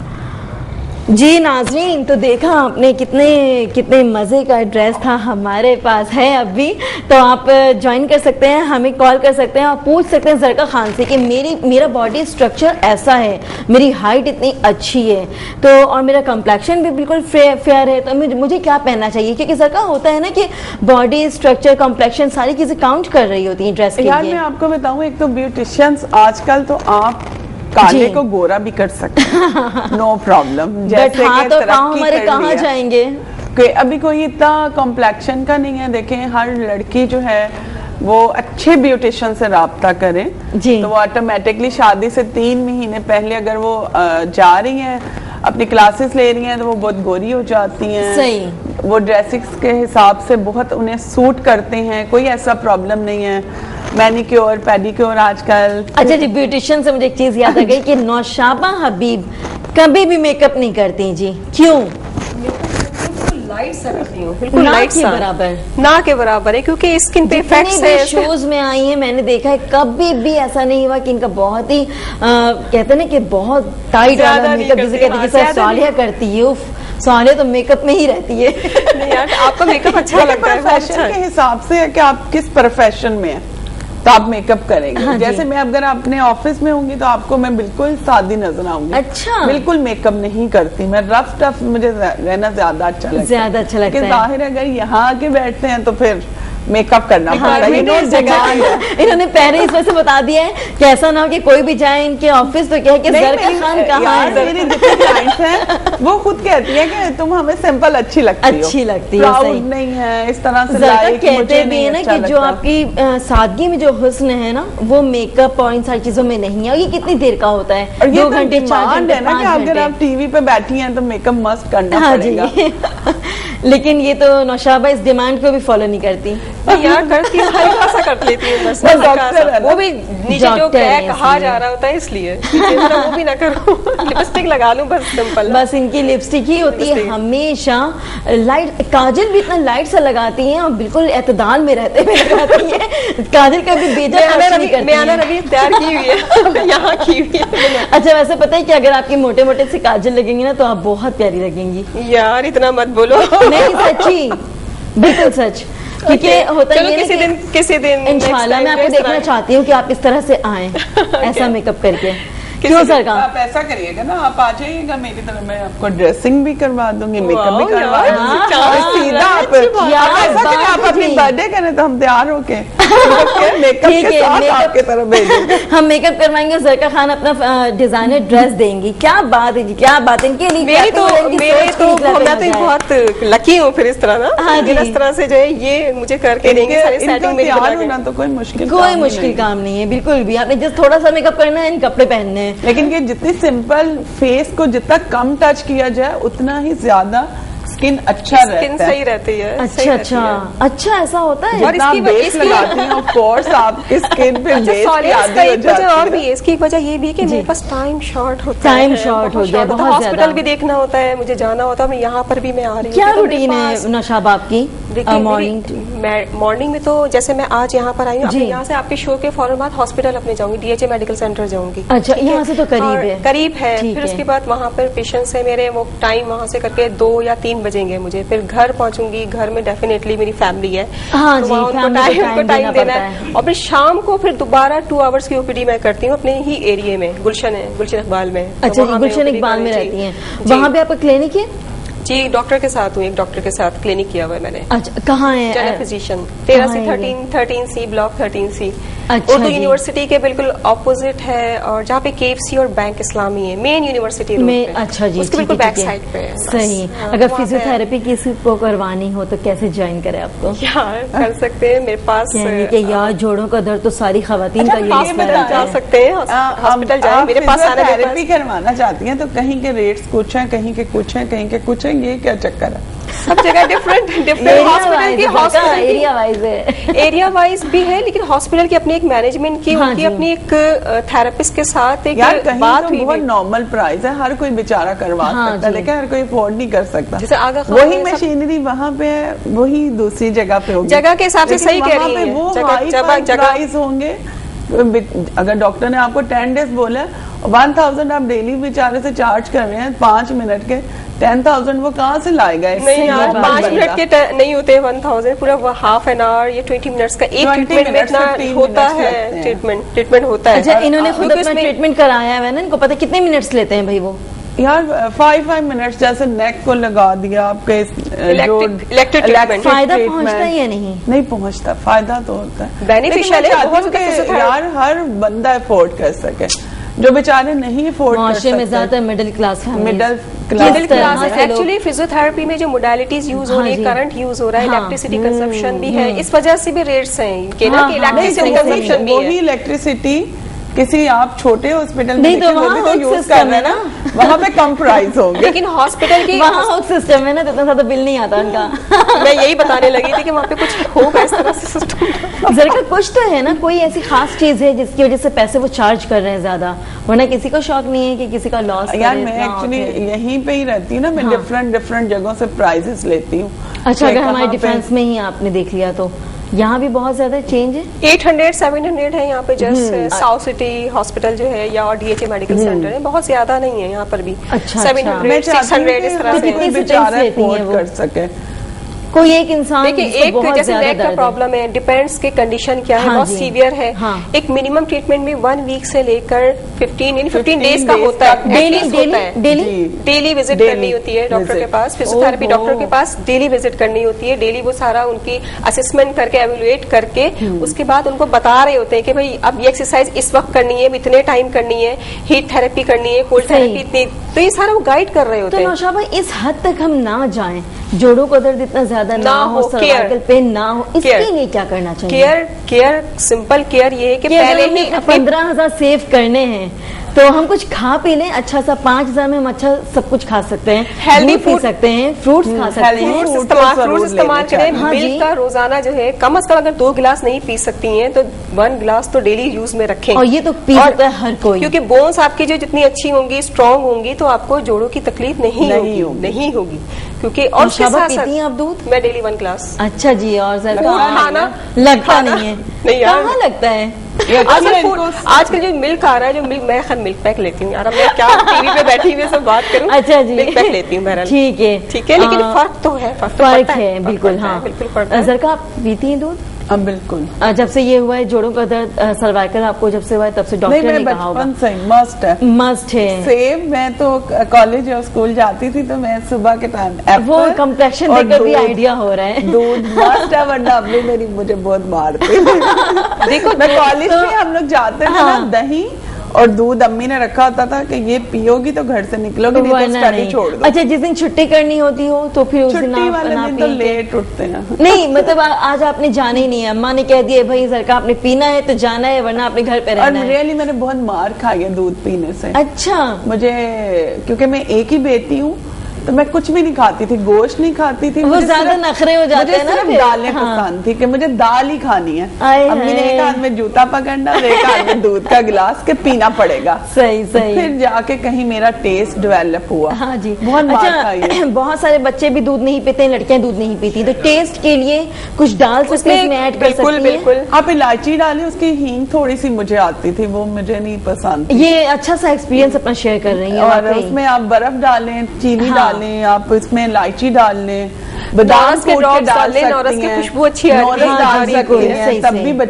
जी नाज़रीन, तो देखा आपने कितने मज़े का ड्रेस था, हमारे पास है अभी, तो आप ज्वाइन कर सकते हैं, हमें कॉल कर सकते हैं और पूछ सकते हैं ज़रका खान से कि मेरा बॉडी स्ट्रक्चर ऐसा है, मेरी हाइट इतनी अच्छी है, तो और मेरा कम्प्लेक्शन भी बिल्कुल फेयर है, तो मुझे क्या पहनना चाहिए? क्योंकि ज़रका होता है ना कि बॉडी स्ट्रक्चर, कम्प्लेक्शन सारी चीज़ें काउंट कर रही होती हैं ड्रेस के यार लिए। मैं आपको बताऊं, एक तो ब्यूटिशियंस आजकल तो आप काले जी। को गोरा भी कर सकते हैं, नो प्रॉब्लम। बट हाथ और पाँव हमारे कहाँ जाएंगे? अभी कोई इतना कॉम्प्लेक्शन का नहीं है। देखें, हर लड़की जो है वो अच्छे ब्यूटिशियन से राब्ता करे, जी। तो वो ऑटोमेटिकली शादी से 3 महीने पहले अगर वो जा रही हैं, अपनी क्लासेस ले रही हैं, तो वो बहुत गोरी हो जाती हैं। सही। वो ड्रेसिंग्स के हिसाब से बहुत उन्हें सूट करते हैं, कोई ऐसा प्रॉब्लम नहीं है। मैनिक्योर, पेडिक्योर आजकल। अच्छा जी, ब्यूटिशियन से मुझे एक चीज याद आ गई कि नौशाबा हबीब कभी भी मेकअप नहीं करती जी, क्यों? लाइट सा करती हूँ, बिल्कुल ना लाइट के सा, बराबर। ना के बराबर है, क्योंकि स्किन पे इफेक्ट्स है। शोज में आई हैं, मैंने देखा है, कभी भी ऐसा नहीं हुआ कि इनका बहुत ही कहते हैं ना कि बहुत टाइट ज्यादा वाला नहीं मेकअप, जिसे करती, कहते हैं हाँ, कि सर ज्यादा सालिया करती है। उफ, सालिया तो मेकअप में ही रहती है। नहीं यार, आपका मेकअप अच्छा लगता है, बहुत अच्छा प्रोफेशन के है। हिसाब से है कि आप किस प्रोफेशन में हैं, तो आप मेकअप करेंगे। हाँ जी। जैसे मैं अगर अपने ऑफिस में होंगी तो आपको मैं बिल्कुल सादी नजर आऊंगी। अच्छा। बिल्कुल मेकअप नहीं करती मैं, रफ टफ मुझे रहना ज्यादा अच्छा लगता है। ज्यादा अच्छा लगता है। जाहिर है अगर यहाँ आके बैठते हैं तो फिर मेकअप करना पड़ता है। ये इन्होंने जगह है। इन्होंने पहले इस वजह से बता दिया है कि ऐसा ना हो कि कोई भी जाए इनके ऑफिस तो कहे कि नहीं, ज़रका खान कहाँ यार, है? मेरी जितनी क्लाइंट्स हैं वो खुद कहती है कि तुम हमें सिंपल अच्छी लगती हो, अच्छी लगती है, प्राउड सही। नहीं है इस तरह से। ज़रका लाइक कहते मुझे भी नहीं है ना अच्छा कि जो लगता। आपकी सादगी में जो हुस्न है ना, वो मेकअप और इन सारी चीजों में नहीं है। और ये कितनी देर का होता है? और ये 2 तो घंटे, 4 डिमांड घंटे, है ना कि 5 अगर आप घंटे। टीवी पे बैठी हैं तो मेकअप मस्ट करना हाँ पड़ेगा। जी। लेकिन ये तो नौशाबा इस डिमांड को भी फॉलो नहीं करती। नहीं यार, करती हूँ, हल्का सा कर लेती हूँ बस, बस हल्का डॉक्टर सा। है ना। वो भी नीचे जो डॉक्टर क्या है कहा इसलिए। जा रहा होता है, इसलिए वो भी ना करूँ। लिपस्टिक लगा लूँ बस, सिंपल। बस इनकी लिपस्टिक ही होती है हमेशा लाइट। काजल भी इतना लाइट सा लगाती हैं और बिल्कुल एतदाल में रहते हुए लगाती हैं। काजल का भी बेजा खर्च नहीं करती मैं हैं। रवि तैयार की हुई है, यहाँ की हुई है। अच्छा, वैसे पता है कि अगर आपके मोटे मोटे से काजल लगेंगी ना तो आप बहुत प्यारी लगेंगी। यार इतना मत बोलो। नहीं, सच्ची, बिल्कुल सच। क्योंकि होता चलो ये है किसी दिन इंशाल्लाह मैं आपको देखना चाहती हूँ कि आप इस तरह से आएं, ऐसा मेकअप करके। क्यों सर का? आप ऐसा करिएगा ना, आप आ जाइएगा मेरी तरफ, मैं आपको ड्रेसिंग भी करवा दूंगी, मेकअप भी वाह, करवा यार, दूंगी। हाँ, सीधा आप यार, ऐसा करें, आप बात अपनी थी। बर्थडे करें तो हम तैयार होके मेकअप ठीक के है, साथ makeup- आपके तरफ भेजेंगे। हम मेकअप करवाएंगे, ज़रका खान अपना डिजाइनर ड्रेस देंगी। क्या बात है जी, क्या बात है। इनके लिए मेरे तो इनकी सोच की इतना मैं तो मजा है। बहुत लकी हूँ फिर इस तरह ना। हाँ लेकिन जी। इस तरह से जो है ये मुझे करके देंगे, सारी इनका सेटिंग मेरी तैयार बना के। होना तो कोई मुश्किल कोई काम ही मुश्किल नहीं है। काम नहीं है, बिल्कुल भी। आपने जस्ट थोड़ा सा मेकअप करना है, इन कपड़े पहनने हैं। लेकिन ये जितनी सिंपल फेस को जितना कम टच किया जाए उतना ही ज्यादा स्किन अच्छा स्किन रहता सही है। रहती है। सही अच्छा रहती अच्छा है। अच्छा, ऐसा होता है। और जितना इसकी बेस इसकी- लगाती हैं ऑफ कोर्स आपकी स्किन पे अच्छा, बेस सॉरी, की इसका आदि हो एक वजह और जाती भी है। है। इसकी एक वजह ये भी है कि जी। मेरे पास टाइम शॉर्ट होता है। टाइम शॉर्ट हो गया, बहुत हॉस्पिटल ज्यादा। भी देखना होता है, मुझे जाना होता है, मैं यहाँ पर भी मैं आ रही हूँ। क्या तो मेरे रूटीन पास- है नौशाबा आपकी मॉर्निंग में तो जैसे मैं आज यहाँ पर आई हूँ, जी। अपने यहाँ से आपके शो के फौरन बाद हॉस्पिटल अपने जाऊंगी, DHA मेडिकल सेंटर जाऊंगी। अच्छा, ठीक है? यहाँ से तो करीब और है। करीब है। ठीक फिर है। उसके बाद वहाँ पर पेशेंट्स है मेरे, वो टाइम वहाँ से करके 2 या 3 बजेंगे मुझे। फिर घर पहुंचूंगी, घर में डेफिनेटली मेरी फैमिली है, हाँ तो जी, वहाँ उनको family को टाइम देना पड़ता है। और फिर शाम को फिर दोबारा 2 आवर्स की OPD मैं करती हूँ अपने ही एरिया में, गुलशन इकबाल में। तो अच्छा, वहाँ मैं गुलशन OPD इकबाल में जी। रहती हैं, जी। वहाँ पे आपका क्लिनिक है? जी डॉक्टर के साथ हूँ, एक डॉक्टर के साथ क्लिनिक किया हुआ है मैंने। अच्छा, कहाँ है? जनरल फिजिशियन, कहाँ 13C ब्लॉक 13C, अच्छा उर्दू जी। यूनिवर्सिटी के बिल्कुल ऑपोजिट है, और जहाँ पे KFC और बैंक इस्लामी है, मेन यूनिवर्सिटी रोड में। पे। अच्छा जी, उसके ठीक बिल्कुल है, बैक ठीक है। साइड पे है बस। सही। हाँ, अगर वहाँ पे- फिजियोथेरेपी किसी को करवानी हो तो कैसे ज्वाइन करे आपको? यार कर सकते हैं, मेरे पास कहने के यार जोड़ों का दर्द तो सारी खवातीन का यही हॉस्पिटल मसला जा है। सकते हैं, हॉस्पिटल जाए, मेरे पास आने के थेरेपी करवाना चाहती हैं तो कहीं के रेट्स कुछ हैं, कहीं के कुछ हैं, कहीं के कुछ हैं, ये क्या चक्कर है? सब जगह डिफरेंट एरिया वाइज है। एरिया वाइज भी है, लेकिन हॉस्पिटल की अपनी एक मैनेजमेंट की, हाँ उनकी जी। अपनी एक थेरेपिस्ट के साथ एक यार कहीं बात तो हुई बहुत भी। नॉर्मल प्राइस है, हर कोई बेचारा करवा हाँ सकता है, जी। लेकिन हर कोई अफोर्ड नहीं कर सकता। जैसे आगा खान वही है, सब- मशीनरी वहाँ पे है, वही दूसरी जगह पे होगी, जगह के हिसाब से लेकिन सही कह वहाँ रही पे हैं। वो जगह- हाई जगह- जगह- प्राइस होंगे। अगर डॉक्टर ने आपको 10 डेज बोला 1000 आप डेली बेचारे से चार्ज कर रहे हैं 5 मिनट के, 10,000 वो कहाँ से लाएगा? नहीं यार, नॉर्मल 5 बंदा। मिनट के नहीं होते 1000, पूरा वो हाफ एन आवर या 20 मिनट्स का एक 20 ट्रीटमेंट में मिनट्स, इतना 15 होता मिनट्स है। लगते हैं। ट्रीटमेंट होता है। अच्छा, इन्होंने खुद क्योंकि अपना उसमें- ट्रीटमेंट कराया है ना, इनको पता है कितने मिनट्स लेते हैं भाई वो? यार 5 मिनट्स जैसे नेक को लगा दिया आपके Electric treatment। फायदा पहुंचता ही है नहीं? नहीं पहुंचता, फायदा तो होता है, Beneficial लेकिन मैं है, चाहती बहुत हूँ कि beneficial है। यार हर बंदा अफोर्ड कर सके, जो बेचारे नहीं अफोर्ड कर मुआशरे में सकते। ज्यादातर मिडिल क्लास मिडिल मिडिल तरह क्लास से लोग- एक्चुअली फिजियोथेरेपी में जो मोडालिटीज यूज हो हाँ रही है, जी। करंट यूज हो रहा है, हाँ। इलेक्ट्रिसिटी कंजप्शन भी है, इस वजह से भी रेट्स हैं इनके ना, हाँ, कि हाँ, इलेक्ट्रिसिटी नहीं, कंजप्शन भी वही है। इलेक्ट्रिसिटी किसी आप छोटे हॉस्पिटल में नहीं तो देखिए, वो वहाँ भी तो hook यूज system कर रहे हैं है ना, वहाँ पे कम प्राइस होंगे। लेकिन हॉस्पिटल की वहाँ हुक सिस्टम है ना, तो इतना ज्यादा बिल नहीं आता उनका। मैं यही बताने लगी थी कि वहाँ पे कुछ होगा इस तरह से सिस्टम। जरा का कुछ तो है ना, कोई ऐसी खास चीज है जिसकी वजह से पैसे वो चार्ज कर रहे हैं ज्यादा, वरना किसी को शौक नहीं है कि किसी का लॉस यार मैं एक्चुअली यहीं पे ही रहती हूँ ना, मैं डिफरेंट जगहों से प्राइजेस लेती हूँ। अच्छा, कि अगर हमारे कहाँ पे- डिफेंस में ही आपने देख लिया तो यहाँ भी बहुत ज्यादा चेंज है। 800-700 है यहाँ पे, जस्ट साउथ सिटी हॉस्पिटल जो है या DHA मेडिकल सेंटर है, बहुत ज्यादा नहीं है यहाँ पर भी। अच्छा, 700, मैं चाहती हूँ 600 कि इस तरह तो से कितनी है। सी बेचारा टेंस लेती हैं अफोर्ड वो? कर सके। कोई एक इंसान देखिए, जिसको एक बहुत जैसे ज्यादा नेक का दर्द है। प्रॉब्लम है, डिपेंड्स के कंडीशन क्या है, हाँ बहुत जी। सीवियर है। हाँ। एक मिनिमम ट्रीटमेंट में 1 वीक से लेकर 15 डेज का days होता है, तक डेली at least होता है। डेली जी। डेली विजिट Daily करनी होती है डॉक्टर के visit। पास, फिजियोथेरेपी ओहो। डॉक्टर के पास डेली विजिट करनी होती है। डेली वो सारा उनकी असेसमेंट करके एवेलुएट करके उसके बाद उनको बता रहे होते हैं कि भाई अब ये एक्सरसाइज इस वक्त करनी है, इतने टाइम करनी है, हीट थेरेपी करनी है, कोल्ड सही। थेरेपी इतनी, तो ये सारा वो गाइड कर रहे तो होते हैं। नौशाद भाई, इस हद तक हम ना जाएं, जोड़ों को दर्द इतना ज्यादा ना हो, सर्वाइकल care। पेन ना हो, इसके Care। लिए क्या करना चाहिए? केयर सिंपल केयर ये है कि पहले ही अपनी 15,000 सेव करने हैं तो हम कुछ खा पी लें अच्छा सा, 5,000 में हम अच्छा सब कुछ खा सकते हैं, Healthy दूध पी food- सकते हैं, फ्रूट्स खा सकते healthy हैं। fruits फ्रूट्स जरूर इस्तेमाल लेने करें। चाहिए। हाँ जी। मिल्क का रोजाना जो है कम से कम अगर 2 गिलास नहीं पी सकती हैं तो 1 गिलास तो डेली यूज में रखें। और ये तो पी और सकता है हर कोई। क्योंकि बोन्स आपकी जो जितनी अच्छी होंगी, स्ट्रांग होंगी, तो आपको जोड़ों की तकलीफ नहीं होगी। क्योंकि और उसके नौशाबा साथ पीती हैं आप दूध? मैं डेली 1 गिलास। अच्छा जी, और जरा खाना लगता खाना- नहीं है। नहीं यार। कहाँ लगता है? आजकल जो मिल्क आ रहा है, जो मिल्क, मैं खैर मिल्क पैक लेती हूँ यार, अब मैं क्या टीवी पे बैठी हुई सब बात करूँ। अच्छा जी, मिल्क पैक लेती हूँ बहरहाल। ठीक है, ठीक है, लेकिन फर्क तो है, फर्क तो फर्क पड़ता है, बिल्कुल। पड़ता है, हाँ, बिल्कुल पड़ता है। जरका आप पीती हैं दूध? हाँ बिल्कुल। जब से ये हुआ है जोड़ों का दर्द, सर्वाइकल आपको जब से हुआ है तब से नहीं, डॉक्टर मैं ने कहा होगा बचपन से मस्ट है मस्ट है। सेब। मैं तो कॉलेज और स्कूल जाती थी तो मैं सुबह के टाइम वो कंप्लेक्शन देखकर भी आइडिया हो रहा है। दूध मस्ट है, वरना अम्मी मेरी मुझे बहुत मारती। देखो मैं कॉलेज में हम लोग जाते थे ना, दही और दूध अम्मी ने रखा होता था कि ये पियोगी तो घर से निकलोगी, नहीं तो वरना स्टडी नहीं। छोड़ दो। अच्छा, जिस दिन छुट्टी करनी होती हो तो फिर उस दिन छुट्टी आप वाले ना दिन तो पी के- लेट उठते हैं। नहीं मतलब आज आपने जाना ही नहीं है, अम्मा ने कह दिया भाई सरका आपने पीना है तो जाना है, वरना आपने घर पे और रहना है। रियली मैंने बहुत मार खाई है दूध पीने से। अच्छा, मुझे, क्योंकि मैं एक ही बेटी हूँ तो मैं कुछ भी नहीं खाती थी, गोश्त नहीं खाती थी। वो मुझे ज्यादा सिर्फ- नखरे हो जाते मुझे हैं ना सिर्फ फिर। दालें हाँ। पसंद थी कि मुझे दाल ही खानी है। आए अम्मी ने हाय। एक हाथ में जूता पकड़ना और एक हाथ में दूध का गिलास के पीना पड़ेगा। सही सही। फिर जाके कहीं मेरा टेस्ट डेवलप हुआ। हाँ जी, बहुत मार खाई है। बहुत सारे बच्चे भी दूध नहीं पीते हैं, लड़कियां दूध नहीं पीती, तो टेस्ट के लिए कुछ डाल सकते उसमें हैं, इसमें ऐड कर बिल्कुल सकती हैं। बिल्कुल आप इलायची डालें, उसकी हींग थोड़ी सी मुझे आती थी, वो मुझे नहीं पसंद थी। ये अच्छा सा एक्सपीरियंस अपना शेयर कर रही है और वाकई। उसमें आप बर्फ डालें, चीनी हाँ। डालें, आप इसमें इलायची डाल लें, बादाम नौरस के कूट के drops डाल डाल लें, सकती नौरस की हैं, खुशबू अच्छी आती है। नौरस डाल हाँ, सकती बिल्कुल, हैं, सही, तब सही। भी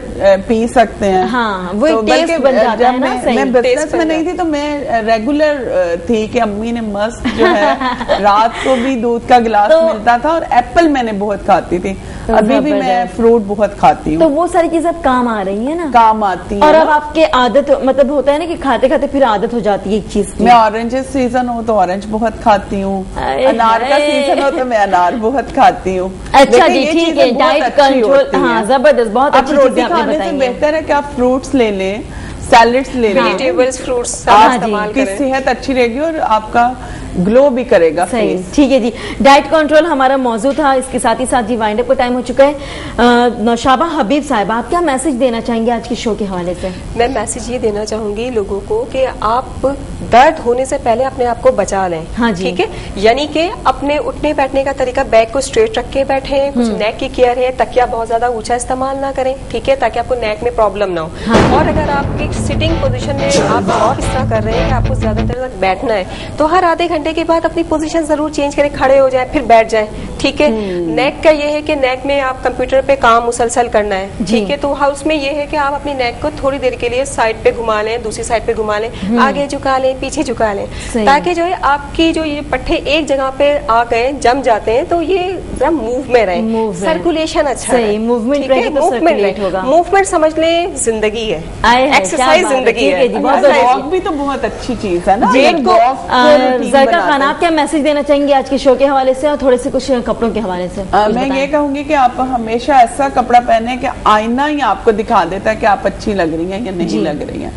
पी सकते हैं। हाँ, वो एक तो बल्कि taste बन जाता जब है ना, सही। मैं बिजनेस Taste में बन नहीं थी तो मैं रेगुलर थी कि अम्मी ने मस्त जो है रात को भी दूध का गिलास तो- मिलता था, और एप्पल मैंने बहुत खाती थी। अभी भी मैं जबरदस्त। फ्रूट बहुत खाती तो हूँ, वो सारी चीजें अब काम आ रही है ना, काम आती है और ना। अब आपके आदत मतलब होता है ना कि खाते खाते फिर आदत हो जाती है एक चीज की। मैं ऑरेंजेस सीजन हो तो ऑरेंज बहुत खाती हूँ, अरे अनार का हाय। सीजन हो तो मैं अनार बहुत खाती हूँ। अच्छा लेकिन जी, ये ठीक चीजें है, बहुत डाइट अच्छी कंट्रोल, होती हाँ हैं। जबरदस्त, बहुत आप अच्छी रोटी चीजें आपने खाने से बताई हैं। बेहतर है कि आप फ्रूट्स ले लें, सैलेड्स ले लें, वेजिटेबल्स, फ्रूट्स सब हाँ जी, इस्तेमाल आपकी करें। सेहत अच्छी रहेगी और आपका ग्लो भी करेगा सही, फेस। ठीक है जी। डाइट कंट्रोल हमारा मौजूद था, इसके साथ ही साथ जी वाइंड अप का टाइम हो चुका है। नौशाबा हबीब साहिबा, आप क्या मैसेज देना चाहेंगे आज के शो के हवाले से? मैं मैसेज ये देना चाहूंगी लोगों को कि आप दर्द होने से पहले अपने आप को बचा लें। हाँ जी। ठीक है, यानी कि अपने उठने बैठने का तरीका, बैक को स्ट्रेट रख के बैठे, कुछ नेक की केयर है, तकिया बहुत ज्यादा ऊंचा इस्तेमाल ना करें, ठीक है, ताकि आपको नेक में प्रॉब्लम ना हो। हाँ। और अगर आपकी सिटिंग पोजीशन में आप वॉक इस तरह कर रहे हैं कि आपको ज्यादा देर तक बैठना है, तो हर आधे घंटे के बाद अपनी पोजीशन जरूर चेंज करें, खड़े हो जाए फिर बैठ जाए। ठीक है, नेक का ये है कि नेक में आप कंप्यूटर पे काम मुसलसल करना है, जी। ठीक है, तो हाउस में ये है कि आप अपनी नेक को थोड़ी देर के लिए साइड पे घुमा लें, दूसरी साइड पे घुमा लें, आगे झुका लें, पीछे झुका लें, सही। ताकि जो है आपकी जो ये पट्टे एक जगह पे आ गए, जम जाते हैं, तो ये जरा मूव में रहे, Move में। सर्कुलेशन अच्छा सही, रहे। movement ठीक है, रहेगी तो movement circulate रहे। होगा। मूवमेंट समझ लें जिंदगी है, आए हाय, एक्सरसाइज क्या बात है, जिंदगी ठीक है जी, है। बहुत Exercise- बहुत वॉक भी तो बहुत अच्छी चीज है ना। जी, अगर इनको walk को routine जरका बनाते खान, हैं। आप क्या मैसेज देना चाहेंगे आज के शो के हवाले से और थोड़े से कुछ कपड़ों के हवाले से? कुछ मैं बताएं। ये कहूंगी कि आप हमेशा ऐसा कपड़ा पहने कि आईना ही आपको दिखा देता है कि आप अच्छी लग रही हैं या नहीं लग रही हैं।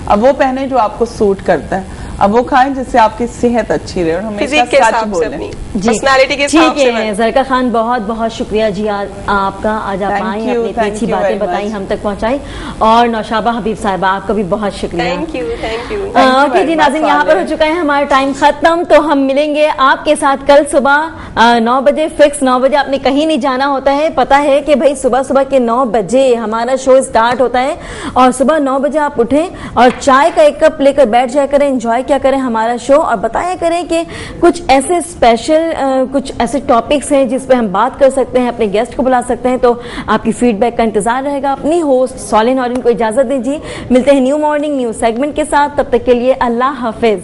अब वो पहने जो आपको सूट करता है, अब वो खाएं जिससे आपकी सेहत अच्छी रहे, और हमेशा फिजिक के सच हिसाब से, बोलें। अपनी जी, पर्सनालिटी के हिसाब ठीक से है जरका खान, बहुत बहुत शुक्रिया जी आपका, आज आप Thank आई, you, अपनी इतनी thank अच्छी you बातें very बताई, much. हम तक पहुंचाई। और नौशाबा हबीब साहिबा, आपका भी बहुत शुक्रिया। Thank you, thank you. Okay very जी much, नाज़रीन, यहाँ पर साले। हो चुका है हमारा टाइम खत्म, तो हम मिलेंगे आपके साथ कल सुबह 9 बजे फिक्स। 9 बजे आपने कहीं नहीं जाना होता है, पता है कि भाई सुबह सुबह के 9 बजे हमारा शो स्टार्ट होता है, और सुबह 9 बजे आप उठें और चाय का एक कप लेकर बैठ जाया करें, एंजॉय किया करें हमारा शो, और बताया करें कि कुछ ऐसे स्पेशल कुछ ऐसे टॉपिक्स हैं जिस पे हम बात कर सकते हैं, अपने गेस्ट को बुला सकते हैं, तो आपकी फीडबैक का इंतजार रहेगा। अपनी होस्ट सॉलिह नौरीन को इजाजत दीजिए, मिलते हैं न्यू मॉर्निंग न्यू सेगमेंट के साथ, तब तक के लिए अल्लाह हाफिज।